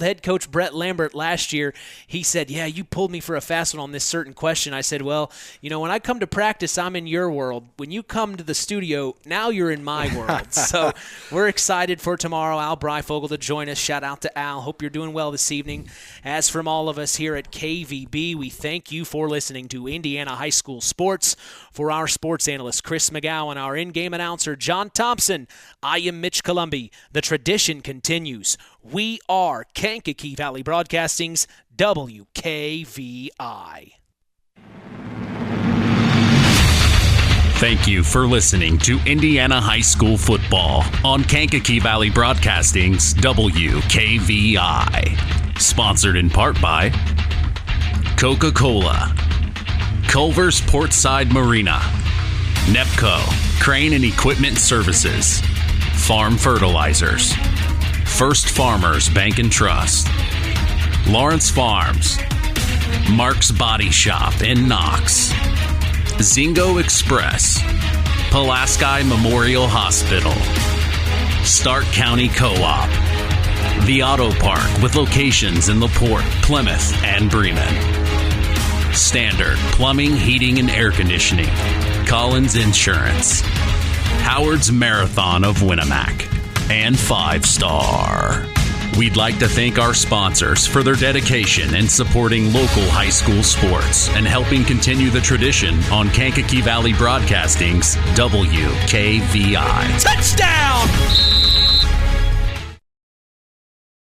head coach Brett Lambert last year, he said, yeah, you pulled me for a fast one on this certain question. I said, well, when I come to practice, I'm in your world. When you come to the studio, now you're in my world. So we're excited for tomorrow. Al Breifogel to join us. Shout out to Al. Hope you're doing well this evening. As from all of us here at KVB, we thank you for listening to Indiana High School Sports. For our sports analyst, Chris McGowan, our in-game announcer, John Thompson, I am Mitch Columbi. The tradition continues. We are Kankakee Valley Broadcasting's WKVI. Thank you for listening to Indiana High School Football on Kankakee Valley Broadcasting's WKVI. Sponsored in part by Coca-Cola, Culver's Portside Marina, NEPCO, Crane and Equipment Services, Farm Fertilizers, First Farmers Bank and Trust, Lawrence Farms, Mark's Body Shop in Knox, Zingo Express, Pulaski Memorial Hospital, Stark County Co-op, The Auto Park with locations in LaPorte, Plymouth, and Bremen, Standard Plumbing, Heating, and Air Conditioning, Collins Insurance, Howard's Marathon of Winamac, and 5 Star. We'd like to thank our sponsors for their dedication in supporting local high school sports and helping continue the tradition on Kankakee Valley Broadcasting's WKVI. Touchdown!